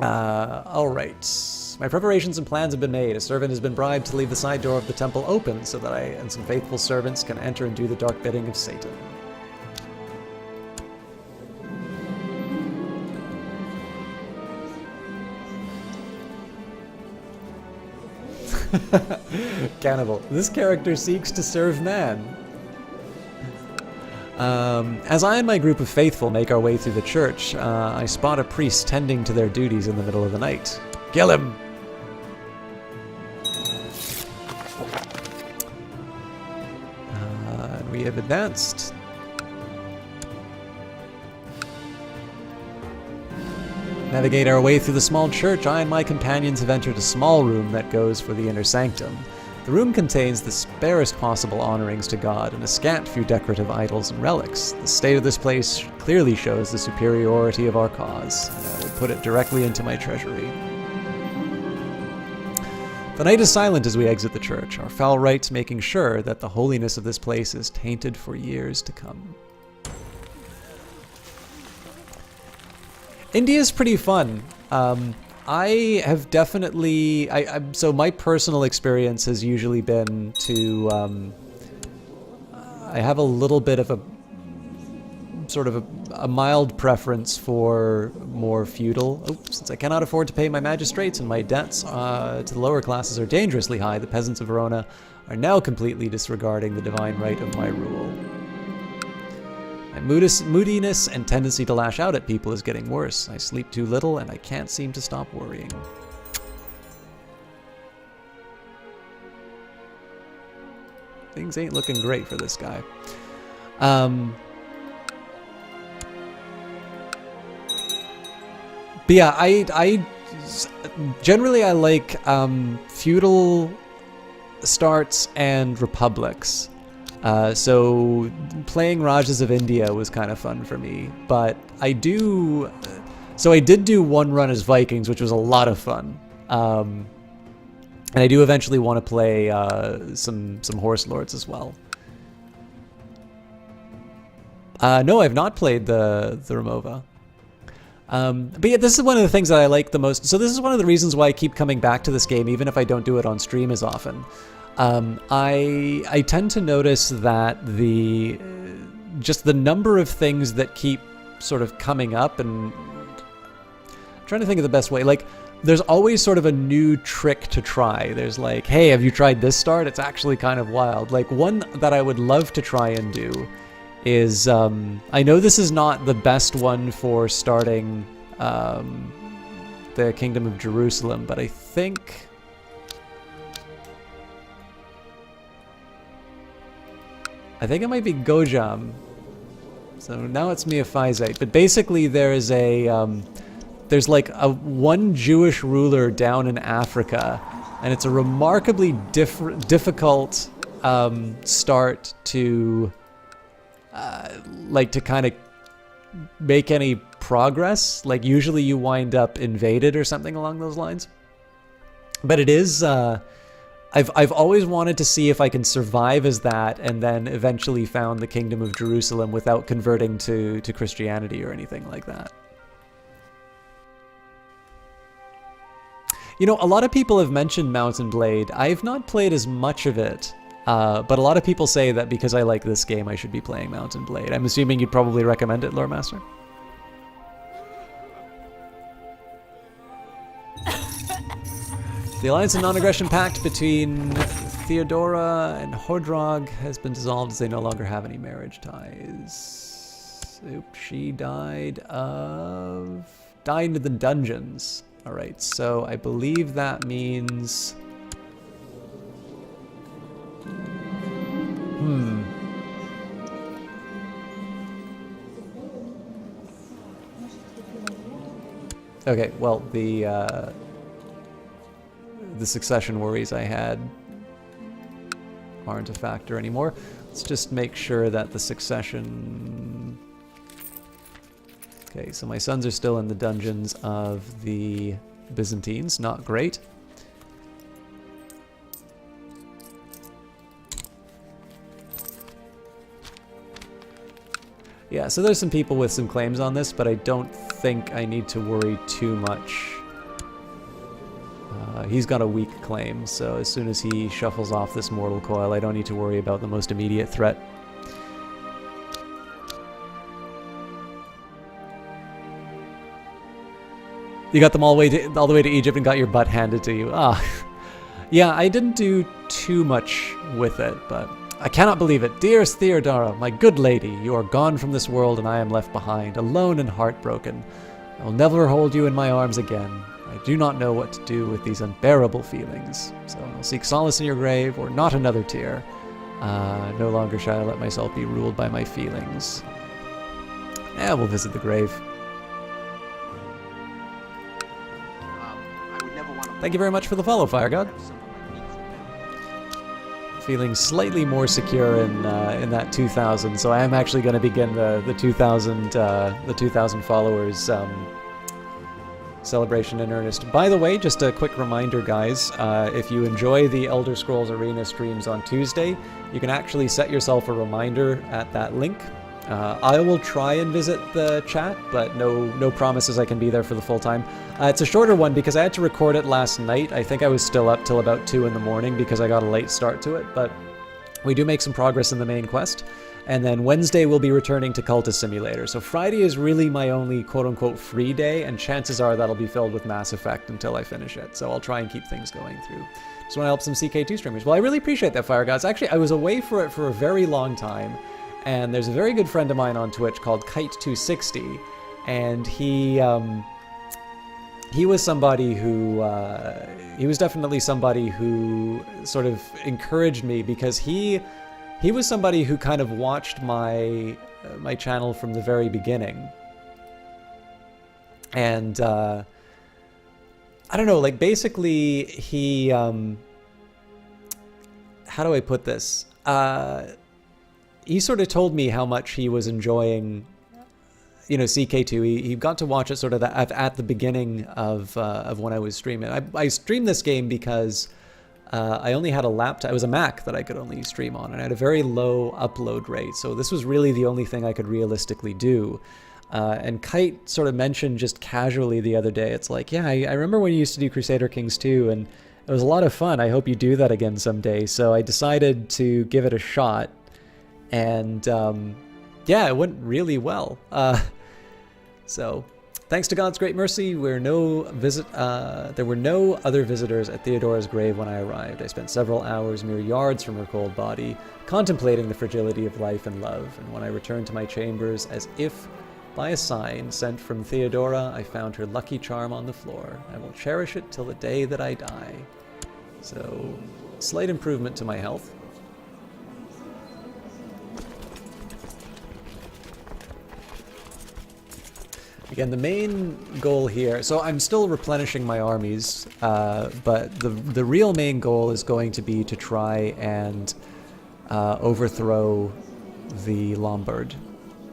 all right. My preparations and plans have been made. A servant has been bribed to leave the side door of the temple open so that I and some faithful servants can enter and do the dark bidding of Satan. Cannibal. This character seeks to serve man. As I and my group of faithful make our way through the church, I spot a priest tending to their duties in the middle of the night. Kill him! And we have advanced. Navigate our way through the small church. I and my companions have entered a small room that goes for the inner sanctum. The room contains the sparest possible honorings to God and a scant few decorative idols and relics. The state of this place clearly shows the superiority of our cause, and I will put it directly into my treasury. The night is silent as we exit the church, our foul rites making sure that the holiness of this place is tainted for years to come. India's pretty fun. I have definitely... so my personal experience has usually been to... I have a little bit of a sort of a mild preference for more feudal. Since I cannot afford to pay my magistrates and my debts to the lower classes are dangerously high, the peasants of Verona are now completely disregarding the divine right of my rule. My moodiness and tendency to lash out at people is getting worse. I sleep too little and I can't seem to stop worrying. Things ain't looking great for this guy. But yeah, I generally I like feudal starts and republics. So playing Rajas of India was kind of fun for me, but I did do one run as Vikings, which was a lot of fun. And I do eventually want to play some Horse Lords as well. No, I've not played the Remova. But yeah, this is one of the things that I like the most. So this is one of the reasons why I keep coming back to this game, even if I don't do it on stream as often. I tend to notice that just the number of things that keep sort of coming up, and I'm trying to think of the best way. Like, there's always sort of a new trick to try. There's like, hey, have you tried this start? It's actually kind of wild. Like, one that I would love to try and do is, I know this is not the best one for starting the Kingdom of Jerusalem, but I think it might be Gojam. So now it's Miaphysite. But basically there's there's like one Jewish ruler down in Africa, and it's a remarkably difficult start to to kind of make any progress. Like, usually you wind up invaded or something along those lines. But it is I've always wanted to see if I can survive as that, and then eventually found the Kingdom of Jerusalem without converting to Christianity or anything like that. You know, a lot of people have mentioned Mount and Blade. I've not played as much of it, but a lot of people say that because I like this game, I should be playing Mount and Blade. I'm assuming you'd probably recommend it, Lore Master? The Alliance and Non-Aggression Pact between Theodora and Hordrog has been dissolved as they no longer have any marriage ties. Oops, she died in the dungeons. Alright, so I believe that means... Okay, well, the succession worries I had aren't a factor anymore. Let's just make sure that the succession... Okay, so my sons are still in the dungeons of the Byzantines. Not great. Yeah, so there's some people with some claims on this, but I don't think I need to worry too much. He's got a weak claim, so as soon as he shuffles off this Mortal Coil, I don't need to worry about the most immediate threat. You got them all the way to Egypt and got your butt handed to you. Ah, yeah, I didn't do too much with it, but I cannot believe it. Dearest Theodora, my good lady, you are gone from this world and I am left behind, alone and heartbroken. I will never hold you in my arms again. I do not know what to do with these unbearable feelings, so I'll seek solace in your grave, or not another tear. No longer shall I let myself be ruled by my feelings. Yeah, we'll visit the grave. Thank you very much for the follow, Fire God. Feeling slightly more secure in that 2,000, so I am actually going to begin the 2,000 followers celebration in earnest. By the way, just a quick reminder, guys, if you enjoy the Elder Scrolls Arena streams on Tuesday, you can actually set yourself a reminder at that link. I will try and visit the chat, but no promises I can be there for the full time. It's a shorter one because I had to record it last night. I think I was still up till about 2 in the morning because I got a late start to it, but we do make some progress in the main quest. And then Wednesday we'll be returning to Cultist Simulator. So Friday is really my only quote-unquote free day, and chances are that'll be filled with Mass Effect until I finish it. So I'll try and keep things going through. Just want to help some CK2 streamers. Well, I really appreciate that, Fire Gods. Actually, I was away for it for a very long time. And there's a very good friend of mine on Twitch called Kite260, and he was somebody who he was definitely somebody who sort of encouraged me, because he was somebody who kind of watched my channel from the very beginning, and I don't know, like, basically he how do I put this? he sort of told me how much he was enjoying, you know, CK2. He got to watch it sort of at the beginning of when I was streaming. I streamed this game because I only had a laptop. It was a Mac that I could only stream on, and I had a very low upload rate. So this was really the only thing I could realistically do. And Kite sort of mentioned just casually the other day, it's like, yeah, I remember when you used to do Crusader Kings 2, and it was a lot of fun. I hope you do that again someday. So I decided to give it a shot, and yeah, it went really well. So thanks to God's great mercy, there were no other visitors at Theodora's grave when I arrived. I spent several hours mere yards from her cold body, contemplating the fragility of life and love, and when I returned to my chambers, as if by a sign sent from Theodora, I found her lucky charm on the floor. I will cherish it till the day that I die. So, slight improvement to my health. Again, the main goal here, so I'm still replenishing my armies, but the real main goal is going to be to try and overthrow the Lombard.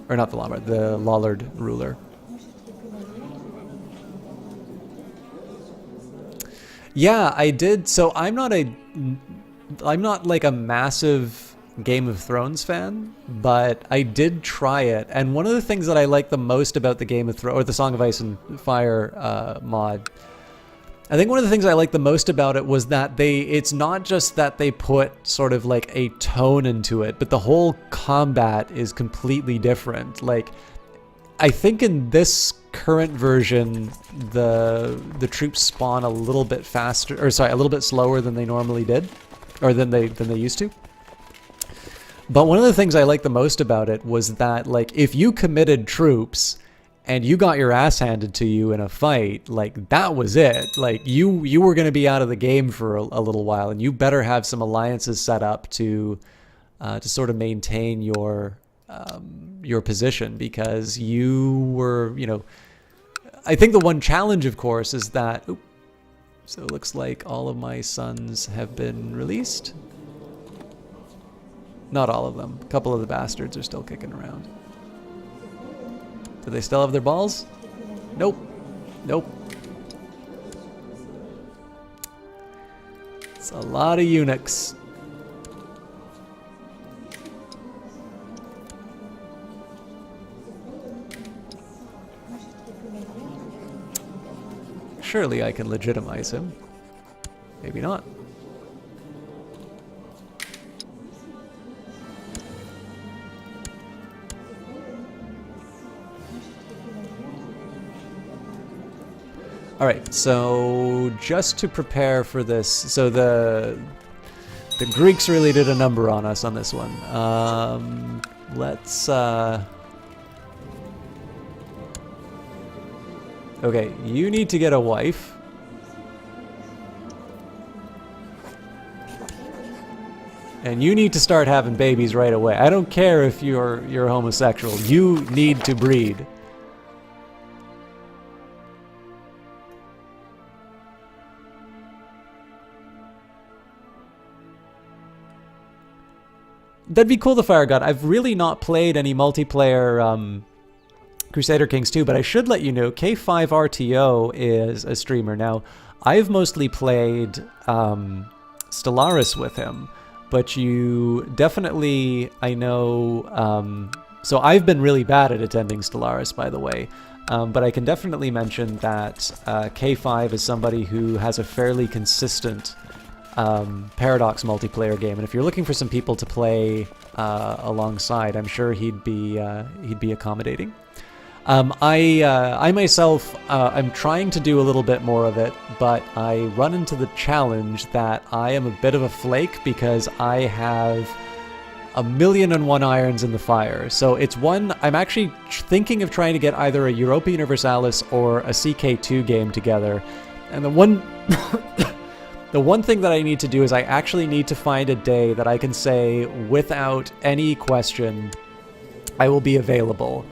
Or not the Lombard, the Lollard ruler. Yeah, I did. So I'm not like a massive Game of Thrones fan, but I did try it. And one of the things that I like the most about the Game of Thrones, or the Song of Ice and Fire mod, I think one of the things I like the most about it was that it's not just that they put sort of like a tone into it, but the whole combat is completely different. Like, I think in this current version, the troops spawn a little bit faster, or sorry, a little bit slower than they normally did, or than they used to. But one of the things I liked the most about it was that, like, if you committed troops and you got your ass handed to you in a fight, like, that was it. Like, you were going to be out of the game for a little while, and you better have some alliances set up to sort of maintain your position, because you were, you know, I think the one challenge, of course, is that, so it looks like all of my sons have been released. Not all of them. A couple of the bastards are still kicking around. Do they still have their balls? Nope. Nope. It's a lot of eunuchs. Surely I can legitimize him. Maybe not. All right, so just to prepare for this, so the Greeks really did a number on us on this one. Let's okay, you need to get a wife. And you need to start having babies right away. I don't care if you're homosexual. You need to breed. That'd be cool, the Fire God. I've really not played any multiplayer Crusader Kings 2, but I should let you know, K5RTO is a streamer. Now, I've mostly played Stellaris with him, but you definitely, I know, so I've been really bad at attending Stellaris, by the way, but I can definitely mention that K5 is somebody who has a fairly consistent Paradox multiplayer game, and if you're looking for some people to play alongside, I'm sure he'd be accommodating. I myself, I'm trying to do a little bit more of it, but I run into the challenge that I am a bit of a flake because I have 1,000,001 irons in the fire. So it's one, I'm actually thinking of trying to get either a Europa Universalis or a CK2 game together, and the one the one thing that I need to do is I actually need to find a day that I can say, without any question, I will be available.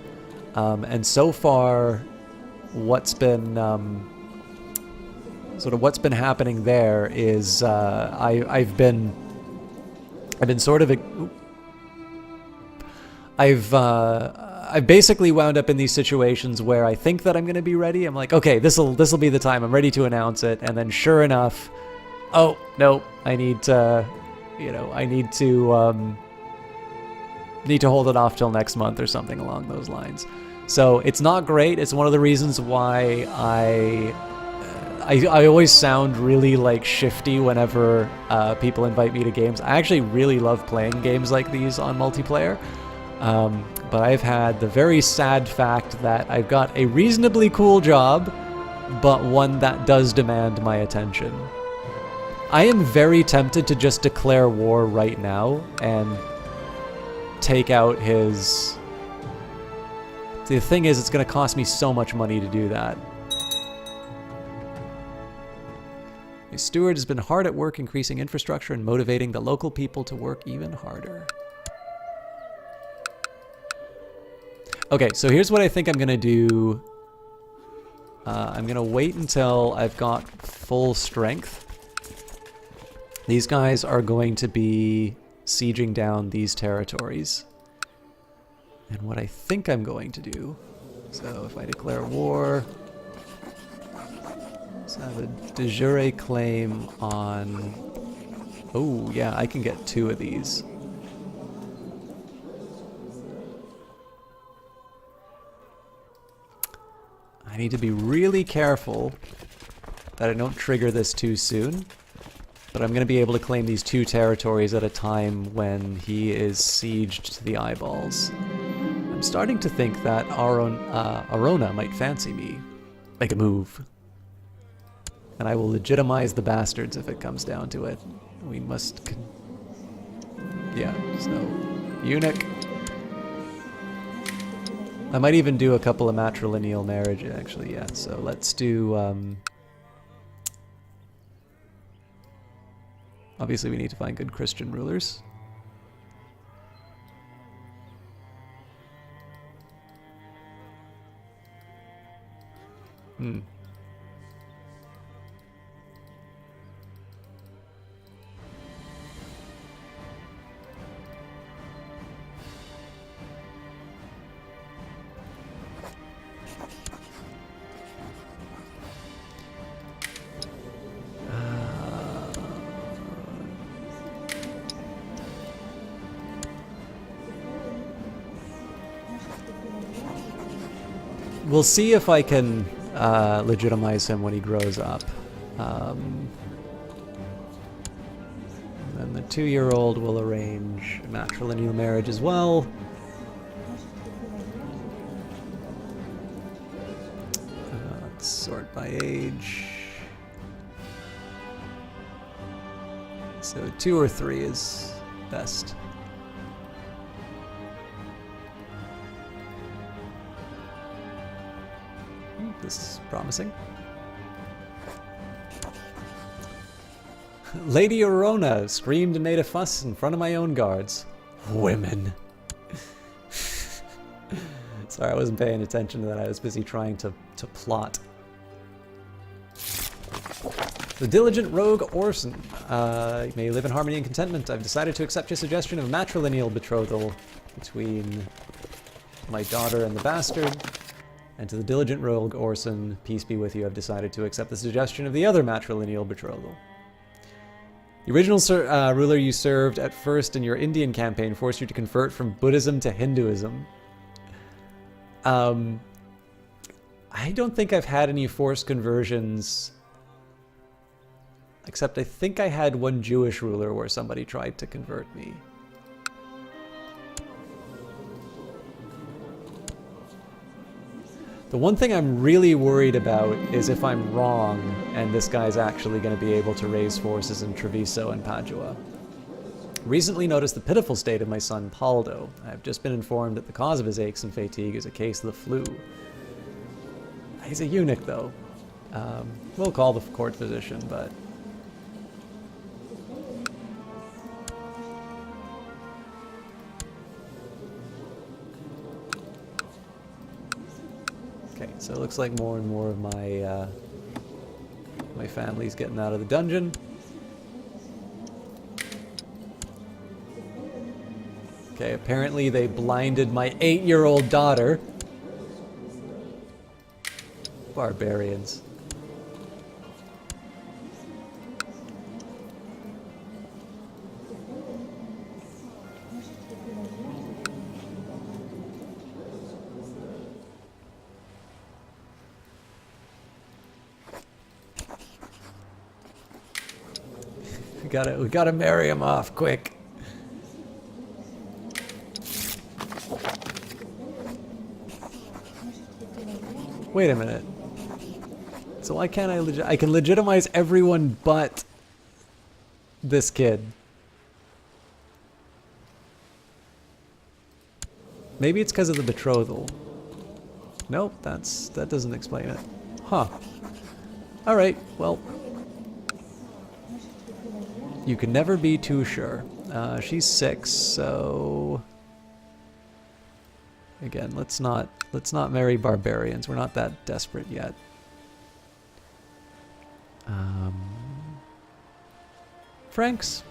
And so far, what's been happening there is I've been sort of I've basically wound up in these situations where I think that I'm going to be ready. I'm like, okay, this'll be the time. I'm ready to announce it, and then sure enough, oh no, I need to, I need to hold it off till next month or something along those lines. So it's not great. It's one of the reasons why I always sound really like shifty whenever people invite me to games. I actually really love playing games like these on multiplayer. But I've had the very sad fact that I've got a reasonably cool job, but one that does demand my attention. I am very tempted to just declare war right now and take out his... The thing is, it's going to cost me so much money to do that. The steward has been hard at work increasing infrastructure and motivating the local people to work even harder. Okay, so here's what I think I'm going to do. I'm going to wait until I've got full strength. These guys are going to be sieging down these territories. And what I think I'm going to do, so if I declare war, let's have a de jure claim on... Oh, yeah, I can get 2 of these. I need to be really careful that I don't trigger this too soon. But I'm going to be able to claim these 2 territories at a time when he is sieged to the eyeballs. I'm starting to think that Verona might fancy me. Make a move. And I will legitimize the bastards if it comes down to it. We must... Yeah, so... Eunuch. I might even do a couple of matrilineal marriages, actually, yeah. So let's do... Obviously, we need to find good Christian rulers. We'll see if I can legitimize him when he grows up. And then the 2-year-old will arrange a matrilineal marriage as well. Let's sort by age. So 2 or 3 is best. This is promising. Lady Verona screamed and made a fuss in front of my own guards. Women. Sorry, I wasn't paying attention to that. I was busy trying to plot. The diligent rogue Orson. May you live in harmony and contentment. I've decided to accept your suggestion of a matrilineal betrothal between my daughter and the bastard. And to the diligent rogue Orson, peace be with you, I've decided to accept the suggestion of the other matrilineal betrothal. The original ruler you served at first in your Indian campaign forced you to convert from Buddhism to Hinduism. I don't think I've had any forced conversions, except I think I had one Jewish ruler where somebody tried to convert me. The one thing I'm really worried about is if I'm wrong and this guy's actually going to be able to raise forces in Treviso and Padua. Recently noticed the pitiful state of my son Paldo. I've just been informed that the cause of his aches and fatigue is a case of the flu. He's a eunuch though. We'll call the court physician, but... Okay, so it looks like more and more of my my family's getting out of the dungeon. Okay, apparently they blinded my 8-year-old daughter. Barbarians. We gotta marry him off quick. Wait a minute. So why can't I can legitimize everyone but this kid. Maybe it's because of the betrothal. Nope, that doesn't explain it. Huh. Alright, well. You can never be too sure. She's 6, so again, let's not marry barbarians. We're not that desperate yet. Franks.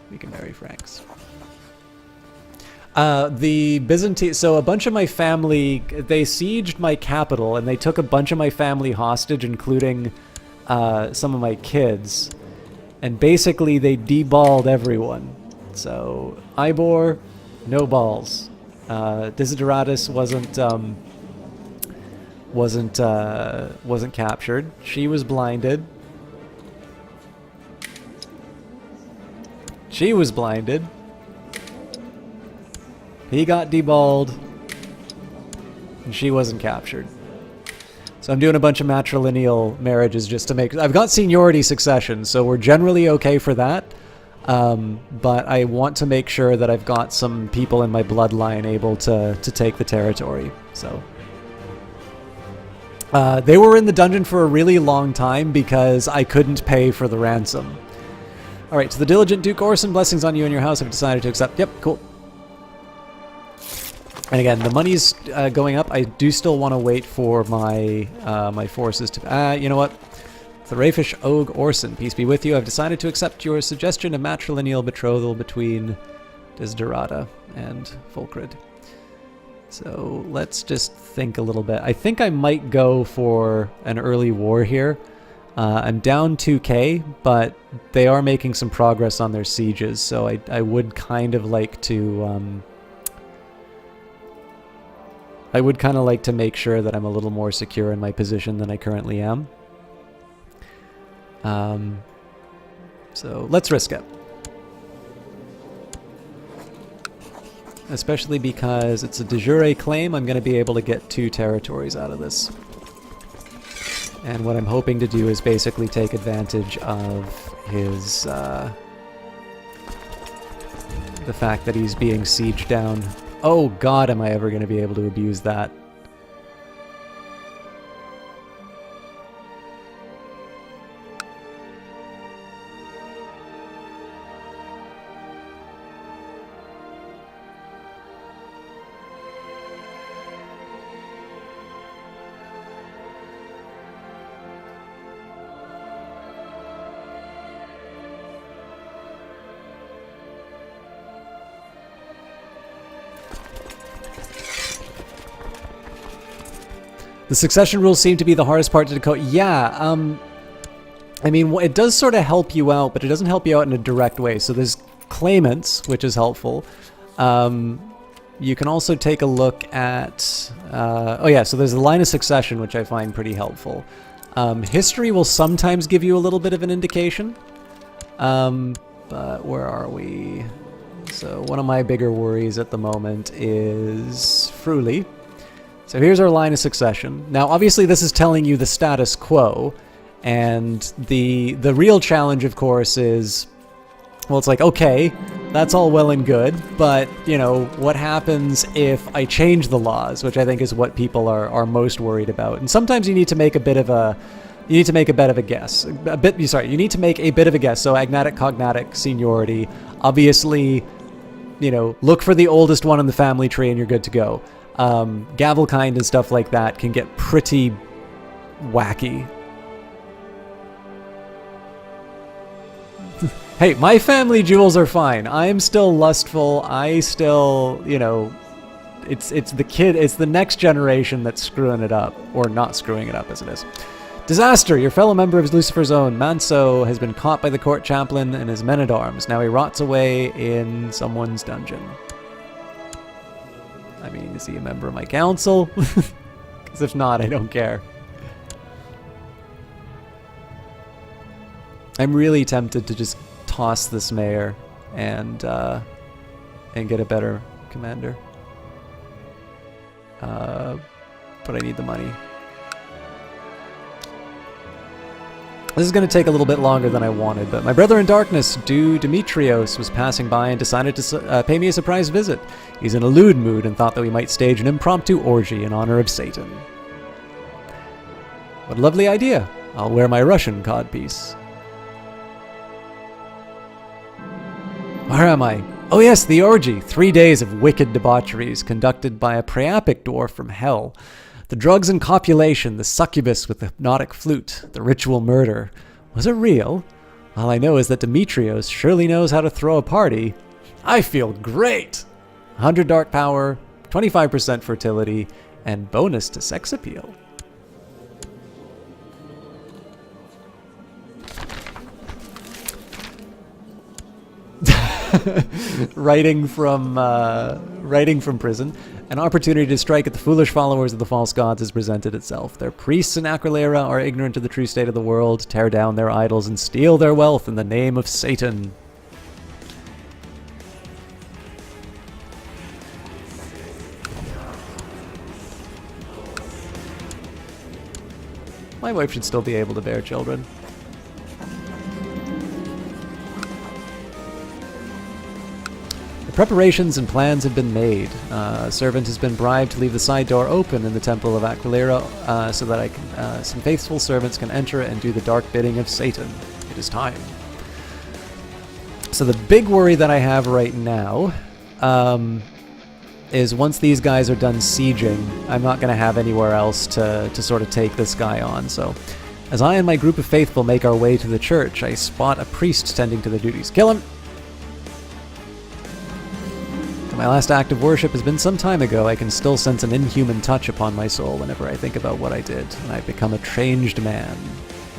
We can marry Franks. The Byzantine, so a bunch of my family, they sieged my capital and they took a bunch of my family hostage, including some of my kids. And basically they deballed everyone. So Ybor, no balls. Desideratus wasn't captured. She was blinded. She was blinded. He got deballed. And she wasn't captured. So I'm doing a bunch of matrilineal marriages just to make... I've got seniority succession, so we're generally okay for that. But I want to make sure that I've got some people in my bloodline able to take the territory. So they were in the dungeon for a really long time because I couldn't pay for the ransom. All right, so the diligent Duke Orson, blessings on you and your house. I've decided to accept. Yep, cool. And again, the money's going up. I do still want to wait for my my forces to... you know what? The Rayfish Ogue Orson, peace be with you. I've decided to accept your suggestion of matrilineal betrothal between Desiderata and Fulcrid. So let's just think a little bit. I think I might go for an early war here. I'm down 2k, but they are making some progress on their sieges, so I would kind of like to... I would kind of like to make sure that I'm a little more secure in my position than I currently am. So let's risk it. Especially because it's a de jure claim, I'm going to be able to get 2 territories out of this. And what I'm hoping to do is basically take advantage of his, the fact that he's being sieged down. Oh god, am I ever going to be able to abuse that? The succession rules seem to be the hardest part to decode. Yeah, I mean, it does sort of help you out, but it doesn't help you out in a direct way. So there's claimants, which is helpful. You can also take a look at... oh yeah, so there's the line of succession, which I find pretty helpful. History will sometimes give you a little bit of an indication. But where are we? So one of my bigger worries at the moment is Fruli. So here's our line of succession. Now, obviously, this is telling you the status quo, and the real challenge, of course, is, well, it's like, okay, that's all well and good, but, you know, what happens if I change the laws, which I think is what people are most worried about. And sometimes you need to make a bit of a, you need to make a bit of a guess. You need to make a bit of a guess. So agnatic, cognatic, seniority. Obviously, you know, look for the oldest one in the family tree and you're good to go. Gavelkind and stuff like that can get pretty wacky. Hey, my family jewels are fine. I'm still lustful. I still, you know, it's the next generation that's screwing it up, or not screwing it up as it is. Disaster! Your fellow member of Lucifer's Own, Manso, has been caught by the court chaplain and his men-at-arms. Now he rots away in someone's dungeon. I mean, is he a member of my council? Because if not, I don't care. I'm really tempted to just toss this mayor and get a better commander. But I need the money. This is going to take a little bit longer than I wanted, but my brother in darkness, Demetrios, was passing by and decided to pay me a surprise visit. He's in a lewd mood and thought that we might stage an impromptu orgy in honor of Satan. What a lovely idea. I'll wear my Russian codpiece. Where am I? Oh yes, the orgy. 3 days of wicked debaucheries conducted by a priapic dwarf from hell. The drugs and copulation, the succubus with the hypnotic flute, the ritual murder. Was it real? All I know is that Demetrios surely knows how to throw a party. I feel great! 100 dark power, 25% fertility, and bonus to sex appeal. writing from prison. An opportunity to strike at the foolish followers of the false gods has presented itself. Their priests in Aquilera are ignorant of the true state of the world, tear down their idols, and steal their wealth in the name of Satan. My wife should still be able to bear children. Preparations and plans have been made. A servant has been bribed to leave the side door open in the Temple of Aquilera so that some faithful servants can enter and do the dark bidding of Satan. It is time. So the big worry that I have right now is once these guys are done sieging, I'm not going to have anywhere else to sort of take this guy on. So as I and my group of faithful make our way to the church, I spot a priest tending to their duties. Kill him! My last act of worship has been some time ago. I can still sense an inhuman touch upon my soul whenever I think about what I did, and I've become a changed man.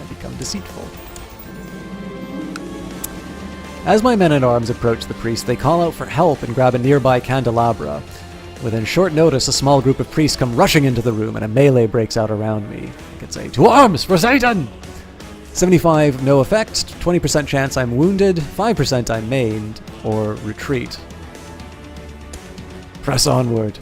I've become deceitful. As my men-at-arms approach the priest, they call out for help and grab a nearby candelabra. Within short notice, a small group of priests come rushing into the room, and a melee breaks out around me. I can say, "To arms for Satan!" 75, no effect. 20% chance I'm wounded. 5% I'm maimed. Or retreat. Press onward.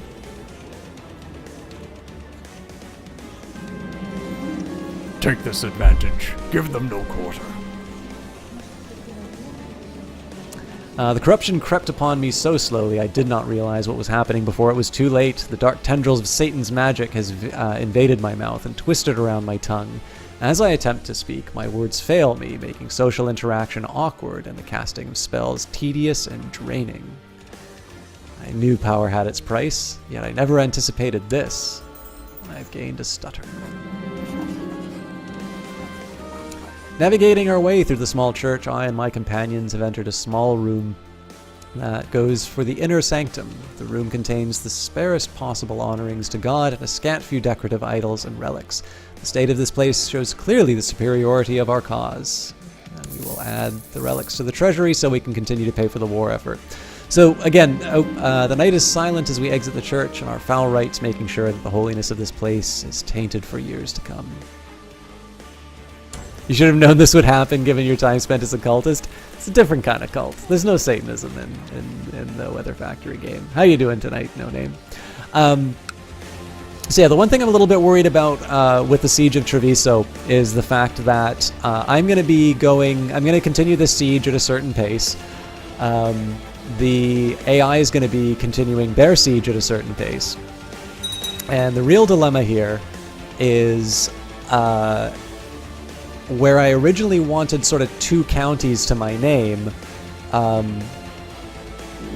Take this advantage. Give them no quarter. The corruption crept upon me so slowly I did not realize what was happening before it was too late. The dark tendrils of Satan's magic has invaded my mouth and twisted around my tongue. As I attempt to speak, my words fail me, making social interaction awkward and the casting of spells tedious and draining. I knew power had its price, yet I never anticipated this. I've gained a stutter. Navigating our way through the small church, I and my companions have entered a small room that goes for the inner sanctum. The room contains the sparest possible honorings to God and a scant few decorative idols and relics. The state of this place shows clearly the superiority of our cause. And we will add the relics to the treasury so we can continue to pay for the war effort. So again, the night is silent as we exit the church, and our foul rites making sure that the holiness of this place is tainted for years to come. You should have known this would happen given your time spent as a cultist. It's a different kind of cult. There's no Satanism in the Weather Factory game. How you doing tonight, No Name? So yeah, the one thing I'm a little bit worried about with the Siege of Treviso is the fact that I'm going to continue this siege at a certain pace. The AI is going to be continuing their siege at a certain pace. And the real dilemma here is where I originally wanted sort of 2 counties to my name.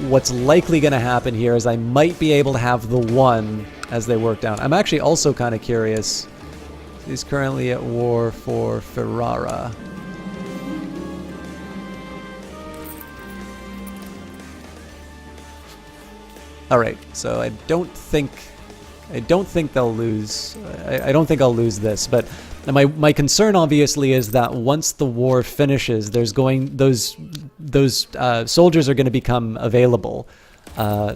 What's likely going to happen here is I might be able to have the 1 as they work down. I'm actually also kind of curious. He's currently at war for Ferrara. All right, so I don't think they'll lose. I don't think I'll lose this, but my concern obviously is that once the war finishes, those soldiers are going to become available.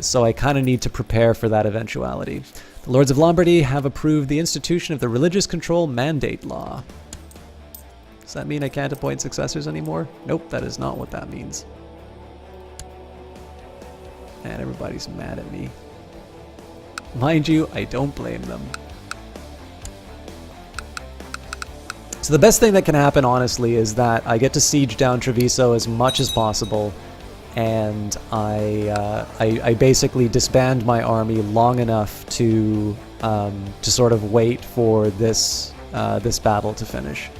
So I kind of need to prepare for that eventuality. The Lords of Lombardy have approved the institution of the Religious Control Mandate Law. Does that mean I can't appoint successors anymore? Nope, that is not what that means. Man, everybody's mad at me. Mind you, I don't blame them. So the best thing that can happen, honestly, is that I get to siege down Treviso as much as possible, and I basically disband my army long enough to sort of wait for this battle to finish.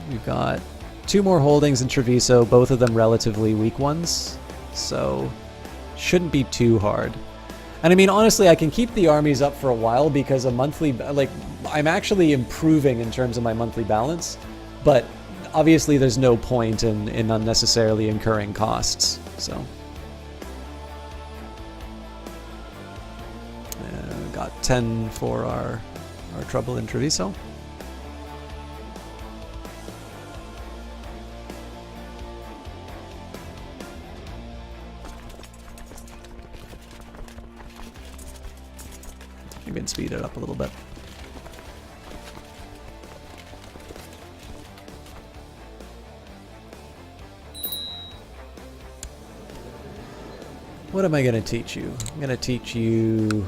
We've got 2 more holdings in Treviso, both of them relatively weak ones, so shouldn't be too hard. And I mean, honestly, I can keep the armies up for a while because a monthly, like, I'm actually improving in terms of my monthly balance, but obviously there's no point in unnecessarily incurring costs, so. Got 10 for our trouble in Treviso. Even speed it up a little bit. What am I going to teach you? I'm going to teach you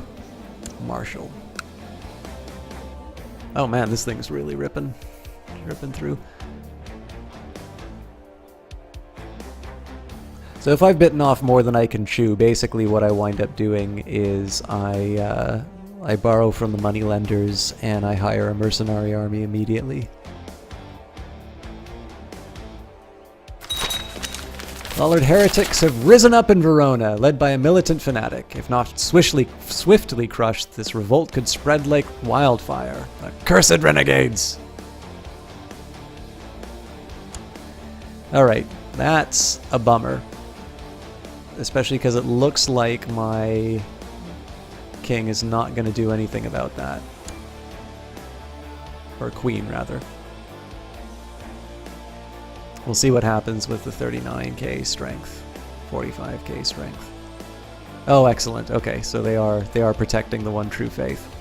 martial. Oh man, this thing's really ripping through. So if I've bitten off more than I can chew, basically what I wind up doing is I borrow from the moneylenders and I hire a mercenary army immediately. Lollard heretics have risen up in Verona, led by a militant fanatic. If not swiftly crushed, this revolt could spread like wildfire. Accursed renegades! Alright, that's a bummer. Especially because it looks like my king is not going to do anything about that. Or queen, rather. We'll see what happens with the 39k strength, 45k strength. Oh, excellent. Okay, so they are protecting the one true faith.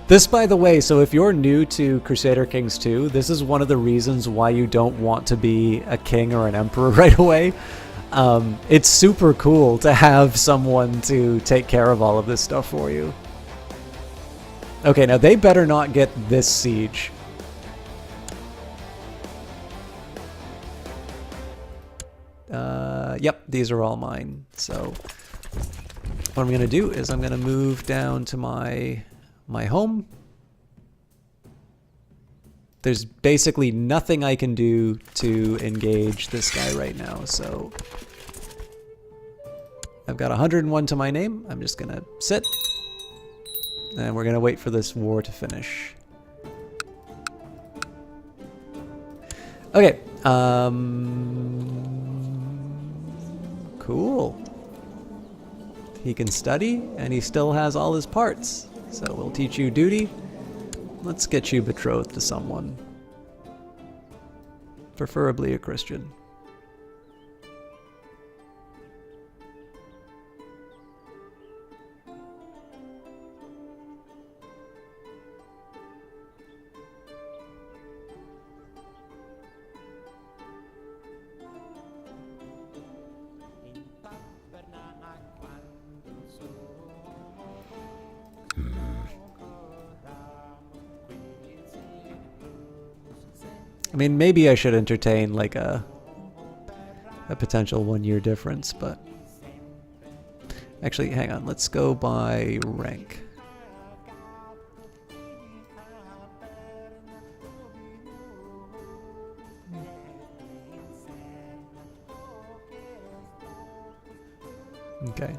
This, by the way, so if you're new to Crusader Kings 2, this is one of the reasons why you don't want to be a king or an emperor right away. It's super cool to have someone to take care of all of this stuff for you. Okay, now they better not get this siege. Yep, these are all mine. So what I'm going to do is I'm going to move down to my home. There's basically nothing I can do to engage this guy right now, so I've got 101 to my name. I'm just gonna sit, and we're gonna wait for this war to finish. Okay, cool. He can study, and he still has all his parts. So we'll teach you duty. Let's get you betrothed to someone. Preferably a Christian. I mean, maybe I should entertain like a potential 1-year difference, but actually, hang on. Let's go by rank. Okay.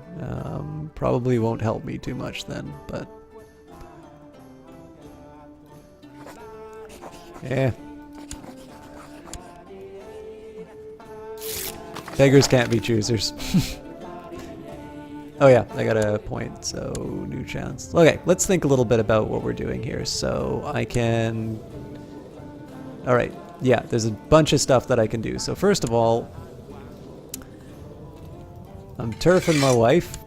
Probably won't help me too much then, but... yeah. Beggars can't be choosers. Oh yeah, I got a point, so new chance. Okay, let's think a little bit about what we're doing here. So I can... Alright, yeah, there's a bunch of stuff that I can do. So first of all, I'm turfing my wife.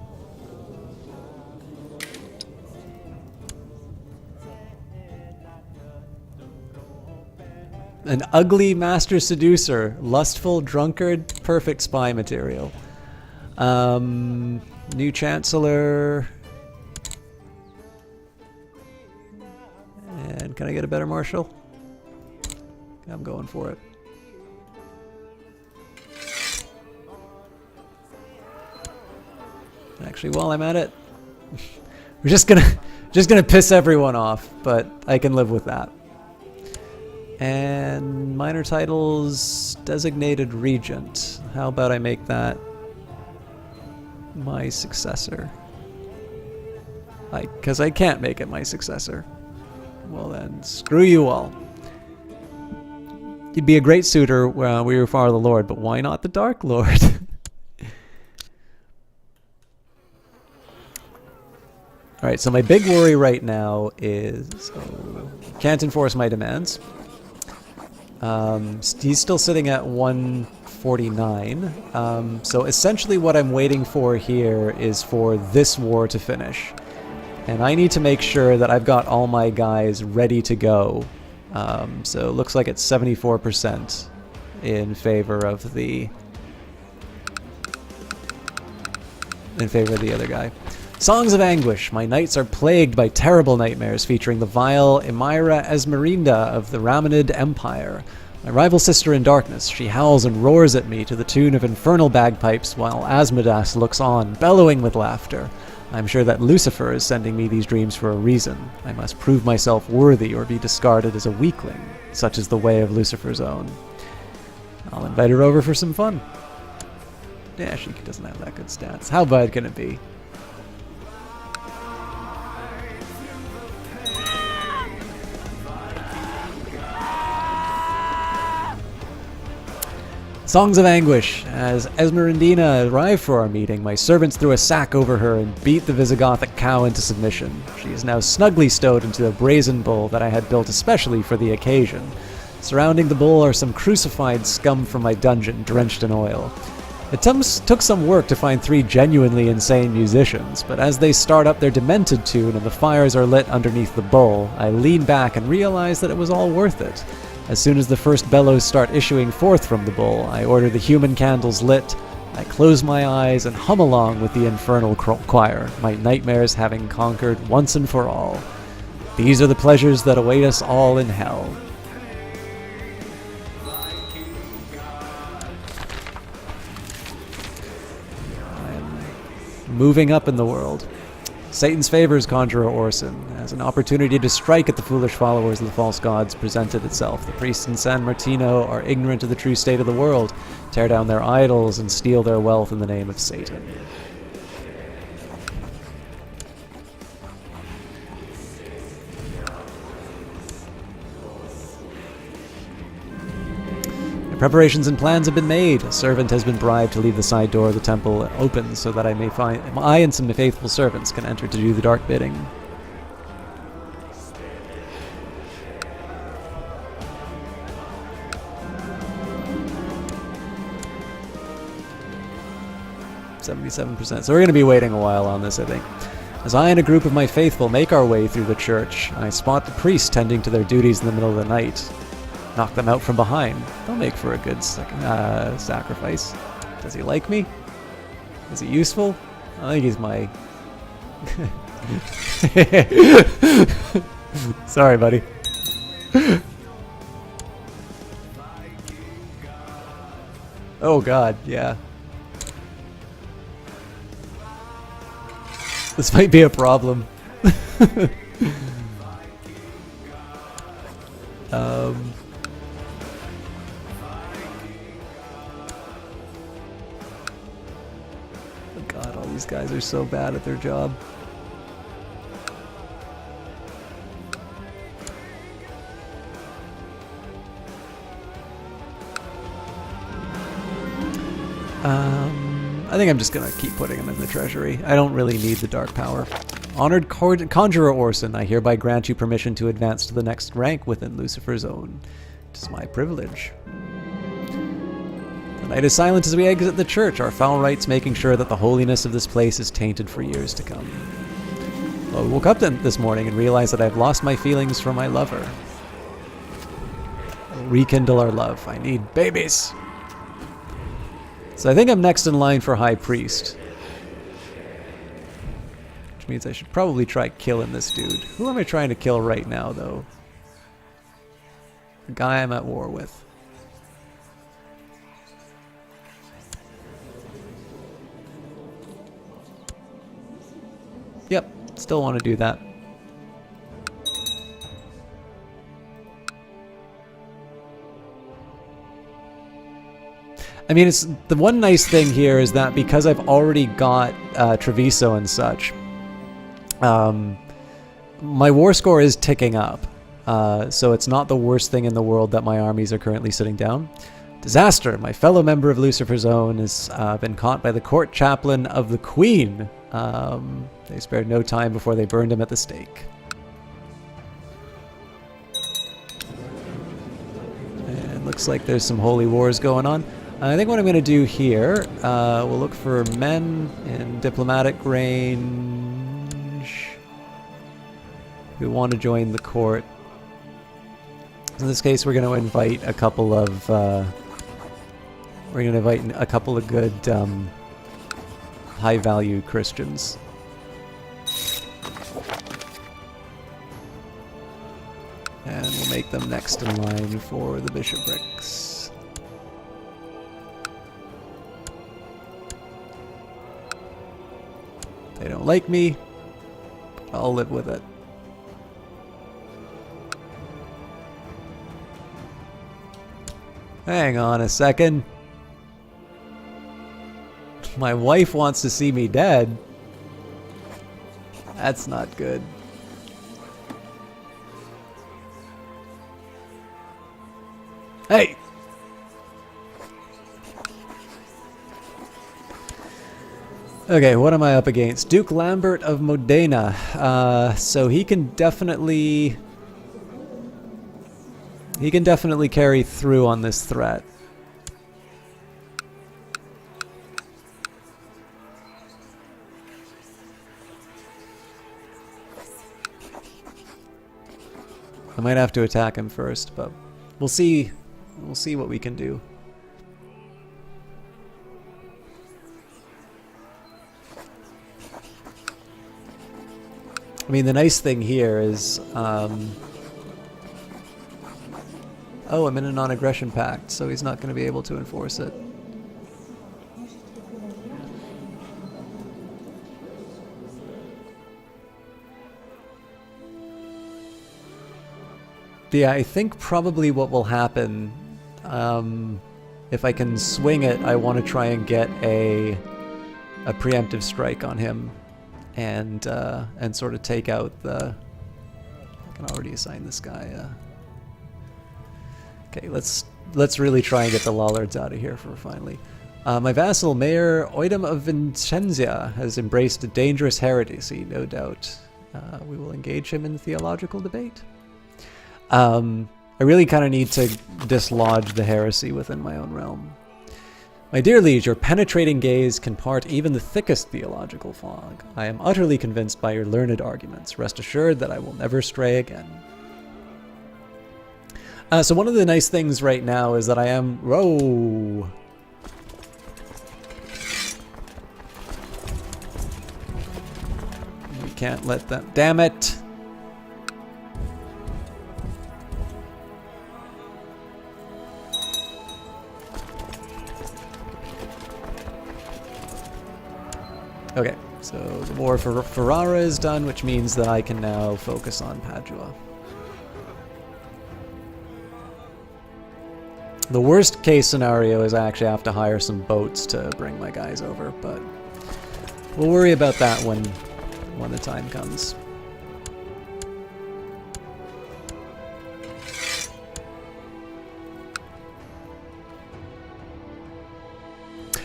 An ugly master seducer, lustful drunkard, perfect spy material. New chancellor. And can I get a better marshal? I'm going for it. Actually, while I'm at it, we're just gonna piss everyone off, but I can live with that. And minor titles, designated regent. How about I make that my successor? Because I can't make it my successor. Well then, screw you all. You'd be a great suitor when we were far the Lord, but why not the Dark Lord? Alright, so my big worry right now is... can't enforce my demands. He's still sitting at 149. So essentially what I'm waiting for here is for this war to finish. And I need to make sure that I've got all my guys ready to go. So it looks like it's 74% in favor of the... other guy. Songs of Anguish. My nights are plagued by terrible nightmares featuring the vile Emira Esmerinda of the Ramanid Empire. My rival sister in darkness, she howls and roars at me to the tune of infernal bagpipes while Asmodas looks on, bellowing with laughter. I'm sure that Lucifer is sending me these dreams for a reason. I must prove myself worthy or be discarded as a weakling. Such is the way of Lucifer's own. I'll invite her over for some fun. Yeah, she doesn't have that good stats. How bad can it be? Songs of Anguish. As Esmeraldina arrived for our meeting, my servants threw a sack over her and beat the Visigothic cow into submission. She is now snugly stowed into a brazen bull that I had built especially for the occasion. Surrounding the bull are some crucified scum from my dungeon, drenched in oil. It took some work to find 3 genuinely insane musicians, but as they start up their demented tune and the fires are lit underneath the bull, I lean back and realize that it was all worth it. As soon as the first bellows start issuing forth from the bull, I order the human candles lit, I close my eyes and hum along with the infernal choir, my nightmares having conquered once and for all. These are the pleasures that await us all in hell. I'm moving up in the world. Satan's favors, Conjurer Orson. As an opportunity to strike at the foolish followers of the false gods presented itself, the priests in San Martino are ignorant of the true state of the world, tear down their idols, and steal their wealth in the name of Satan. Preparations and plans have been made. A servant has been bribed to leave the side door of the temple open so that I and some faithful servants can enter to do the dark bidding. %. So we're going to be waiting a while on this, I think. As I and a group of my faithful make our way through the church, I spot the priests tending to their duties in the middle of the night. Knock them out from behind. They'll make for a good sacrifice. Does he like me? Is he useful? I think he's my... Sorry, buddy. Oh god, yeah. This might be a problem. God These guys are so bad at their job. I think I'm just gonna keep putting him in the treasury. I don't really need the dark power. Honored Conjurer Orson, I hereby grant you permission to advance to the next rank within Lucifer's own. It is my privilege. The night is silent as we exit the church, our foul rites making sure that the holiness of this place is tainted for years to come. Well, I woke up this morning and realized that I've lost my feelings for my lover. I'll rekindle our love. I need babies. So I think I'm next in line for High Priest. Which means I should probably try killing this dude. Who am I trying to kill right now, though? The guy I'm at war with. Yep, still want to do that. I mean, it's the one nice thing here is that because I've already got Treviso and such, my war score is ticking up. So it's not the worst thing in the world that my armies are currently sitting down. Disaster! My fellow member of Lucifer's Own has been caught by the court chaplain of the Queen. They spared no time before they burned him at the stake. And looks like there's some holy wars going on. I think what I'm going to do here, we'll look for men in diplomatic range who want to join the court. In this case, we're going to invite a couple of good high-value Christians. And we'll make them next in line for the bishoprics. They don't like me, but I'll live with it. Hang on a second. My wife wants to see me dead. That's not good. Hey! Okay, what am I up against? Duke Lambert of Modena. So he can definitely carry through on this threat. I might have to attack him first, but we'll see. We'll see what we can do. I mean, the nice thing here is, oh, I'm in a non-aggression pact, so he's not going to be able to enforce it. Yeah, I think probably what will happen, if I can swing it, I want to try and get a preemptive strike on him, and sort of take out the. I can already assign this guy. Okay, let's really try and get the Lollards out of here for finally. My vassal, Mayor Oidem of Vincenzia, has embraced a dangerous heresy, no doubt. We will engage him in theological debate. I really kind of need to dislodge the heresy within my own realm. My dear liege, your penetrating gaze can part even the thickest theological fog. I am utterly convinced by your learned arguments. Rest assured that I will never stray again. So one of the nice things right now is that I am... Whoa! We can't let them... Damn it! Okay, so the war for Ferrara is done, which means that I can now focus on Padua. The worst case scenario is I actually have to hire some boats to bring my guys over, but We'll worry about that when the time comes.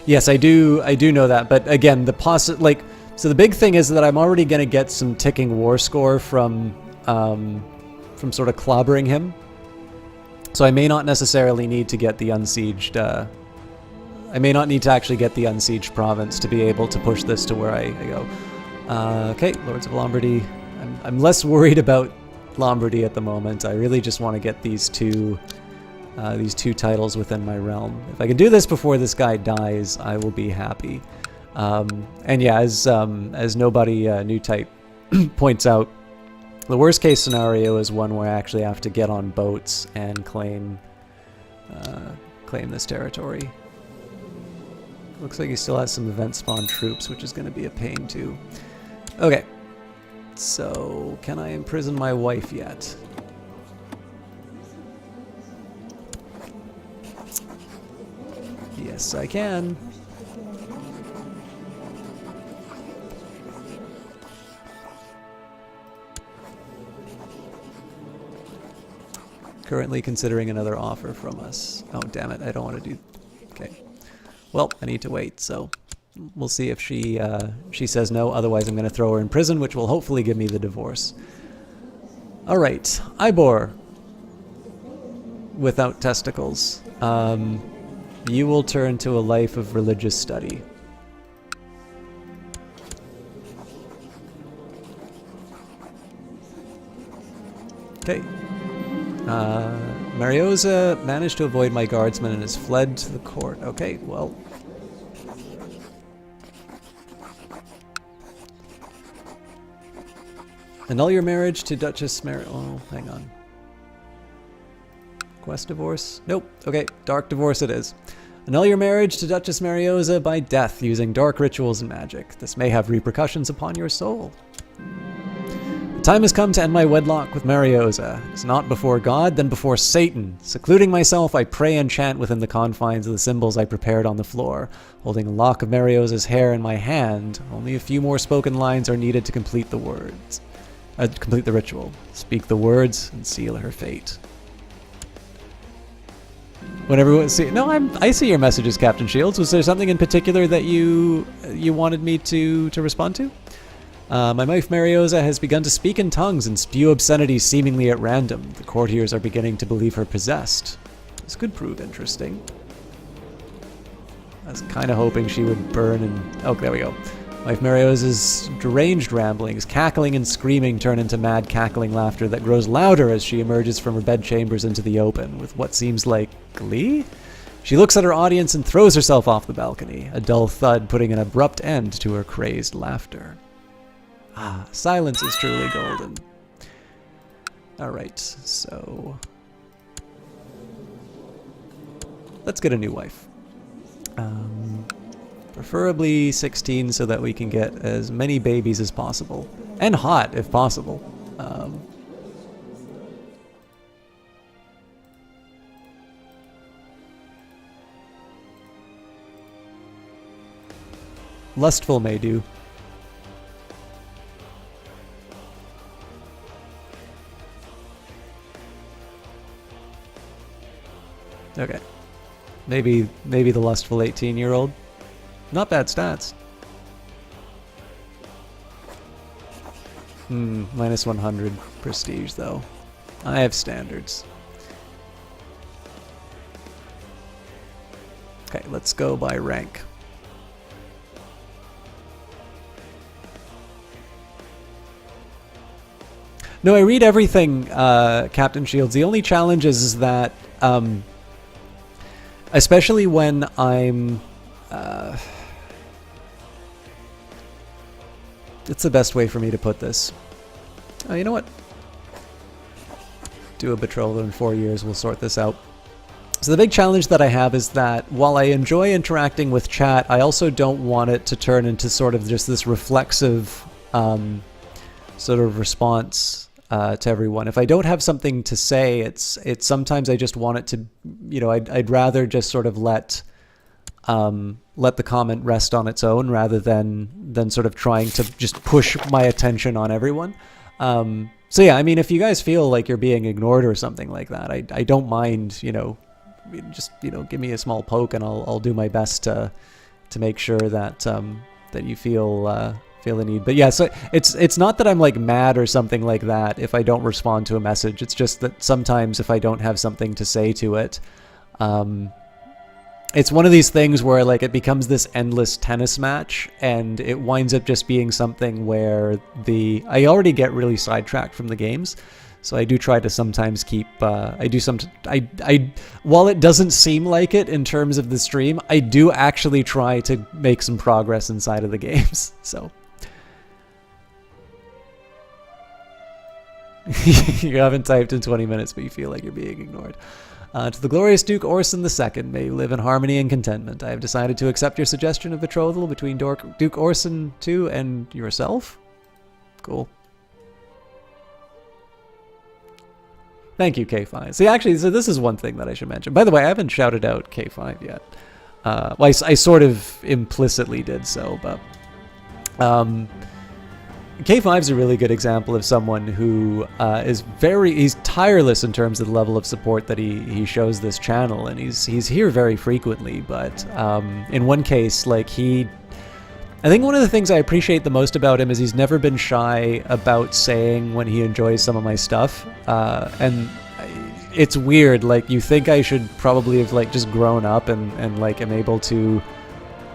Yes, I do know that, but again, so the big thing is that I'm already going to get some ticking war score from sort of clobbering him. So I may not necessarily need to get the unsieged I may not need to actually get the unsieged province to be able to push this to where I go. Okay, Lords of Lombardy. I'm less worried about Lombardy at the moment. I really just want to get these two titles within my realm. If I can do this before this guy dies, I will be happy. And yeah, as nobody new type points out, the worst case scenario is one where I actually have to get on boats and claim this territory. Looks like he still has some event spawn troops, which is going to be a pain too. Okay, so can I imprison my wife yet? Yes, I can. Currently considering another offer from us. Oh, damn it, I don't want to do... Okay. Well, I need to wait, so we'll see if she says no. Otherwise, I'm going to throw her in prison, which will hopefully give me the divorce. All right, Ybor. Without testicles. You will turn to a life of religious study. Okay. Mariosa managed to avoid my guardsman and has fled to the court. Okay, well. Annul your marriage to Duchess Oh, hang on. Quest divorce? Nope. Okay, dark divorce it is. Annul your marriage to Duchess Mariosa by death using dark rituals and magic. This may have repercussions upon your soul. The time has come to end my wedlock with Mariosa. It's not before God, then before Satan. Secluding myself, I pray and chant within the confines of the symbols I prepared on the floor. Holding a lock of Mariosa's hair in my hand, only a few more spoken lines are needed to complete the ritual. Speak the words and seal her fate. Whenever I see your messages, Captain Shields. Was there something in particular that you wanted me to respond to? My wife Mariosa has begun to speak in tongues and spew obscenities seemingly at random. The courtiers are beginning to believe her possessed. This could prove interesting. I was kind of hoping she would burn and... Oh, there we go. Wife Mariosa's deranged ramblings, cackling and screaming turn into mad cackling laughter that grows louder as she emerges from her bedchambers into the open, with what seems like glee? She looks at her audience and throws herself off the balcony, a dull thud putting an abrupt end to her crazed laughter. Ah, silence is truly golden. Alright, so... let's get a new wife. Preferably 16 so that we can get as many babies as possible. And hot, if possible. Lustful may do. Okay. Maybe the lustful 18-year-old. Not bad stats. Minus 100 prestige, though. I have standards. Okay, let's go by rank. No, I read everything, Captain Shields. The only challenge is that, especially when I'm... it's the best way for me to put this. Oh, you know what? Do a betrothal in 4 years, we'll sort this out. So the big challenge that I have is that while I enjoy interacting with chat, I also don't want it to turn into sort of just this reflexive sort of response to everyone. If I don't have something to say, it's sometimes I just want it to, I'd rather just sort of let let the comment rest on its own rather than sort of trying to just push my attention on everyone. So yeah, I mean, if you guys feel like you're being ignored or something like that, I don't mind, just, give me a small poke and I'll do my best to make sure that that you feel the need. But yeah, so it's not that I'm like mad or something like that if I don't respond to a message. It's just that sometimes if I don't have something to say to it, it's one of these things where like it becomes this endless tennis match, and it winds up just being something where I already get really sidetracked from the games. So I do try to sometimes keep, while it doesn't seem like it in terms of the stream, I do actually try to make some progress inside of the games. So you haven't typed in 20 minutes, but you feel like you're being ignored. To the glorious Duke Orson II, may you live in harmony and contentment. I have decided to accept your suggestion of betrothal between Duke Orson II and yourself. Cool. Thank you, K5. See, actually, so this is one thing that I should mention. By the way, I haven't shouted out K5 yet. Well, I sort of implicitly did so, but K5 is a really good example of someone who he's tireless in terms of the level of support that he shows this channel, and he's here very frequently. But in one case, like I think one of the things I appreciate the most about him is he's never been shy about saying when he enjoys some of my stuff, and it's weird. Like, you think I should probably have like just grown up and like am able to,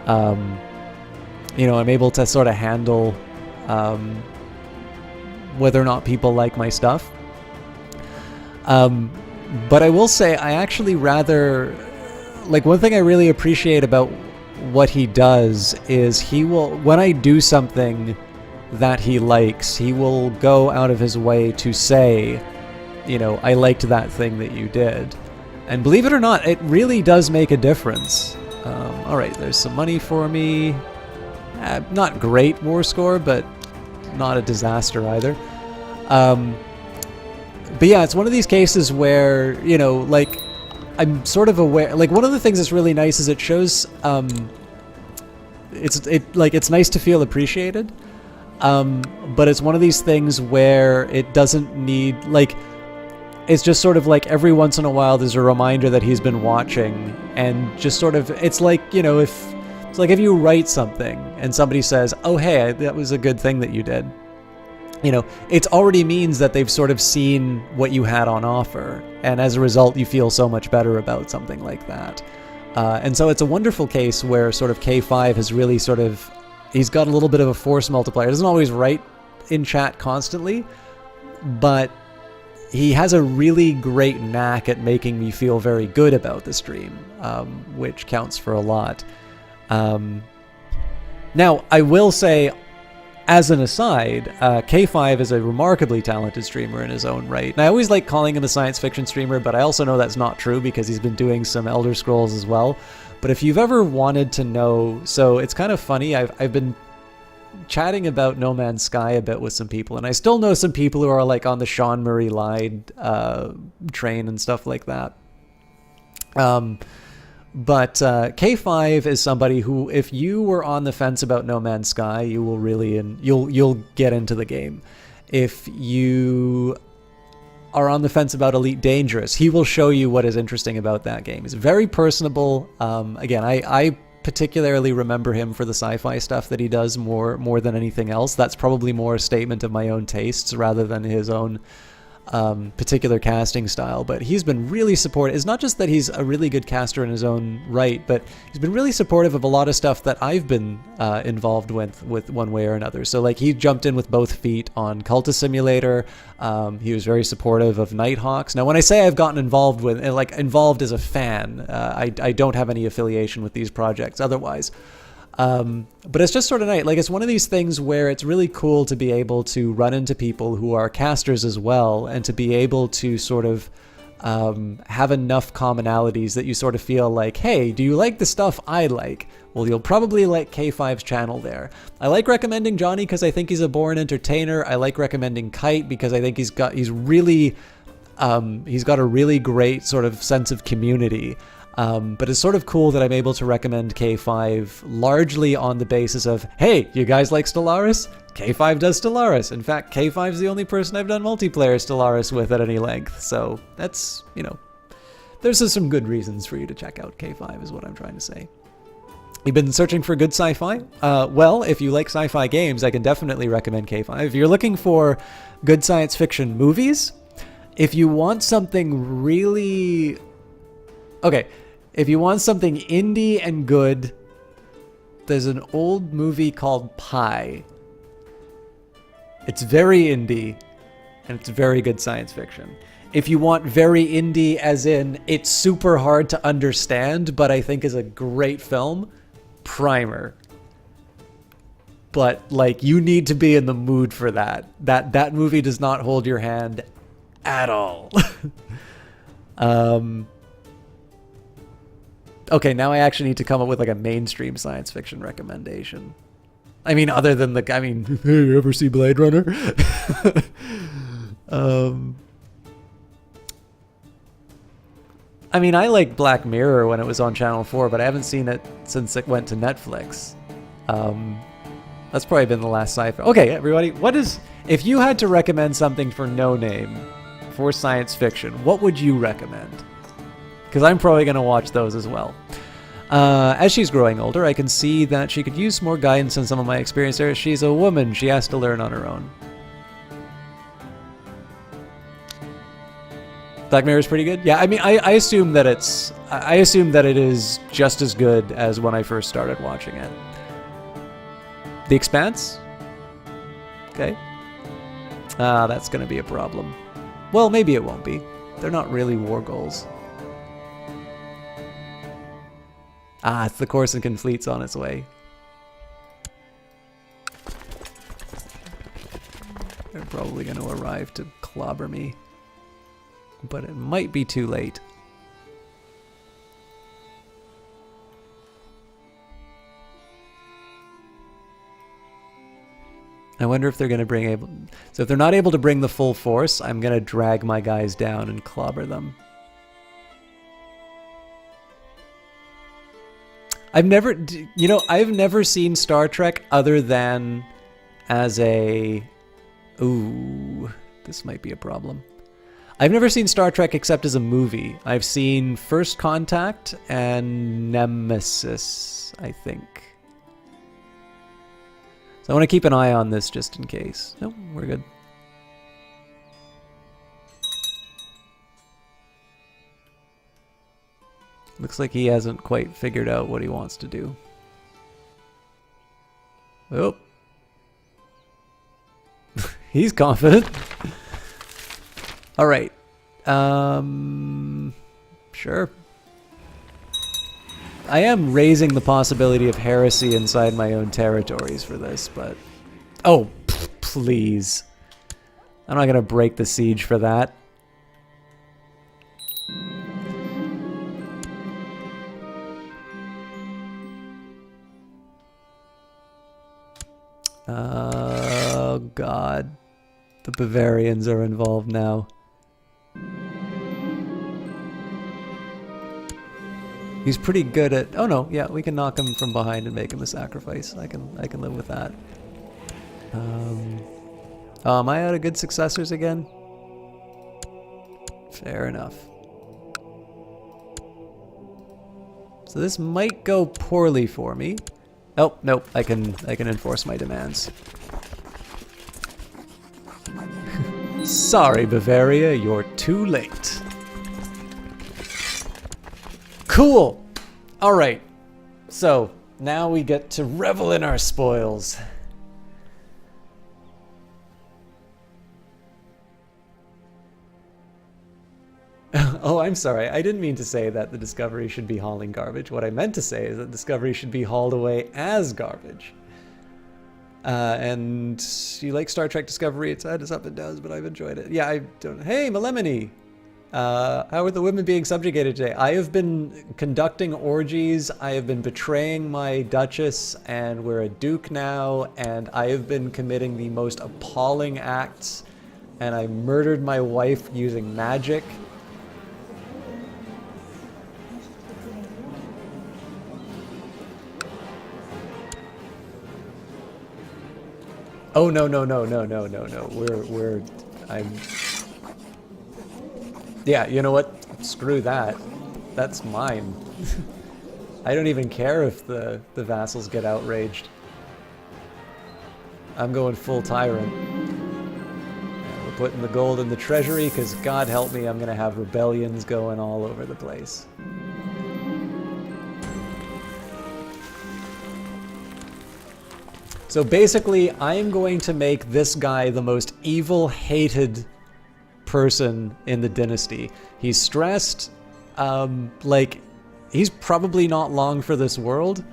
I'm able to sort of handle whether or not people like my stuff. But I will say I actually rather, like, one thing I really appreciate about what he does is he will, when I do something that he likes, he will go out of his way to say, I liked that thing that you did. And believe it or not, it really does make a difference. All right, there's some money for me. Not great war score, but not a disaster either. But yeah, it's one of these cases where, like, I'm sort of aware. Like, one of the things that's really nice is it shows. It's nice to feel appreciated. But it's one of these things where it doesn't need, like, it's just sort of like every once in a while there's a reminder that he's been watching, and just sort of, it's like, it's like if you write something and somebody says, oh, hey, that was a good thing that you did. It already means that they've sort of seen what you had on offer. And as a result, you feel so much better about something like that. And so it's a wonderful case where sort of K5 has really sort of, he's got a little bit of a force multiplier. He doesn't always write in chat constantly, but he has a really great knack at making me feel very good about the stream, which counts for a lot. Now, I will say, as an aside, K5 is a remarkably talented streamer in his own right. And I always like calling him a science fiction streamer, but I also know that's not true because he's been doing some Elder Scrolls as well. But if you've ever wanted to know, so it's kind of funny, I've been chatting about No Man's Sky a bit with some people, and I still know some people who are like on the Sean Murray Lyde train and stuff like that. But K5 is somebody who, if you were on the fence about No Man's Sky, you will really, you'll get into the game. If you are on the fence about Elite Dangerous, he will show you what is interesting about that game. He's very personable. Again, I particularly remember him for the sci-fi stuff that he does more than anything else. That's probably more a statement of my own tastes rather than his own particular casting style, but he's been really supportive. It's not just that he's a really good caster in his own right, but he's been really supportive of a lot of stuff that I've been involved with one way or another. So like, he jumped in with both feet on Cultist Simulator. He was very supportive of Nighthawks. Now, when I say I've gotten involved with, like, involved as a fan, I don't have any affiliation with these projects otherwise. But it's just sort of nice. Like, it's one of these things where it's really cool to be able to run into people who are casters as well, and to be able to sort of have enough commonalities that you sort of feel like, hey, do you like the stuff I like? Well, you'll probably like K5's channel there. I like recommending Johnny because I think he's a born entertainer. I like recommending Kite because I think he's got a really great sort of sense of community. But it's sort of cool that I'm able to recommend K5 largely on the basis of, hey, you guys like Stellaris? K5 does Stellaris. In fact, K5 is the only person I've done multiplayer Stellaris with at any length. So that's, you know, there's some good reasons for you to check out K5 is what I'm trying to say. You've been searching for good sci-fi? Well, if you like sci-fi games, I can definitely recommend K5. If you're looking for good science fiction movies, if you want something really... Okay, if you want something indie and good, there's an old movie called Pi. It's very indie, and it's very good science fiction. If you want very indie as in it's super hard to understand, but I think is a great film, Primer. But like, you need to be in the mood for that. That movie does not hold your hand at all. Okay, now I actually need to come up with like a mainstream science fiction recommendation. I mean, other than the, I mean, hey, you ever see Blade Runner? I mean, I liked Black Mirror when it was on Channel 4, but I haven't seen it since it went to Netflix. That's probably been the last sci-fi. Okay, everybody, what is, if you had to recommend something for No Name for science fiction, what would you recommend? Because I'm probably going to watch those as well. As she's growing older, I can see that she could use more guidance in some of my experience there. She's a woman. She has to learn on her own. Black Mirror is pretty good. Yeah, I mean, I assume that I assume that it is just as good as when I first started watching it. The Expanse? Okay. That's going to be a problem. Well, maybe it won't be. They're not really war goals. It's the Corsican fleet's on its way. They're probably going to arrive to clobber me. But it might be too late. I wonder if they're going to bring so if they're not able to bring the full force, I'm going to drag my guys down and clobber them. I've never seen Star Trek other than as a... Ooh, this might be a problem. I've never seen Star Trek except as a movie. I've seen First Contact and Nemesis, I think. So I want to keep an eye on this just in case. No, we're good. Looks like he hasn't quite figured out what he wants to do. Oh. He's confident. All right. Sure. I am raising the possibility of heresy inside my own territories for this, but... Oh, please. I'm not going to break the siege for that. Oh, God. The Bavarians are involved now. He's pretty good at... Oh, no. Yeah, we can knock him from behind and make him a sacrifice. I can live with that. Am I out of good successors again? Fair enough. So this might go poorly for me. Oh, nope. I can enforce my demands. Sorry, Bavaria, you're too late. Cool. All right. So now we get to revel in our spoils. Oh, I'm sorry. I didn't mean to say that the Discovery should be hauling garbage. What I meant to say is that Discovery should be hauled away as garbage. And you like Star Trek Discovery? It's had its up and downs, but I've enjoyed it. Yeah, I don't... Hey, Melemony! How are the women being subjugated today? I have been conducting orgies. I have been betraying my Duchess, and we're a Duke now, and I have been committing the most appalling acts, and I murdered my wife using magic. Oh, no, no, no, no, no, no, no. I'm... Yeah, you know what? Screw that. That's mine. I don't even care if the vassals get outraged. I'm going full tyrant. Yeah, we're putting the gold in the treasury, because God help me, I'm gonna have rebellions going all over the place. So basically, I am going to make this guy the most evil, hated person in the dynasty. He's stressed, like, he's probably not long for this world,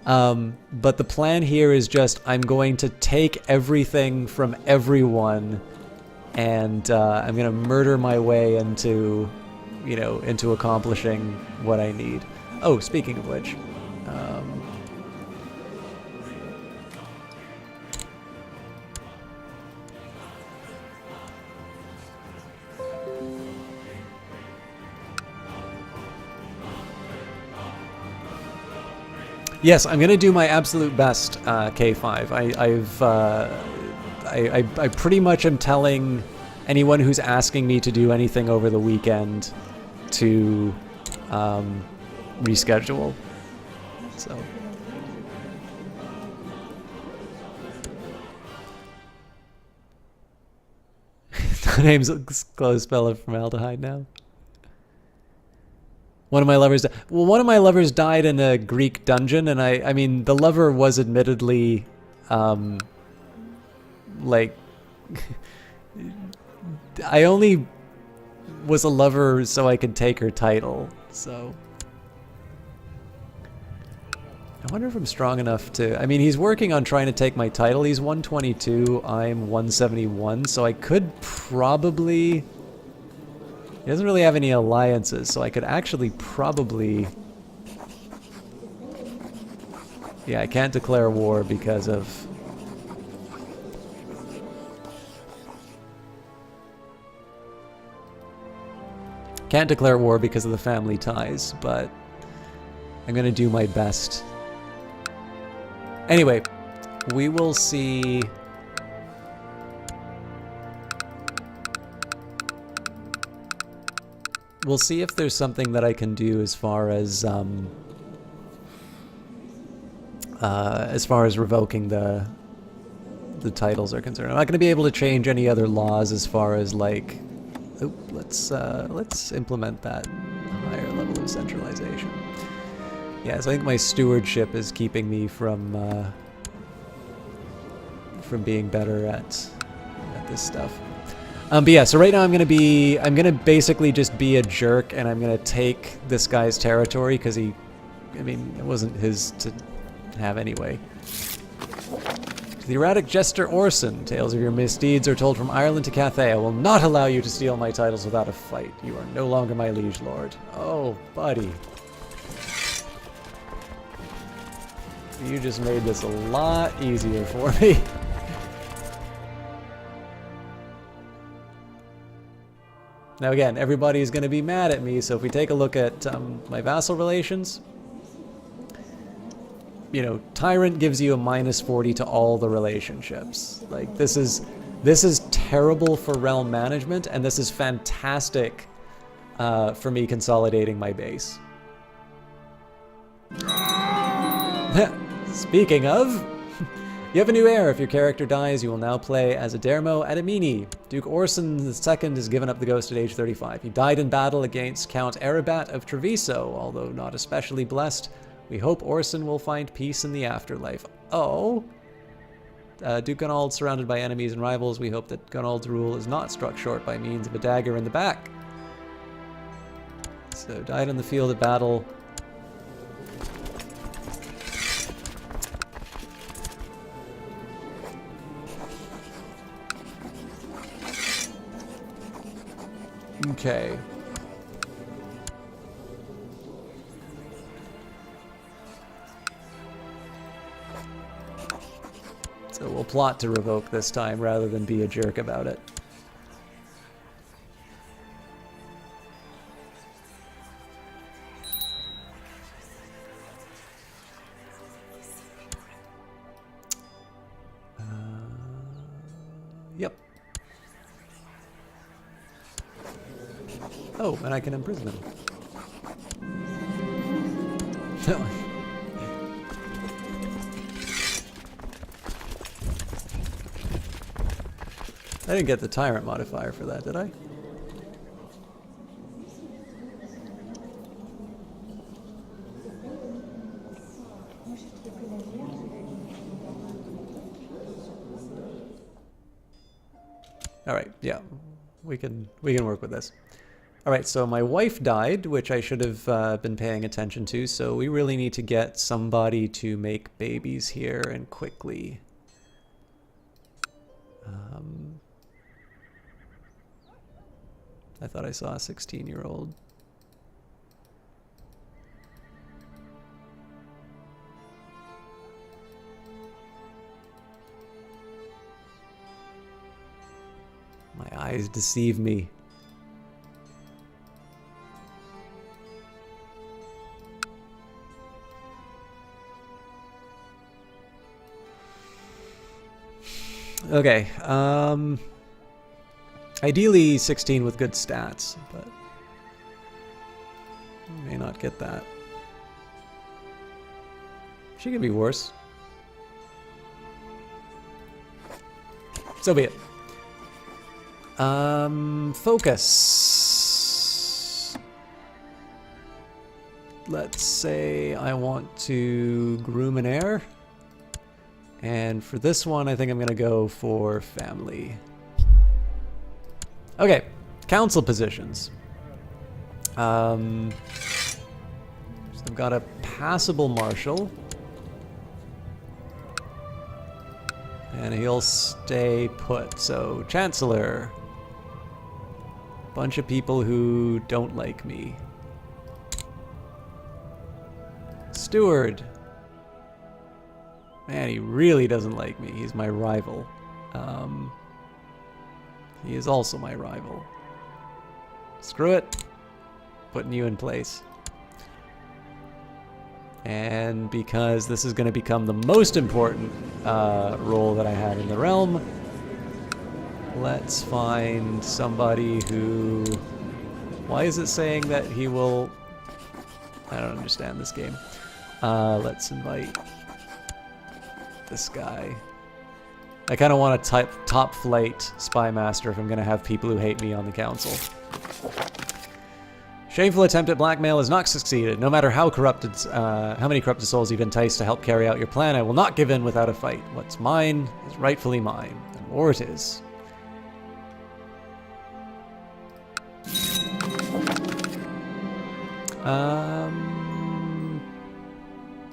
but the plan here is just, I'm going to take everything from everyone, and I'm going to murder my way into, you know, into accomplishing what I need. Oh, speaking of which, yes, I'm gonna do my absolute best, K5. I pretty much am telling anyone who's asking me to do anything over the weekend to reschedule. So. The name's a close spell of formaldehyde now. One of my lovers, well, one of my lovers died in a Greek dungeon, and I mean, the lover was admittedly, like, I only was a lover so I could take her title, so. I wonder if I'm strong enough to, I mean, he's working on trying to take my title. He's 122, I'm 171, so I could probably... He doesn't really have any alliances, so I could actually probably... Yeah, I can't declare war because of... Can't declare war because of the family ties, but I'm gonna do my best. Anyway, we will see... We'll see if there's something that I can do as far as revoking the titles are concerned. I'm not going to be able to change any other laws as far as like, oh, let's implement that higher level of centralization. Yeah, so I think my stewardship is keeping me from being better at this stuff. But yeah, so right now I'm gonna basically just be a jerk, and I'm gonna take this guy's territory because I mean, it wasn't his to have anyway. To the erratic jester Orson, tales of your misdeeds are told from Ireland to Cathay. I will not allow you to steal my titles without a fight. You are no longer my liege lord. Oh, buddy. You just made this a lot easier for me. Now again, everybody's going to be mad at me, so if we take a look at my vassal relations, you know, Tyrant gives you a -40 to all the relationships. Like, this is terrible for realm management, and this is fantastic for me consolidating my base. Speaking of, you have a new heir. If your character dies, you will now play as Adermo Adamini. Duke Orson II has given up the ghost at age 35. He died in battle against Count Arabat of Treviso, although not especially blessed. We hope Orson will find peace in the afterlife. Oh. Duke Gunald surrounded by enemies and rivals. We hope that Gunald's rule is not struck short by means of a dagger in the back. So, died on the field of battle. Okay. So we'll plot to revoke this time rather than be a jerk about it. Oh, and I can imprison him. I didn't get the tyrant modifier for that, did I? All right, yeah, we can work with this. All right, so my wife died, which I should have been paying attention to. So we really need to get somebody to make babies here and quickly. I thought I saw a 16-year-old. My eyes deceive me. Okay, ideally 16 with good stats, but may not get that. She could be worse. So be it. Focus. Let's say I want to groom an heir. And for this one, I think I'm going to go for family. Okay, council positions. So I've got a passable marshal. And he'll stay put. So, chancellor. Bunch of people who don't like me. Steward. Man, he really doesn't like me. He's my rival. He is also my rival. Screw it. Putting you in place. And because this is going to become the most important role that I have in the realm, let's find somebody who... Why is it saying that he will... I don't understand this game. Let's invite this guy. I kind of want a top flight spy master if I'm going to have people who hate me on the council. Shameful attempt at blackmail has not succeeded. No matter how corrupted, how many corrupted souls you've enticed to help carry out your plan, I will not give in without a fight. What's mine is rightfully mine, and war it is.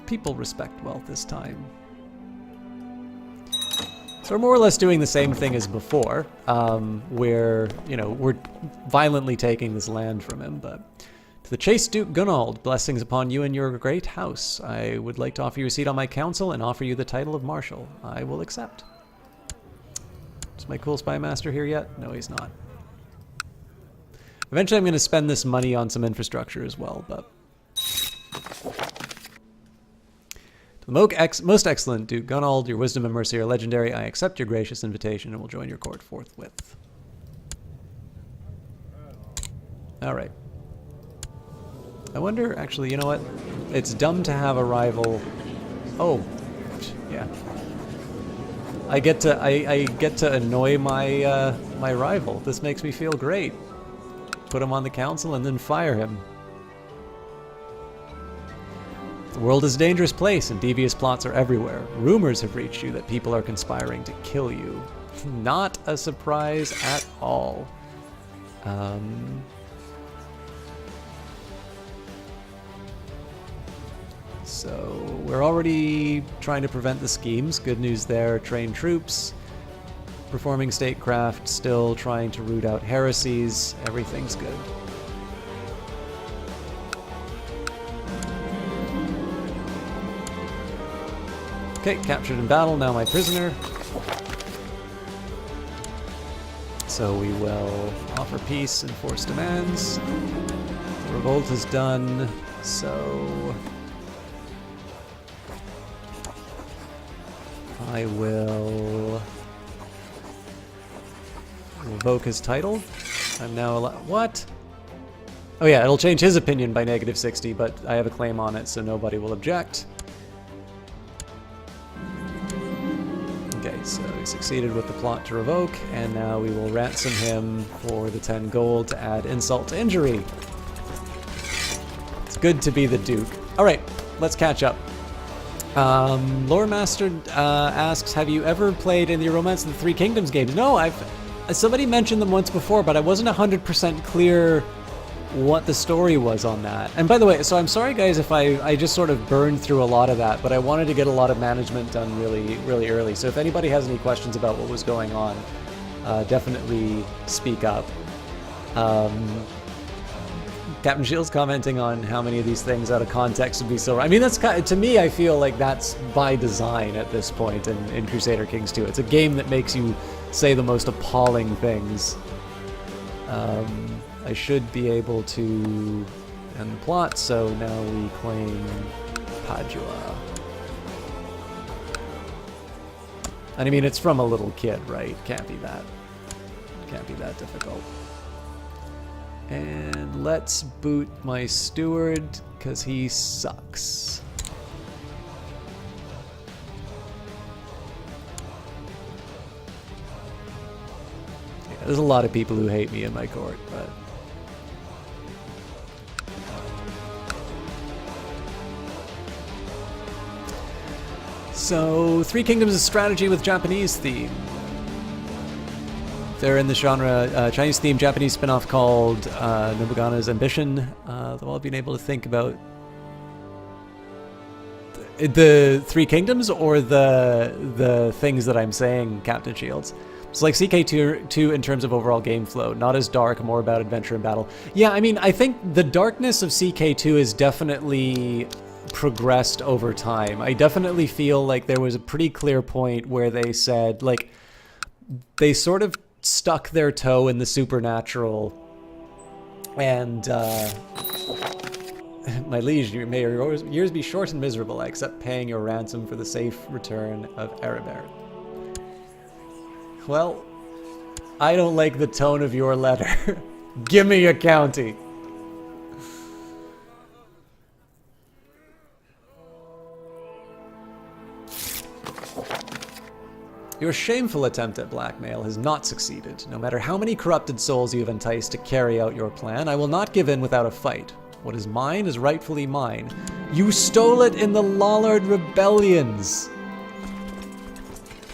People respect wealth this time. So we're more or less doing the same thing as before, where, you know, we're violently taking this land from him, but... To the chaste Duke Gunald, blessings upon you and your great house. I would like to offer you a seat on my council and offer you the title of Marshal. I will accept. Is my cool spy master here yet? No, he's not. Eventually I'm going to spend this money on some infrastructure as well, but... The most excellent Duke Gunald, your wisdom and mercy are legendary. I accept your gracious invitation and will join your court forthwith. Alright. I wonder, actually, you know what? It's dumb to have a rival... Oh, yeah. I get to annoy my my rival. This makes me feel great. Put him on the council and then fire him. The world is a dangerous place and devious plots are everywhere. Rumors have reached you that people are conspiring to kill you. Not a surprise at all. So we're already trying to prevent the schemes. Good news there. Train troops. Performing statecraft. Still trying to root out heresies. Everything's good. Okay, captured in battle, now my prisoner. So we will offer peace and force demands. The revolt is done, so... I will... revoke his title. I'm now allowed... What? Oh yeah, it'll change his opinion by -60, but I have a claim on it, so nobody will object. Okay, so he succeeded with the plot to revoke, and now we will ransom him for the 10 gold to add insult to injury. It's good to be the Duke. Alright, let's catch up. Lore Master asks, have you ever played in the Romance of the Three Kingdoms games? No, somebody mentioned them once before, but I wasn't 100% clear what the story was on that. And by the way, so I'm sorry guys if I just sort of burned through a lot of that, but I wanted to get a lot of management done really early. So if anybody has any questions about what was going on, definitely speak up. Captain Shields commenting on how many of these things out of context would be so... I mean, that's kind of, to me, I feel like that's by design at this point in Crusader Kings 2. It's a game that makes you say the most appalling things. I should be able to end the plot, so now we claim Padua. And I mean, it's from a little kid, right? Can't be that difficult. And let's boot my steward, because he sucks. Yeah, there's a lot of people who hate me in my court, but... So, Three Kingdoms is strategy with Japanese theme. They're in the genre Chinese theme Japanese spin-off called Nobugana's Ambition. They've all been able to think about the Three Kingdoms or the things that I'm saying, Captain Shields. It's like CK2 in terms of overall game flow, not as dark, more about adventure and battle. Yeah, I mean, I think the darkness of CK2 is definitely progressed over time. I definitely feel like there was a pretty clear point where they said, like, they sort of stuck their toe in the supernatural, and my liege, may your years be short and miserable. I accept paying your ransom for the safe return of Erebert. Well, I don't like the tone of your letter. Give me a county. Your shameful attempt at blackmail has not succeeded. No matter how many corrupted souls you have enticed to carry out your plan, I will not give in without a fight. What is mine is rightfully mine. You stole it in the Lollard rebellions.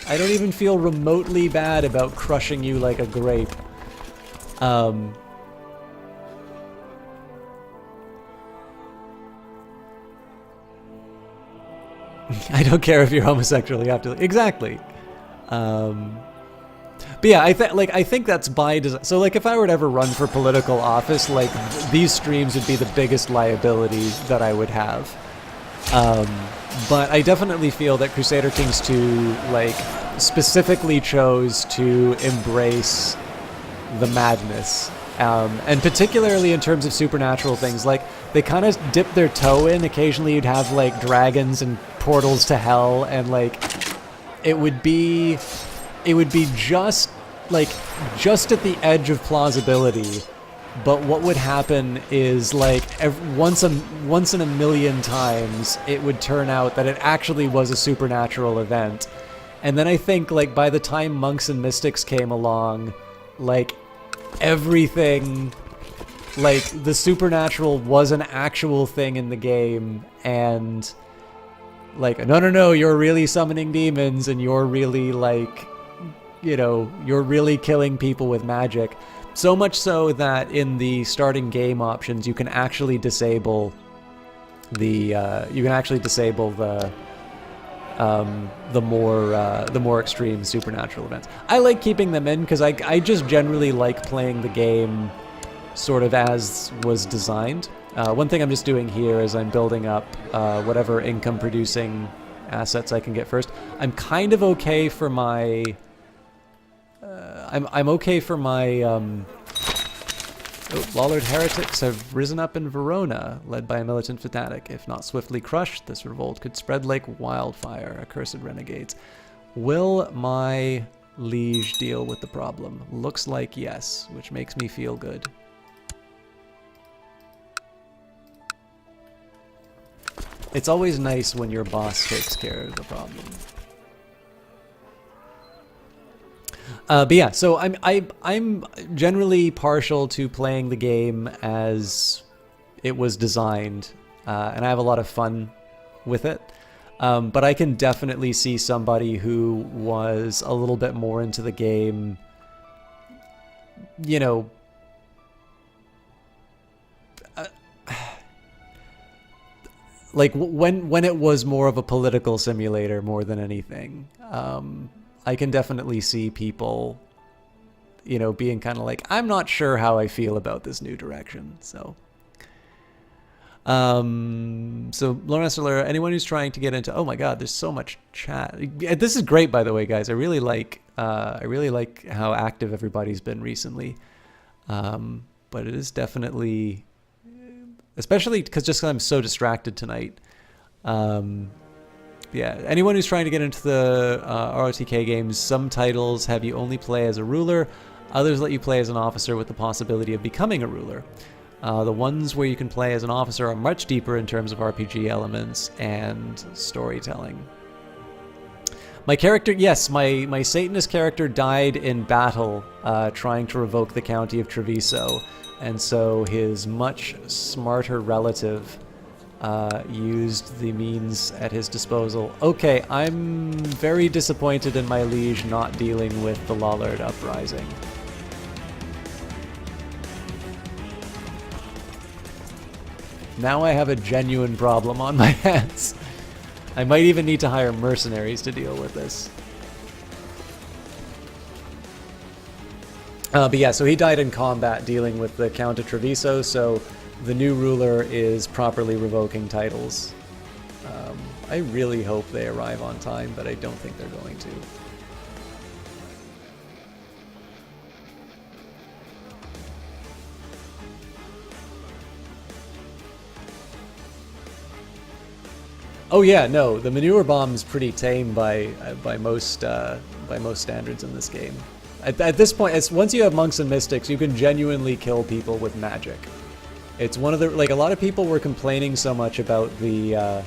I don't even feel remotely bad about crushing you like a grape. I don't care if you're homosexual, you have to... Exactly. But yeah, I think that's by design. So like if I were to ever run for political office, like these streams would be the biggest liability that I would have. But I definitely feel that Crusader Kings 2 like specifically chose to embrace the madness. And particularly in terms of supernatural things, like they kind of dipped their toe in. Occasionally you'd have like dragons and portals to hell, and like it would be just at the edge of plausibility. But what would happen is like once in a million times it would turn out that it actually was a supernatural event. And then I think like by the time monks and mystics came along, like everything, like the supernatural was an actual thing in the game, and like no, you're really summoning demons and you're really like, you know, you're really killing people with magic. So much so that in the starting game options, you can actually disable the more extreme supernatural events. I like keeping them in because I just generally like playing the game sort of as was designed. One thing I'm just doing here is I'm building up whatever income producing assets I can get first. I'm kind of okay for my I'm okay for my Lollard heretics have risen up in Verona, led by a militant fanatic. If not swiftly crushed, this revolt could spread like wildfire. Accursed renegades. Will my liege deal with the problem? Looks like yes, which makes me feel good. It's always nice when your boss takes care of the problem. But yeah, so I'm generally partial to playing the game as it was designed, and I have a lot of fun with it. But I can definitely see somebody who was a little bit more into the game, you know, like when it was more of a political simulator more than anything. I can definitely see people, you know, being kind of like, I'm not sure how I feel about this new direction. So, Laurent Soler, anyone who's trying to get into, oh my God, there's so much chat. This is great, by the way, guys. I really like how active everybody's been recently. But it is definitely, especially because I'm so distracted tonight. Yeah, anyone who's trying to get into the ROTK games, some titles have you only play as a ruler, others let you play as an officer with the possibility of becoming a ruler. The ones where you can play as an officer are much deeper in terms of RPG elements and storytelling. My character, yes, my Satanist character died in battle trying to revoke the county of Treviso, and so his much smarter relative used the means at his disposal. Okay, I'm very disappointed in my liege not dealing with the Lollard uprising. Now I have a genuine problem on my hands. I might even need to hire mercenaries to deal with this. But yeah, so he died in combat dealing with the Count of Treviso, so the new ruler is properly revoking titles. I really hope they arrive on time, but I don't think they're going to. Oh yeah, no, the manure bomb's pretty tame by most standards in this game. At this point, once you have monks and mystics, you can genuinely kill people with magic. It's one of the, like, a lot of people were complaining so much about the,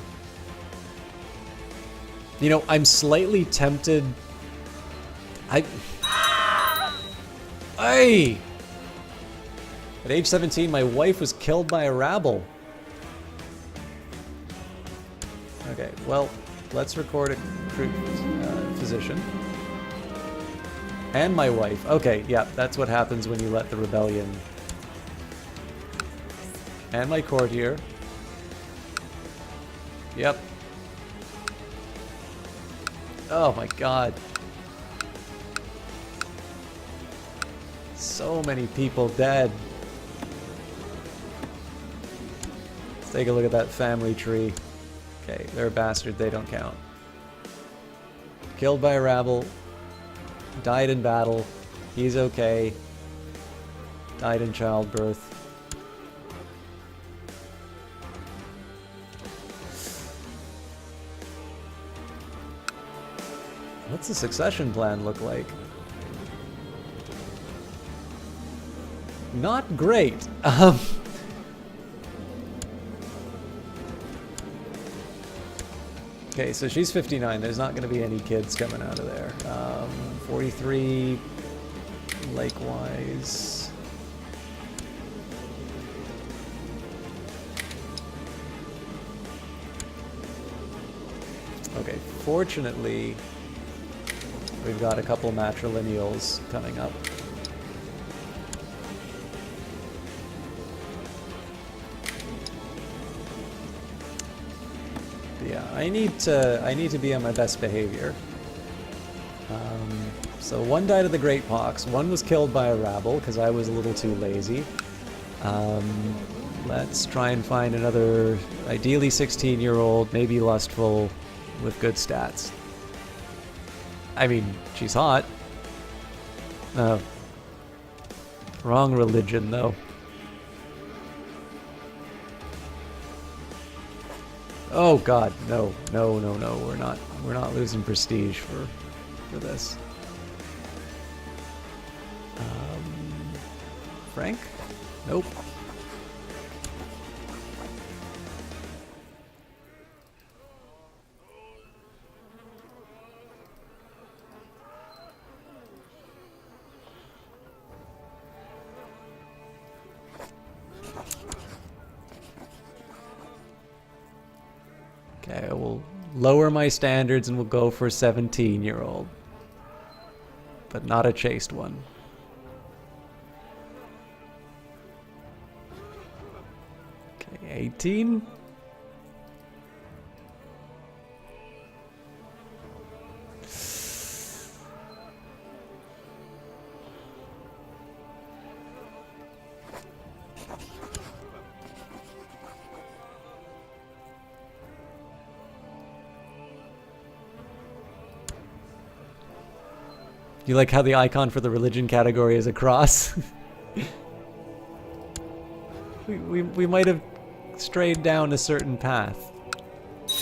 you know, I'm slightly tempted. Hey! At age 17, my wife was killed by a rabble. Okay, well, let's record a physician. And my wife. Okay, yeah, that's what happens when you let the rebellion. And my courtier. Yep. Oh my god. So many people dead. Let's take a look at that family tree. Okay, they're a bastard, they don't count. Killed by a rabble. Died in battle. He's okay. Died in childbirth. What's the succession plan look like? Not great. Okay, so she's 59. There's not going to be any kids coming out of there. 43, likewise. Okay, fortunately, we've got a couple matrilineals coming up. Yeah, I need to be on my best behavior. So one died of the Great Pox, one was killed by a rabble because I was a little too lazy. Let's try and find another, ideally 16-year-old, maybe lustful, with good stats. I mean, she's hot. Wrong religion, though. Oh God, no, no, no, no. We're not losing prestige for this. Frank? Nope. lower my standards and we'll go for 17-year-old. But not a chaste one. Okay, 18. You like how the icon for the religion category is a cross? we might have strayed down a certain path.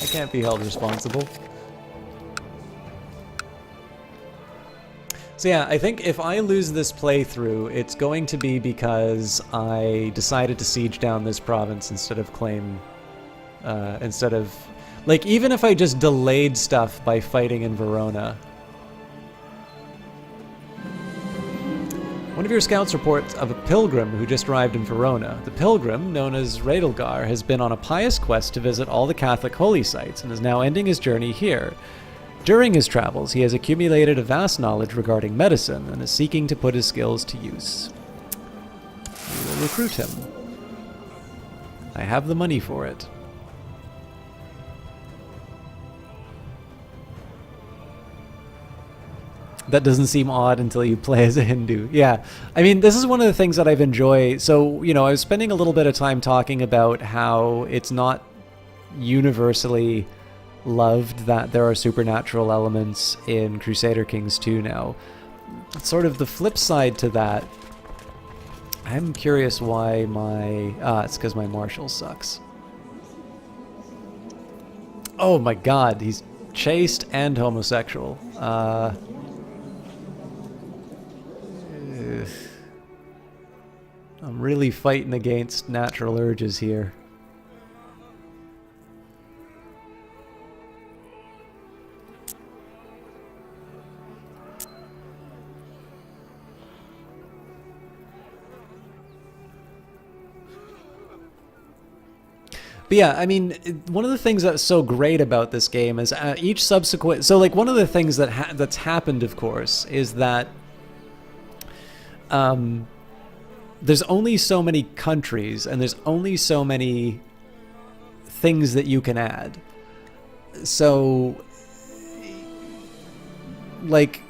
I can't be held responsible. So yeah, I think if I lose this playthrough, it's going to be because I decided to siege down this province instead of claim... Like, even if I just delayed stuff by fighting in Verona... One of your scouts reports of a pilgrim who just arrived in Verona. The pilgrim, known as Radelgar, has been on a pious quest to visit all the Catholic holy sites and is now ending his journey here. During his travels, he has accumulated a vast knowledge regarding medicine and is seeking to put his skills to use. We will recruit him. I have the money for it. That doesn't seem odd until you play as a Hindu. Yeah, I mean, this is one of the things that I've enjoyed. So, you know, I was spending a little bit of time talking about how it's not universally loved that there are supernatural elements in Crusader Kings 2 now. Sort of the flip side to that, I'm curious why my... it's because my marshal sucks. Oh my god, he's chaste and homosexual. I'm really fighting against natural urges here. But yeah, I mean, one of the things that's so great about this game is each subsequent... So, like, one of the things that that's happened, of course, is that there's only so many countries, and there's only so many things that you can add. So, like,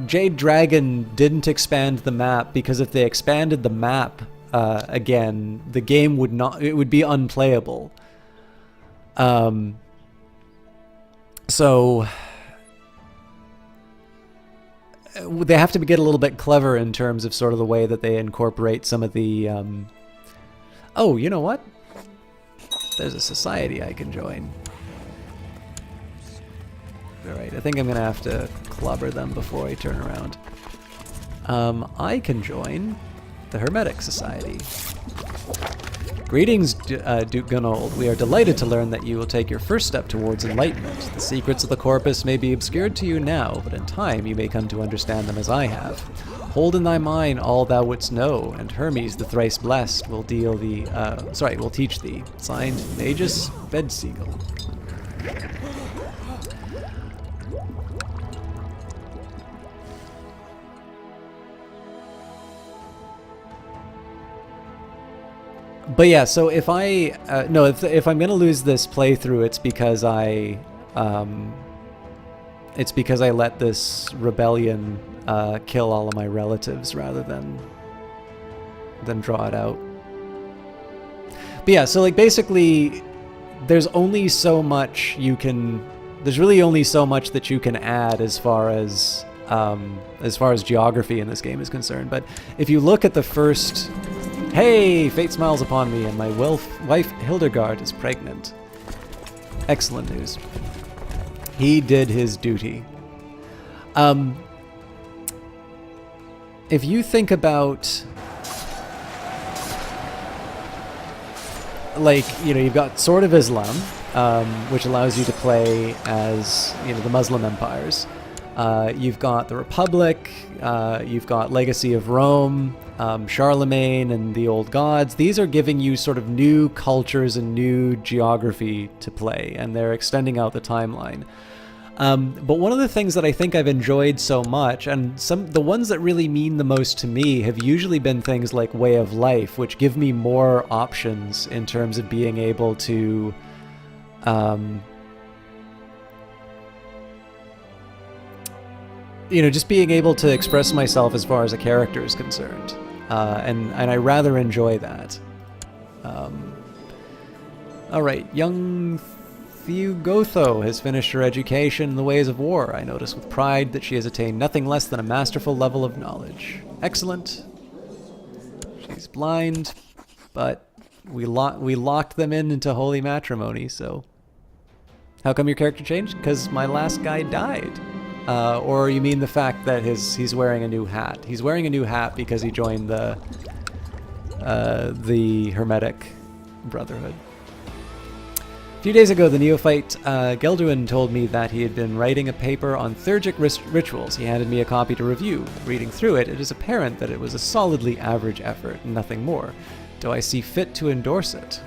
Jade Dragon didn't expand the map, because if they expanded the map again, the game would not... It would be unplayable. So they have to get a little bit clever in terms of sort of the way that they incorporate some of the... Oh, you know what? There's a society I can join. Alright, I think I'm going to have to clobber them before I turn around. I can join the Hermetic Society. Greetings, Duke Gunold. We are delighted to learn that you will take your first step towards enlightenment. The secrets of the corpus may be obscured to you now, but in time you may come to understand them as I have. Hold in thy mind all thou wouldst know, and Hermes, the thrice blessed, will deal the... will teach thee. Signed, Magus Bedseagle. But yeah, so if I if I'm gonna lose this playthrough, it's because I let this rebellion kill all of my relatives rather than draw it out. But yeah, so like basically, there's only so much you can. There's really only so much that you can add as far as geography in this game is concerned. But if you look at the first. Hey! Fate smiles upon me, and my wife Hildegard is pregnant. Excellent news. He did his duty. If you think about... Like, you know, you've got Sword of Islam, which allows you to play as, you know, the Muslim empires. You've got the Republic, you've got Legacy of Rome, Charlemagne, and the Old Gods. These are giving you sort of new cultures and new geography to play, and they're extending out the timeline. But one of the things that I think I've enjoyed so much, and the ones that really mean the most to me, have usually been things like Way of Life, which give me more options in terms of being able to just being able to express myself as far as a character is concerned. And I rather enjoy that. Alright, young Theugotho has finished her education in the ways of war. I notice with pride that she has attained nothing less than a masterful level of knowledge. Excellent. She's blind, but we locked them into holy matrimony, so... How come your character changed? Because my last guy died. Or you mean the fact that he's wearing a new hat? He's wearing a new hat because he joined the Hermetic Brotherhood. A few days ago, the neophyte Gelduin told me that he had been writing a paper on theurgic rituals. He handed me a copy to review. Reading through it, it is apparent that it was a solidly average effort, nothing more. Do I see fit to endorse it?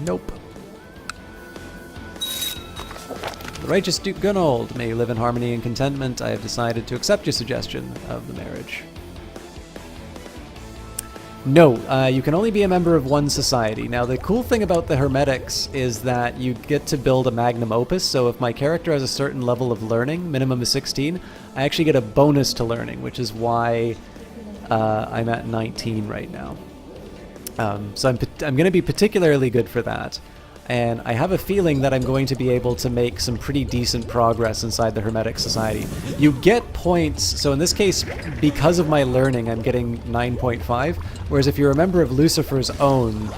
Nope. The righteous Duke Gunold, may you live in harmony and contentment. I have decided to accept your suggestion of the marriage. No, you can only be a member of one society. Now, the cool thing about the Hermetics is that you get to build a magnum opus, so if my character has a certain level of learning, minimum is 16, I actually get a bonus to learning, which is why I'm at 19 right now. So I'm going to be particularly good for that. And I have a feeling that I'm going to be able to make some pretty decent progress inside the Hermetic Society. You get points, so in this case, because of my learning, I'm getting 9.5, whereas if you're a member of Lucifer's Own,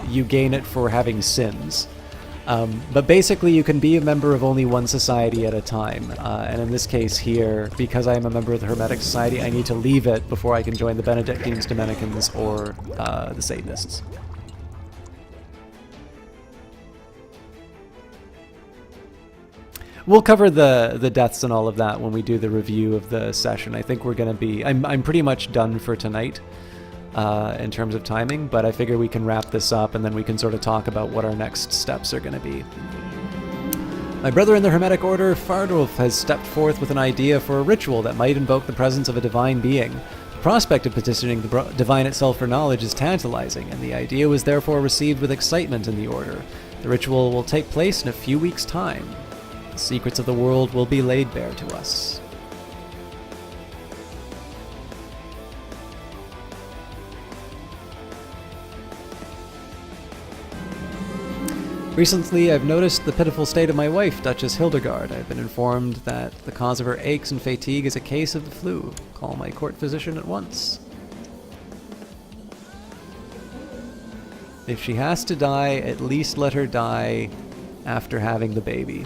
you gain it for having sins. But basically, you can be a member of only one society at a time, and in this case here, because I am a member of the Hermetic Society, I need to leave it before I can join the Benedictines, Dominicans, or the Satanists. We'll cover the deaths and all of that when we do the review of the session. I think we're going to be... I'm pretty much done for tonight in terms of timing, but I figure we can wrap this up and then we can sort of talk about what our next steps are going to be. My brother in the Hermetic Order, Fardolf, has stepped forth with an idea for a ritual that might invoke the presence of a divine being. The prospect of petitioning the divine itself for knowledge is tantalizing, and the idea was therefore received with excitement in the Order. The ritual will take place in a few weeks' time. The secrets of the world will be laid bare to us. Recently, I've noticed the pitiful state of my wife, Duchess Hildegard. I've been informed that the cause of her aches and fatigue is a case of the flu. Call my court physician at once. If she has to die, at least let her die after having the baby.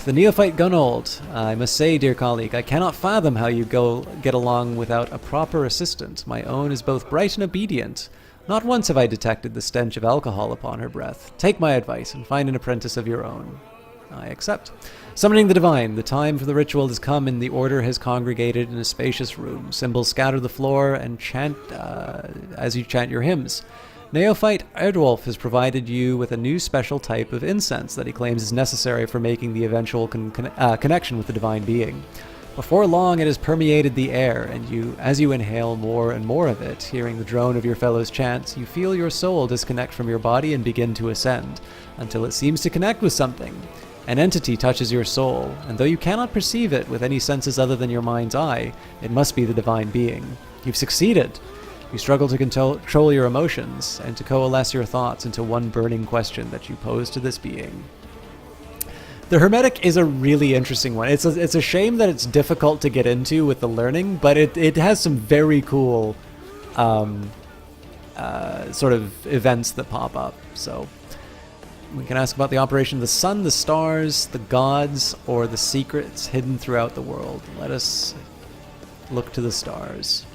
The neophyte Gunold, I must say, dear colleague, I cannot fathom how you get along without a proper assistant. My own is both bright and obedient. Not once have I detected the stench of alcohol upon her breath. Take my advice and find an apprentice of your own. I accept. Summoning the divine, the time for the ritual has come and the order has congregated in a spacious room. Symbols scatter the floor and chant as you chant your hymns. Neophyte Erdwulf has provided you with a new special type of incense that he claims is necessary for making the eventual connection with the divine being. Before long, it has permeated the air, and as you inhale more and more of it, hearing the drone of your fellows' chants, you feel your soul disconnect from your body and begin to ascend, until it seems to connect with something. An entity touches your soul, and though you cannot perceive it with any senses other than your mind's eye, it must be the divine being. You've succeeded! You struggle to control your emotions, and to coalesce your thoughts into one burning question that you pose to this being. The Hermetic is a really interesting one. It's a shame that it's difficult to get into with the learning, but it has some very cool sort of events that pop up. So we can ask about the operation of the sun, the stars, the gods, or the secrets hidden throughout the world. Let us look to the stars.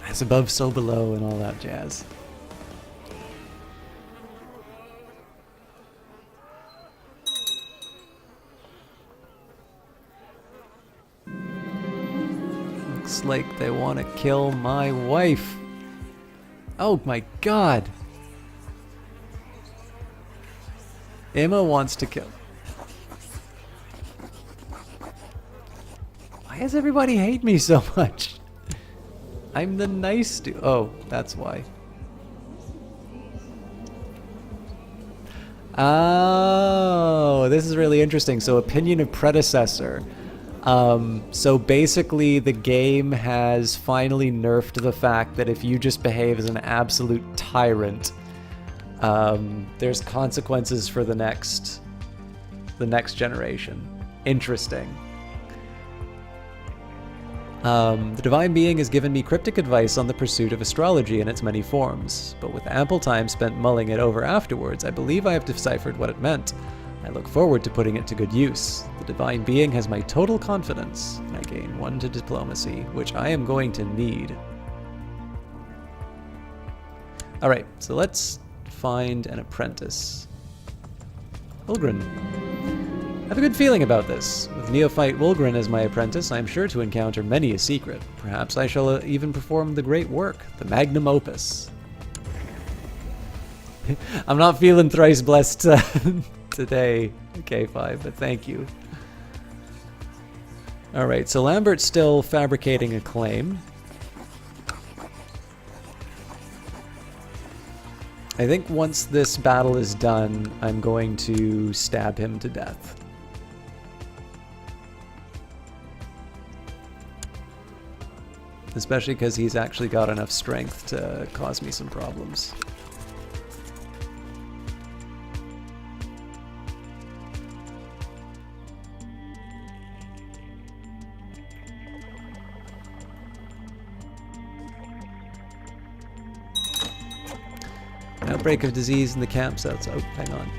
As above, so below, and all that jazz. Looks like they want to kill my wife. Oh my god. Emma wants to kill. Why does everybody hate me so much? I'm the nice dude. Oh, that's why. Oh, this is really interesting. So, opinion of predecessor. So basically the game has finally nerfed the fact that if you just behave as an absolute tyrant, there's consequences for the next generation. Interesting. The Divine Being has given me cryptic advice on the pursuit of astrology in its many forms, but with ample time spent mulling it over afterwards, I believe I have deciphered what it meant. I look forward to putting it to good use. The Divine Being has my total confidence, and I gain 1 to diplomacy, which I am going to need. Alright, so let's find an apprentice. Ulgrin. I have a good feeling about this. With neophyte Ulgrin as my apprentice, I am sure to encounter many a secret. Perhaps I shall even perform the great work, the magnum opus. I'm not feeling thrice blessed today, K5, but thank you. Alright, so Lambert's still fabricating a claim. I think once this battle is done, I'm going to stab him to death. Especially because he's actually got enough strength to cause me some problems. Outbreak of disease in the campsites. Oh, hang on.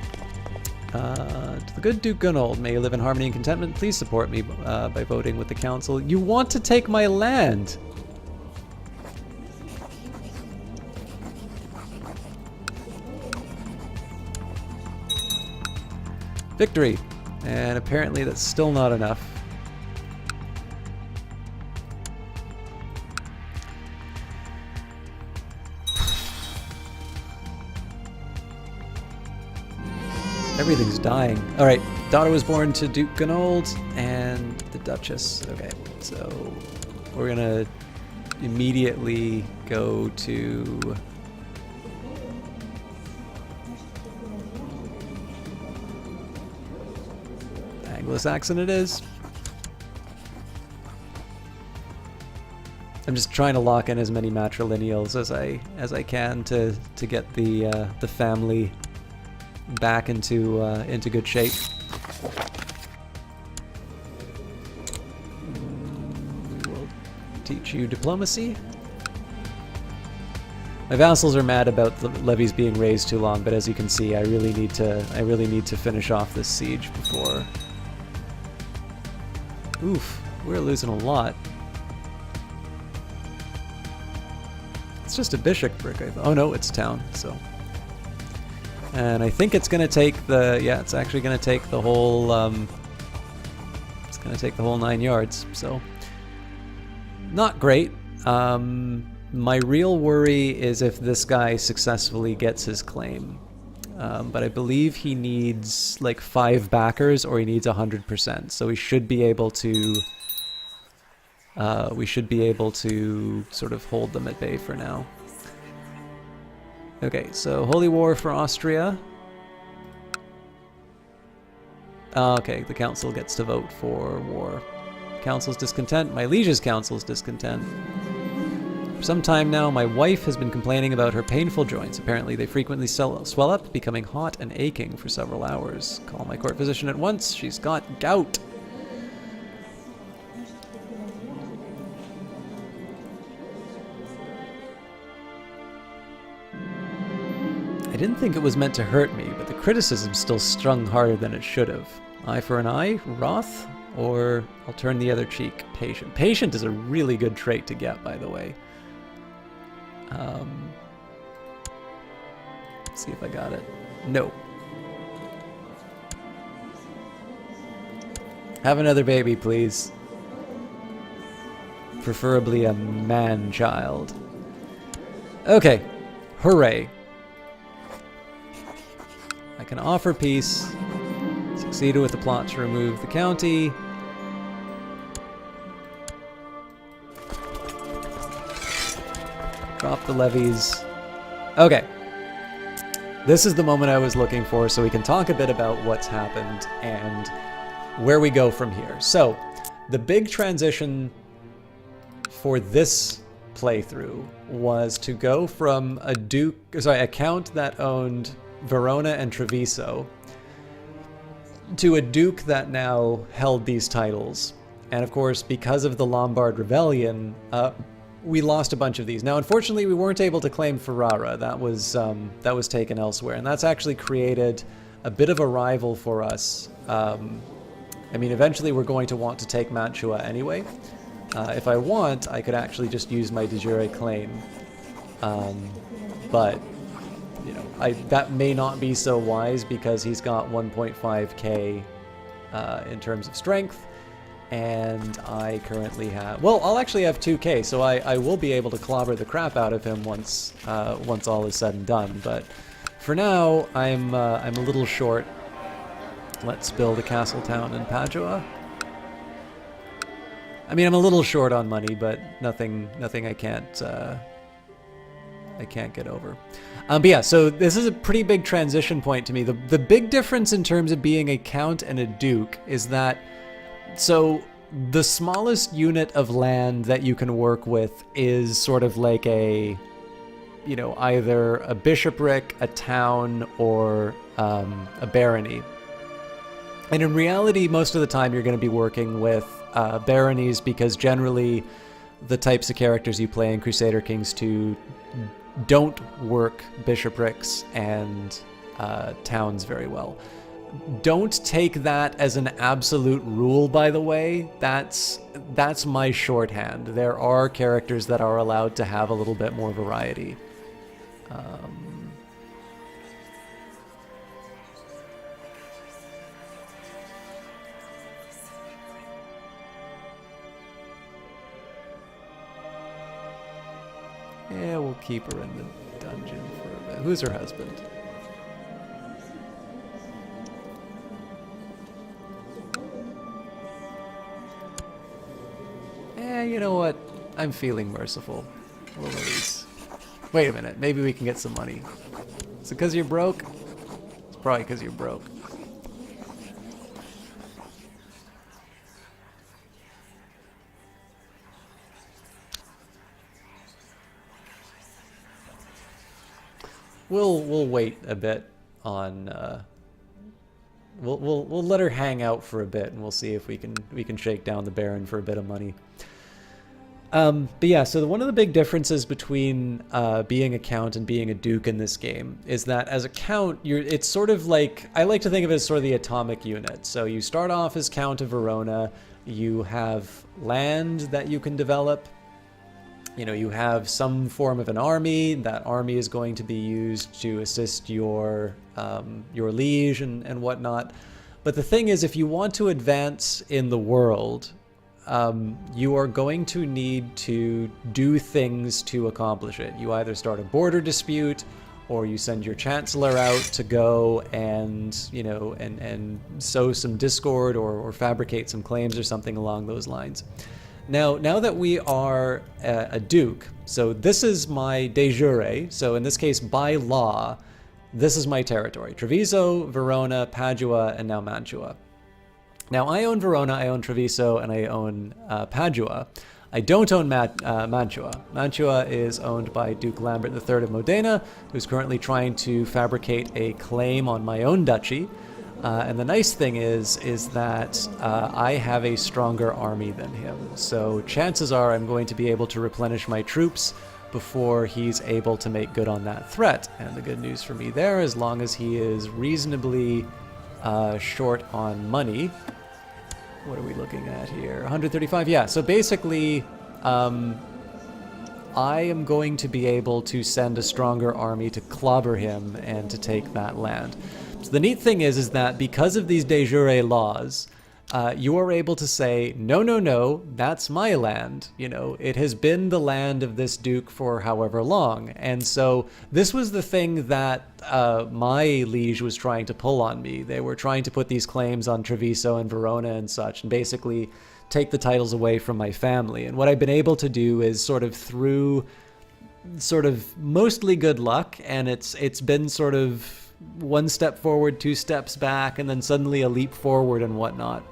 To the good Duke Gunold, may you live in harmony and contentment. Please support me by voting with the council. You want to take my land? Victory. And apparently that's still not enough. Everything's dying. Alright, daughter was born to Duke Gunold and the Duchess. Okay, so we're gonna immediately go to... Anglo-Saxon it is. I'm just trying to lock in as many matrilineals as I can to get the family back into good shape. We will teach you diplomacy. My vassals are mad about the levies being raised too long, but as you can see, I really need to finish off this siege before. Oof, we're losing a lot. It's just a bishopric. Oh no, it's a town. So. And I think it's going to take the... Yeah, it's actually going to take the whole... it's going to take the whole 9 yards, so... Not great. My real worry is if this guy successfully gets his claim. But I believe he needs like 5 backers or he needs 100%. So we should be able to... sort of hold them at bay for now. Okay, so Holy War for Austria. Okay, the council gets to vote for war. Council's discontent. My liege's council's discontent. For some time now, my wife has been complaining about her painful joints. Apparently, they frequently swell up, becoming hot and aching for several hours. Call my court physician at once. She's got gout. I didn't think it was meant to hurt me, but the criticism still stung harder than it should have. Eye for an eye, wrath, or I'll turn the other cheek, patient. Patient is a really good trait to get, by the way. Let's see if I got it. No. Have another baby, please. preferably a man-child. Okay, hooray. I can offer peace. Succeeded with the plot to remove the county. Drop the levies. Okay. This is the moment I was looking for, so we can talk a bit about what's happened and where we go from here. So, the big transition for this playthrough was to go from a count that owned Verona and Treviso to a duke that now held these titles. And of course, because of the Lombard Rebellion, we lost a bunch of these. Now, unfortunately, we weren't able to claim Ferrara. That was taken elsewhere, and that's actually created a bit of a rival for us. I mean, eventually we're going to want to take Mantua anyway. If I want, I could actually just use my de jure claim. But, you know, that may not be so wise because he's got 1.5k in terms of strength. And I currently have... Well, I'll actually have 2k, so I will be able to clobber the crap out of him once all is said and done. But for now, I'm a little short. Let's build a castle town in Padua. I mean, I'm a little short on money, but nothing I can't get over. But yeah, so this is a pretty big transition point to me. The big difference in terms of being a count and a duke is that, so the smallest unit of land that you can work with is sort of like a, you know, either a bishopric, a town, or a barony. And in reality, most of the time you're going to be working with baronies because generally the types of characters you play in Crusader Kings 2 don't work bishoprics and towns very well. Don't take that as an absolute rule, by the way. That's my shorthand. There are characters that are allowed to have a little bit more variety. Yeah, we'll keep her in the dungeon for a bit. Who's her husband? You know what? I'm feeling merciful. We'll release. Wait a minute. Maybe we can get some money. Is it because you're broke? It's probably because you're broke. We'll wait a bit on. We'll let her hang out for a bit, and we'll see if we can shake down the Baron for a bit of money. But yeah, so one of the big differences between being a count and being a duke in this game is that as a count, it's sort of like, I like to think of it as sort of the atomic unit. So you start off as Count of Verona, you have land that you can develop. You know, you have some form of an army. That army is going to be used to assist your liege and whatnot. But the thing is, if you want to advance in the world, you are going to need to do things to accomplish it. You either start a border dispute, or you send your chancellor out to go and, you know, and sow some discord or fabricate some claims or something along those lines. Now that we are a duke, so this is my de jure, so in this case, by law, this is my territory. Treviso, Verona, Padua, and now Mantua. Now, I own Verona, I own Treviso, and I own Padua. I don't own Mantua. Mantua is owned by Duke Lambert III of Modena, who's currently trying to fabricate a claim on my own duchy. And the nice thing is that I have a stronger army than him. So chances are I'm going to be able to replenish my troops before he's able to make good on that threat. And the good news for me there, as long as he is reasonably short on money. What are we looking at here? 135? Yeah, so basically I am going to be able to send a stronger army to clobber him and to take that land. So the neat thing is that because of these de jure laws, you are able to say, no, no, no, that's my land. You know, it has been the land of this duke for however long. And so this was the thing that my liege was trying to pull on me. They were trying to put these claims on Treviso and Verona and such, and basically take the titles away from my family. And what I've been able to do is sort of through sort of mostly good luck, and it's been sort of one step forward, two steps back, and then suddenly a leap forward and whatnot.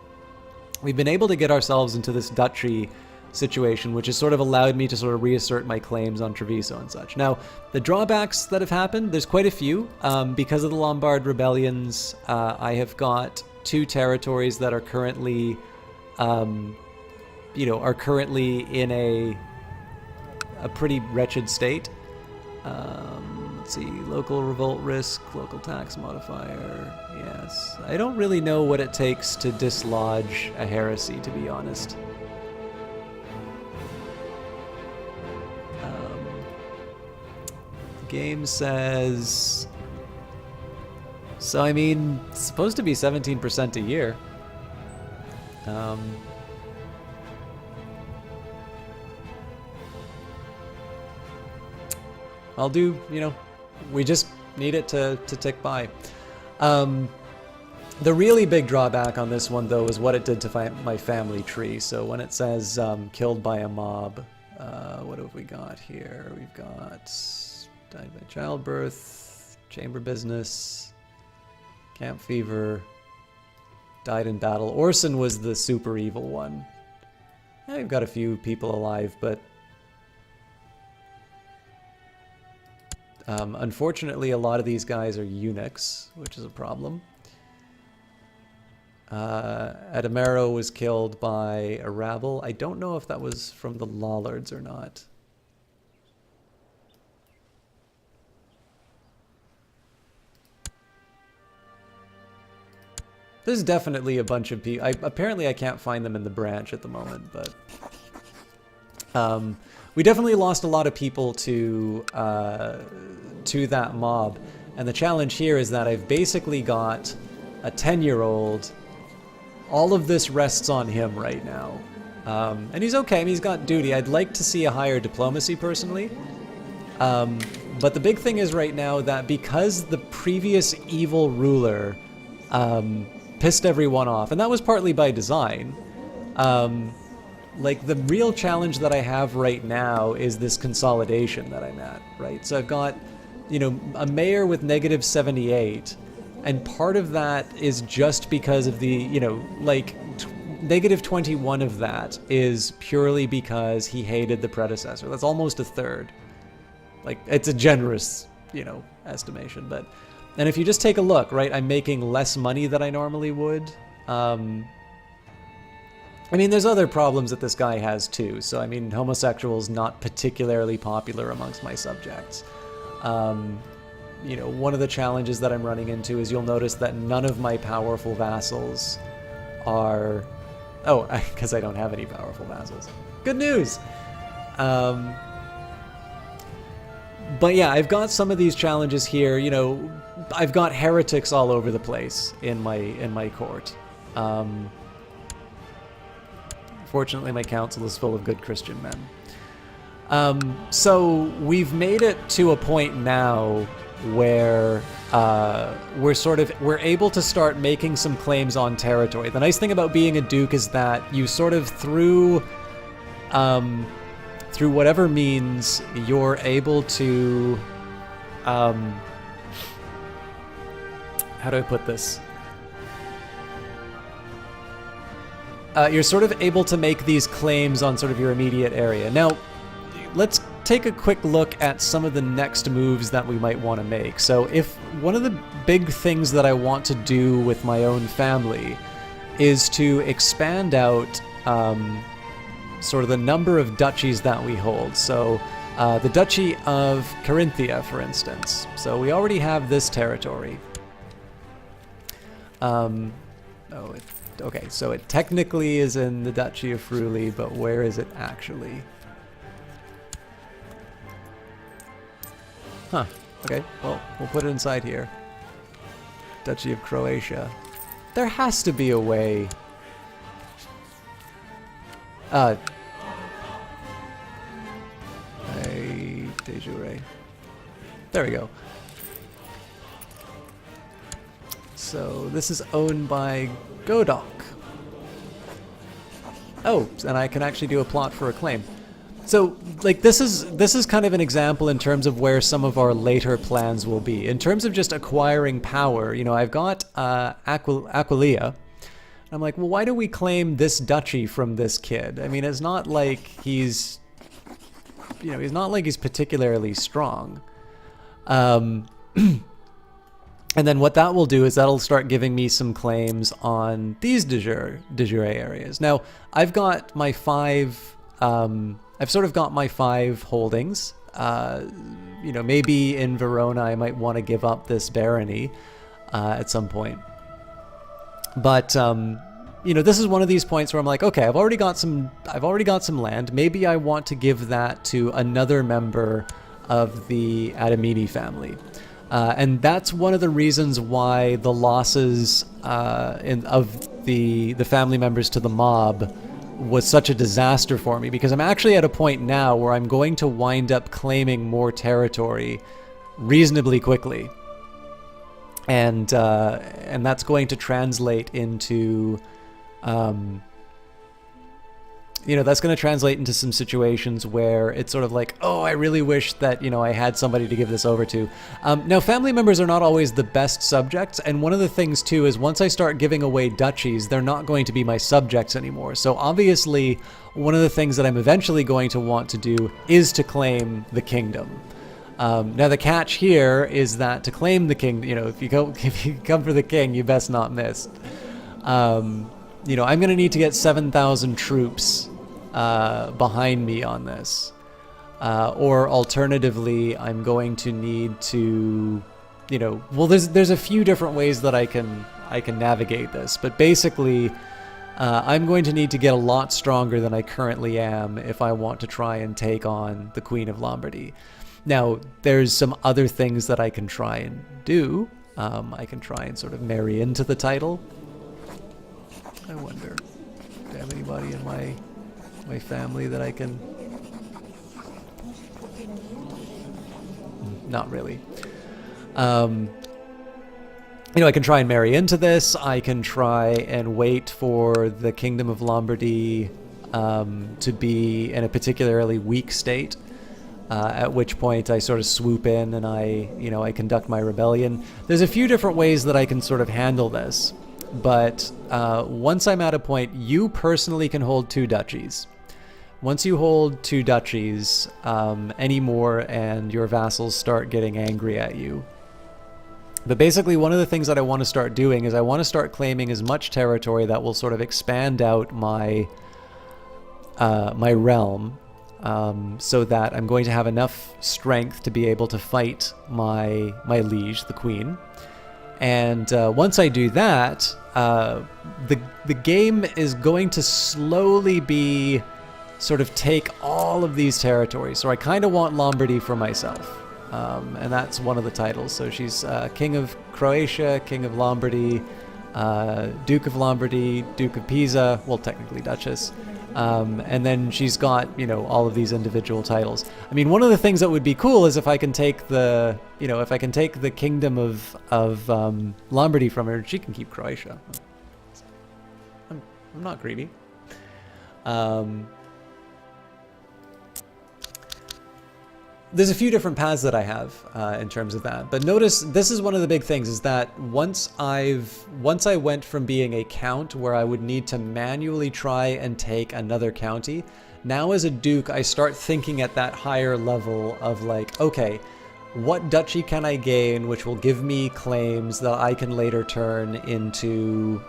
We've been able to get ourselves into this duchy situation, which has sort of allowed me to sort of reassert my claims on Treviso and such. Now, the drawbacks that have happened, there's quite a few. Because of the Lombard rebellions, I have got 2 territories that are currently, are currently in a pretty wretched state. Let's see, local revolt risk, local tax modifier, yes. I don't really know what it takes to dislodge a heresy, to be honest. The game says... So, I mean, it's supposed to be 17% a year. I'll do, we just need it to tick by. The really big drawback on this one, though, is what it did to my family tree. So when it says killed by a mob, what have we got here? We've got died by childbirth, chamber business, camp fever, died in battle. Orson was the super evil one. Yeah, we've got a few people alive, but unfortunately, a lot of these guys are eunuchs, which is a problem. Adamero was killed by a rabble. I don't know if that was from the Lollards or not. There's definitely a bunch of people. Apparently I can't find them in the branch at the moment, but... we definitely lost a lot of people to that mob. And the challenge here is that I've basically got a 10-year-old. All of this rests on him right now. And he's okay. I mean, he's got duty. I'd like to see a higher diplomacy, personally. But the big thing is right now that because the previous evil ruler pissed everyone off, and that was partly by design, like, the real challenge that I have right now is this consolidation that I'm at, right? So I've got, a mayor with negative 78, and part of that is just because of the, negative 21 of that is purely because he hated the predecessor. That's almost a third. Like, it's a generous, estimation, but... And if you just take a look, right, I'm making less money than I normally would. I mean, there's other problems that this guy has, too. So, I mean, homosexuals not particularly popular amongst my subjects. One of the challenges that I'm running into is you'll notice that none of my powerful vassals are... Oh, because I don't have any powerful vassals. Good news! But yeah, I've got some of these challenges here. I've got heretics all over the place in my court. Fortunately, my council is full of good Christian men. So we've made it to a point now where we're able to start making some claims on territory. The nice thing about being a duke is that you sort of through whatever means you're able to how do I put this? You're sort of able to make these claims on sort of your immediate area. Now, let's take a quick look at some of the next moves that we might want to make. So if one of the big things that I want to do with my own family is to expand out sort of the number of duchies that we hold. So the Duchy of Carinthia, for instance. So we already have this territory. Okay, so it technically is in the Duchy of Friuli, but where is it actually? Huh, okay, well, we'll put it inside here. Duchy of Croatia. There has to be a way De jure. There we go. So this is owned by Godok. Oh, and I can actually do a plot for a claim. So, like, this is kind of an example in terms of where some of our later plans will be. In terms of just acquiring power, you know, I've got Aquileia. I'm like, well, why do we claim this duchy from this kid? I mean, it's not like he's, you know, he's not like he's particularly strong. And then what that will do is that'll start giving me some claims on these de jure areas. Now, I've got my 5, I've sort of got my 5 holdings. You know, maybe in Verona I might want to give up this barony at some point. But, you know, this is one of these points where I'm like, okay, I've already got some land. Maybe I want to give that to another member of the Adamini family. And that's one of the reasons why the losses of the family members to the mob was such a disaster for me, because I'm actually at a point now where I'm going to wind up claiming more territory reasonably quickly, and that's going to translate into you know, that's going to translate into some situations where it's sort of like, oh, I really wish that, you know, I had somebody to give this over to. Now, family members are not always the best subjects, and one of the things, too, is once I start giving away duchies, they're not going to be my subjects anymore. So, obviously, one of the things that I'm eventually going to want to do is to claim the kingdom. Now, the catch here is that to claim the king, you know, if you come for the king, you best not miss. You know, I'm going to need to get 7,000 troops behind me on this, or alternatively, I'm going to need to, you know, well, there's a few different ways that I can navigate this, but basically, I'm going to need to get a lot stronger than I currently am if I want to try and take on the Queen of Lombardy. Now, there's some other things that I can try and do. I can try and sort of marry into the title. I wonder, do I have anybody in my family that I can... Not really. You know, I can try and marry into this. I can try and wait for the Kingdom of Lombardy to be in a particularly weak state, at which point I sort of swoop in and I conduct my rebellion. There's a few different ways that I can sort of handle this. But once I'm at a point, you personally can hold 2 duchies. Once you hold 2 duchies anymore, and your vassals start getting angry at you. But basically, one of the things that I want to start doing is I want to start claiming as much territory that will sort of expand out my my realm, so that I'm going to have enough strength to be able to fight my liege, the queen. And once I do that, the game is going to slowly be sort of take all of these territories. So I kind of want Lombardy for myself, and that's one of the titles. So she's King of Croatia, King of Lombardy, Duke of Lombardy, Duke of Pisa, well, technically Duchess. And then she's got, you know, all of these individual titles. I mean, one of the things that would be cool is if I can take the, you know, if I can take the kingdom of Lombardy from her, she can keep Croatia. I'm not greedy. There's a few different paths that I have in terms of that, but notice this is one of the big things, is that once I went from being a count where I would need to manually try and take another county, now as a duke I start thinking at that higher level of like, okay, what duchy can I gain which will give me claims that I can later turn into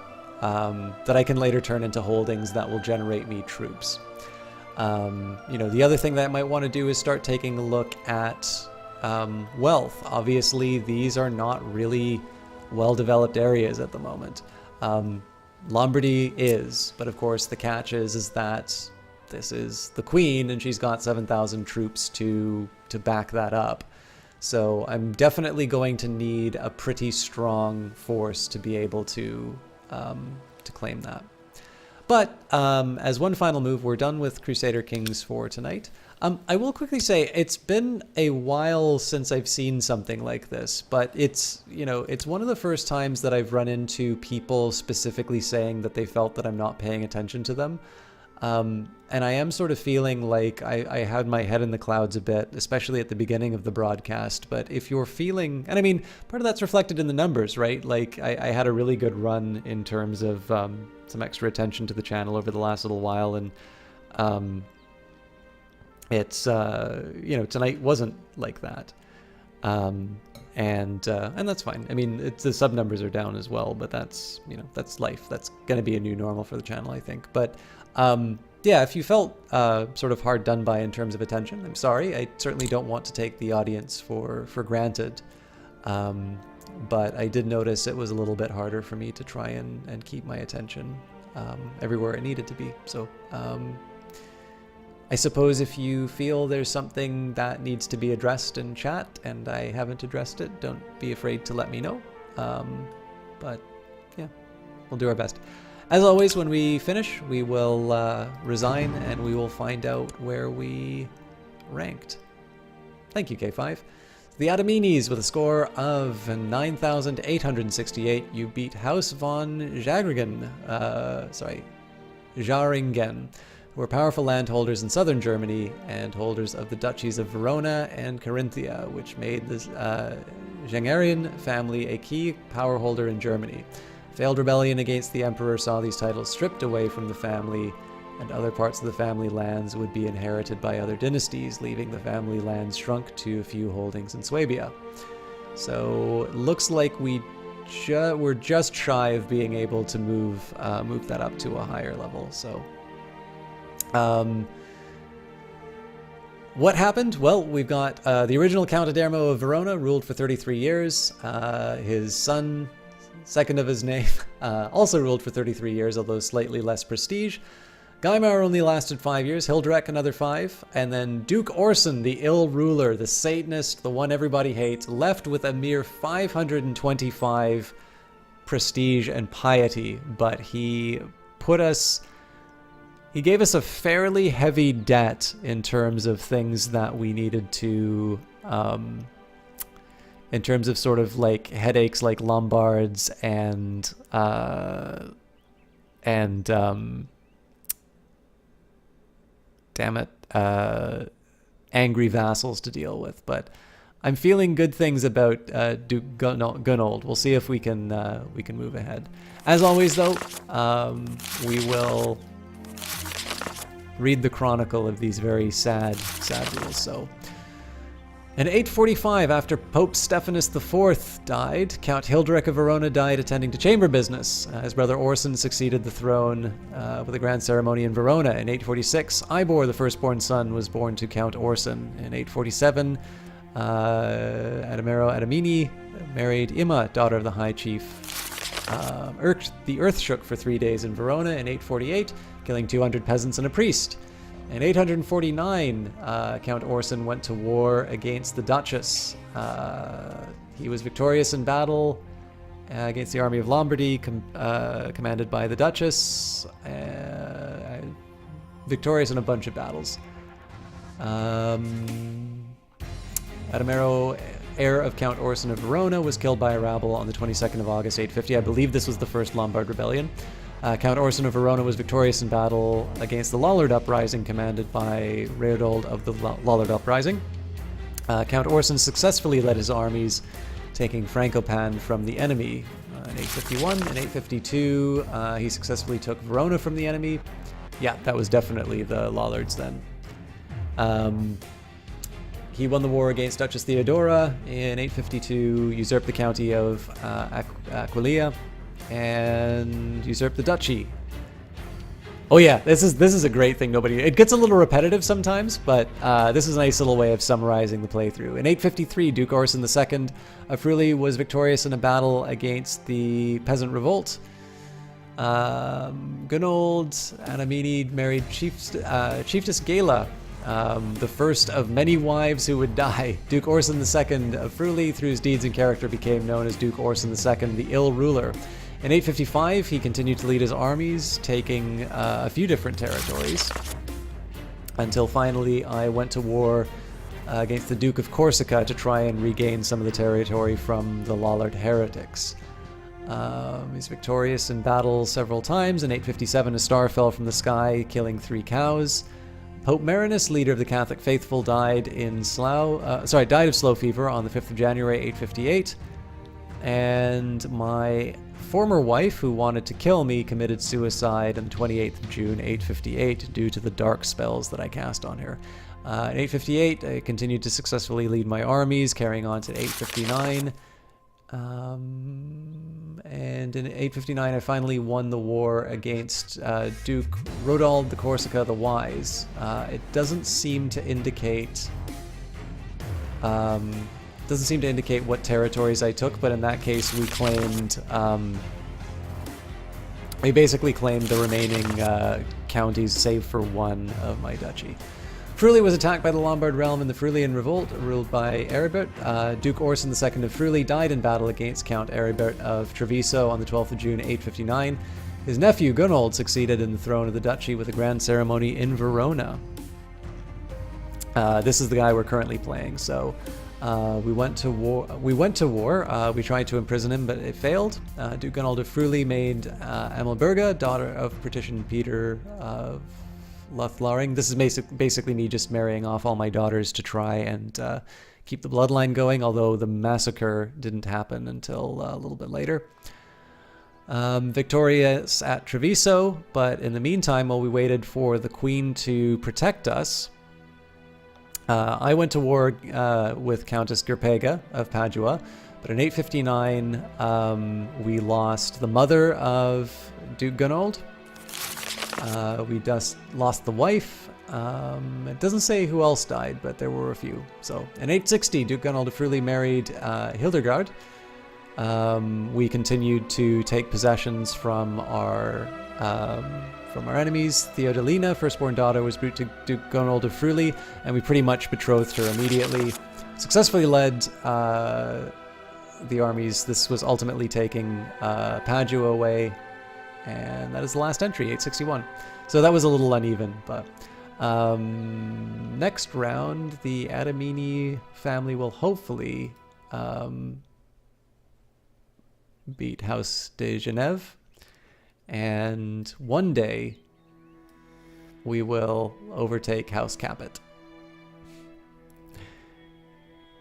holdings that will generate me troops. You know, the other thing that I might want to do is start taking a look at wealth. Obviously, these are not really well-developed areas at the moment. Lombardy is, but of course the catch is that this is the queen and she's got 7,000 troops to back that up. So I'm definitely going to need a pretty strong force to be able to claim that. But as one final move, we're done with Crusader Kings for tonight. I will quickly say it's been a while since I've seen something like this, but it's one of the first times that I've run into people specifically saying that they felt that I'm not paying attention to them. And I am sort of feeling like I had my head in the clouds a bit, especially at the beginning of the broadcast. But if you're feeling, and I mean, part of that's reflected in the numbers, right? Like I had a really good run in terms of some extra attention to the channel over the last little while. And it's, tonight wasn't like that. And that's fine. I mean, the sub numbers are down as well, but that's life. That's going to be a new normal for the channel, I think. But yeah, if you felt sort of hard done by in terms of attention, I'm sorry. I certainly don't want to take the audience for granted. But I did notice it was a little bit harder for me to try and keep my attention everywhere it needed to be. So I suppose if you feel there's something that needs to be addressed in chat and I haven't addressed it, don't be afraid to let me know. But yeah, we'll do our best. As always, when we finish, we will resign and we will find out where we ranked. Thank you, K5. The Adaminis with a score of 9,868. You beat House von Jaringen, Jaringen, who were powerful landholders in southern Germany and holders of the duchies of Verona and Carinthia, which made the Jangerian family a key power holder in Germany. Failed rebellion against the emperor saw these titles stripped away from the family, and other parts of the family lands would be inherited by other dynasties, leaving the family lands shrunk to a few holdings in Swabia. So it looks like we're just shy of being able to move that up to a higher level. So what happened? Well, we've got the original Count Adermo of Verona ruled for 33 years. His son, second of his name, also ruled for 33 years, although slightly less prestige. Gaimar only lasted 5 years, Hildrek another 5, and then Duke Orson, the ill ruler, the Satanist, the one everybody hates, left with a mere 525 prestige and piety, but he gave us a fairly heavy debt in terms of things that we needed to, in terms of sort of like headaches like Lombards and angry vassals to deal with. But I'm feeling good things about Duke Gunold. We'll see if we can move ahead. As always, though, we will read the chronicle of these very sad rules. So, in 845, after Pope Stephanus IV died, Count Hildrek of Verona died attending to chamber business. His brother Orson succeeded the throne with a grand ceremony in Verona. In 846, Ivor, the firstborn son, was born to Count Orson. In 847, Adamero Adamini married Imma, daughter of the High Chief. The earth shook for 3 days in Verona in 848, killing 200 peasants and a priest. In 849, Count Orson went to war against the Duchess. He was victorious in battle against the army of Lombardy, commanded by the Duchess. Victorious in a bunch of battles. Adamero, heir of Count Orson of Verona, was killed by a rabble on the 22nd of August, 850. I believe this was the first Lombard rebellion. Count Orson of Verona was victorious in battle against the Lollard Uprising, commanded by Reodold of the Lollard Uprising. Count Orson successfully led his armies, taking Frankopan from the enemy. In 851 and 852, he successfully took Verona from the enemy. Yeah, that was definitely the Lollards then. He won the war against Duchess Theodora in 852, usurped the county of Aquileia, and usurped the duchy. Oh yeah, this is a great thing. It gets a little repetitive sometimes, but this is a nice little way of summarizing the playthrough. In 853, Duke Orson II of Friuli was victorious in a battle against the peasant revolt. Gunold Anamini married Chiefess Gala, the first of many wives who would die. Duke Orson II of Friuli, through his deeds and character, became known as Duke Orson II, the Ill Ruler. In 855, he continued to lead his armies, taking a few different territories, until finally I went to war against the Duke of Corsica to try and regain some of the territory from the Lollard heretics. He's victorious in battle several times. In 857, a star fell from the sky, killing 3 cows. Pope Marinus, leader of the Catholic faithful, died of slow fever on the 5th of January, 858. And my former wife, who wanted to kill me, committed suicide on the 28th of June, 858, due to the dark spells that I cast on her. In 858, I continued to successfully lead my armies, carrying on to 859. And in 859, I finally won the war against Duke Rodald the Corsica the Wise. It doesn't seem to indicate what territories I took, but in that case, we claimed. We basically claimed the remaining counties, save for one of my duchy. Friuli was attacked by the Lombard realm in the Friulian Revolt, ruled by Eribert. Duke Orson II of Friuli died in battle against Count Eribert of Treviso on the 12th of June, 859. His nephew, Gunold, succeeded in the throne of the duchy with a grand ceremony in Verona. This is the guy we're currently playing, so we went to war. We tried to imprison him, but it failed. Duke Gunold of Friuli made Amelberga, daughter of Patrician Peter of Lothlaring. This is basically me just marrying off all my daughters to try and keep the bloodline going, although the massacre didn't happen until a little bit later. Victorious at Treviso, but in the meantime, while we waited for the Queen to protect us, I went to war with Countess Gerpega of Padua, but in 859, we lost the mother of Duke Gunold. We just lost the wife. It doesn't say who else died, but there were a few. So in 860, Duke Gunold of Friuli married Hildegard. We continued to take possessions from our enemies. Theodolina, firstborn daughter, was brought to Duke Gunold of Friuli, and we pretty much betrothed her immediately. Successfully led the armies. This was ultimately taking Padua away. And that is the last entry, 861. So that was a little uneven, but next round, the Adamini family will hopefully beat House de Genève. And one day, we will overtake House Capet.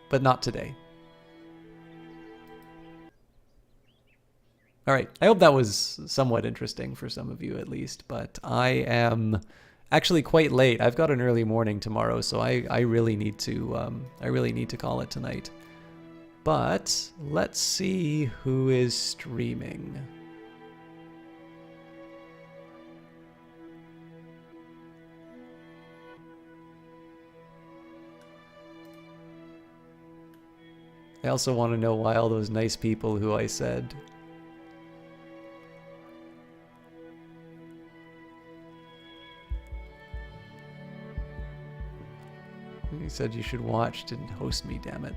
But not today. All right, I hope that was somewhat interesting for some of you at least, but I am actually quite late. I've got an early morning tomorrow, so I really need to call it tonight. But let's see who is streaming. I also want to know why all those nice people who I said he said you should watch, didn't host me, damn it.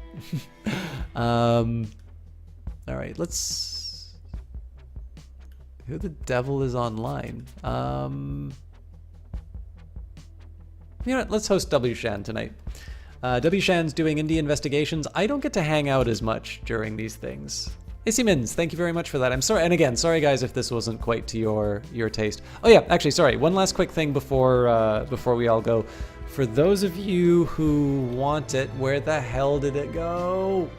All right, let's... Who the devil is online? You know what, let's host W. Shan tonight. W. Shan's doing indie investigations. I don't get to hang out as much during these things. AC Mins, thank you very much for that. I'm sorry, and again, sorry guys if this wasn't quite to your taste. Oh yeah, actually, sorry, one last quick thing before we all go. For those of you who want it, where the hell did it go?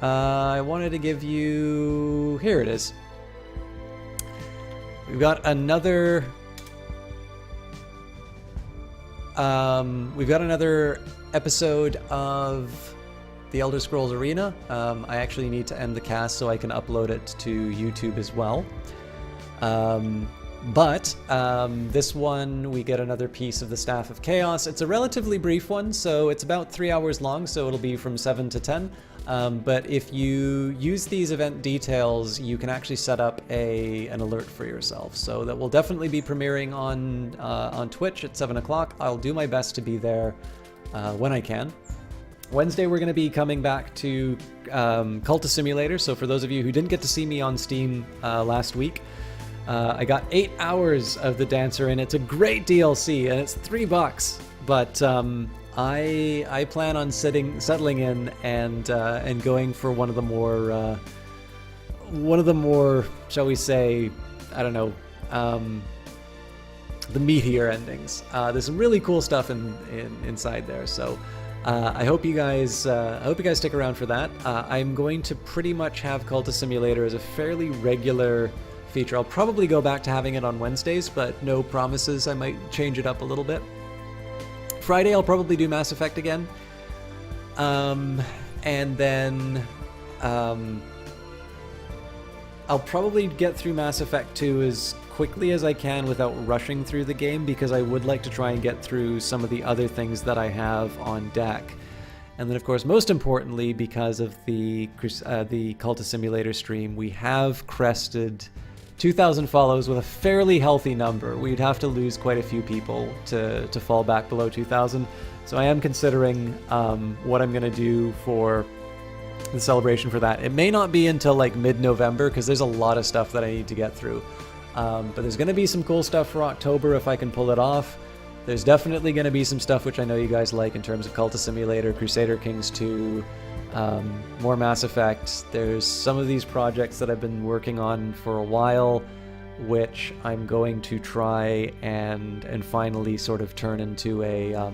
I wanted to give you... Here it is. We've got another... We've got another episode of The Elder Scrolls Arena. I actually need to end the cast so I can upload it to YouTube as well. But this one, we get another piece of the Staff of Chaos. It's a relatively brief one, so it's about 3 hours long, so it'll be from 7 to 10. But if you use these event details, you can actually set up an alert for yourself. So that will definitely be premiering on Twitch at 7 o'clock. I'll do my best to be there when I can. Wednesday, we're going to be coming back to Cultist Simulator. So for those of you who didn't get to see me on Steam last week, I got 8 hours of the Dancer in. It's a great DLC, and it's $3. But I plan on settling in and going for one of the more, shall we say, I don't know, the meatier endings. There's some really cool stuff inside there. So I hope you guys stick around for that. I'm going to pretty much have Cultist Simulator as a fairly regular feature. I'll probably go back to having it on Wednesdays, but no promises. I might change it up a little bit. Friday, I'll probably do Mass Effect again. And then I'll probably get through Mass Effect 2 as quickly as I can without rushing through the game, because I would like to try and get through some of the other things that I have on deck. And then, of course, most importantly, because of the Cultist Simulator stream, we have crested 2,000 follows with a fairly healthy number. We'd have to lose quite a few people to fall back below 2,000. So I am considering what I'm going to do for the celebration for that. It may not be until like mid-November, because there's a lot of stuff that I need to get through. But there's going to be some cool stuff for October if I can pull it off. There's definitely going to be some stuff which I know you guys like in terms of Cultist Simulator, Crusader Kings 2, more Mass Effect. There's some of these projects that I've been working on for a while, which I'm going to try and finally sort of turn into a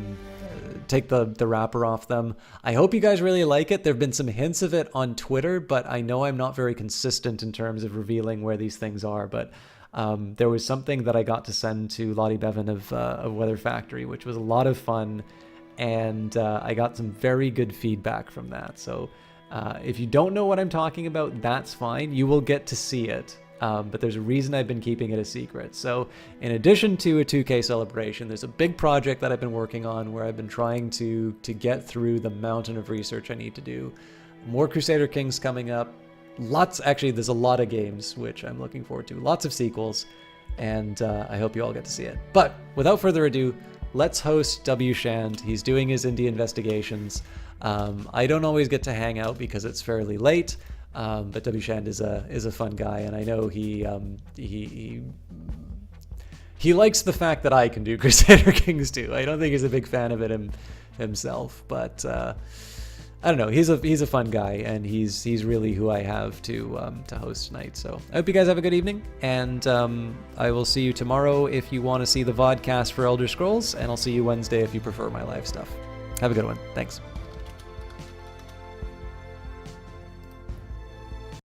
take the wrapper off them. I hope you guys really like it. There have been some hints of it on Twitter, but I know I'm not very consistent in terms of revealing where these things are. But there was something that I got to send to Lottie Bevan of Weather Factory, which was a lot of fun, and I got some very good feedback from that. So if you don't know what I'm talking about, that's fine. You will get to see it. But there's a reason I've been keeping it a secret. So in addition to a 2K celebration, there's a big project that I've been working on where I've been trying to get through the mountain of research I need to do. More Crusader Kings coming up. Actually, there's a lot of games which I'm looking forward to. Lots of sequels, and I hope you all get to see it. But without further ado, let's host W. Shand. He's doing his indie investigations. I don't always get to hang out because it's fairly late. But W. Shand is a fun guy, and I know he likes the fact that I can do Crusader Kings 2. I don't think he's a big fan of it himself, but I don't know. He's a fun guy, and he's really who I have to host tonight. So I hope you guys have a good evening, and I will see you tomorrow if you want to see the vodcast for Elder Scrolls, and I'll see you Wednesday if you prefer my live stuff. Have a good one. Thanks.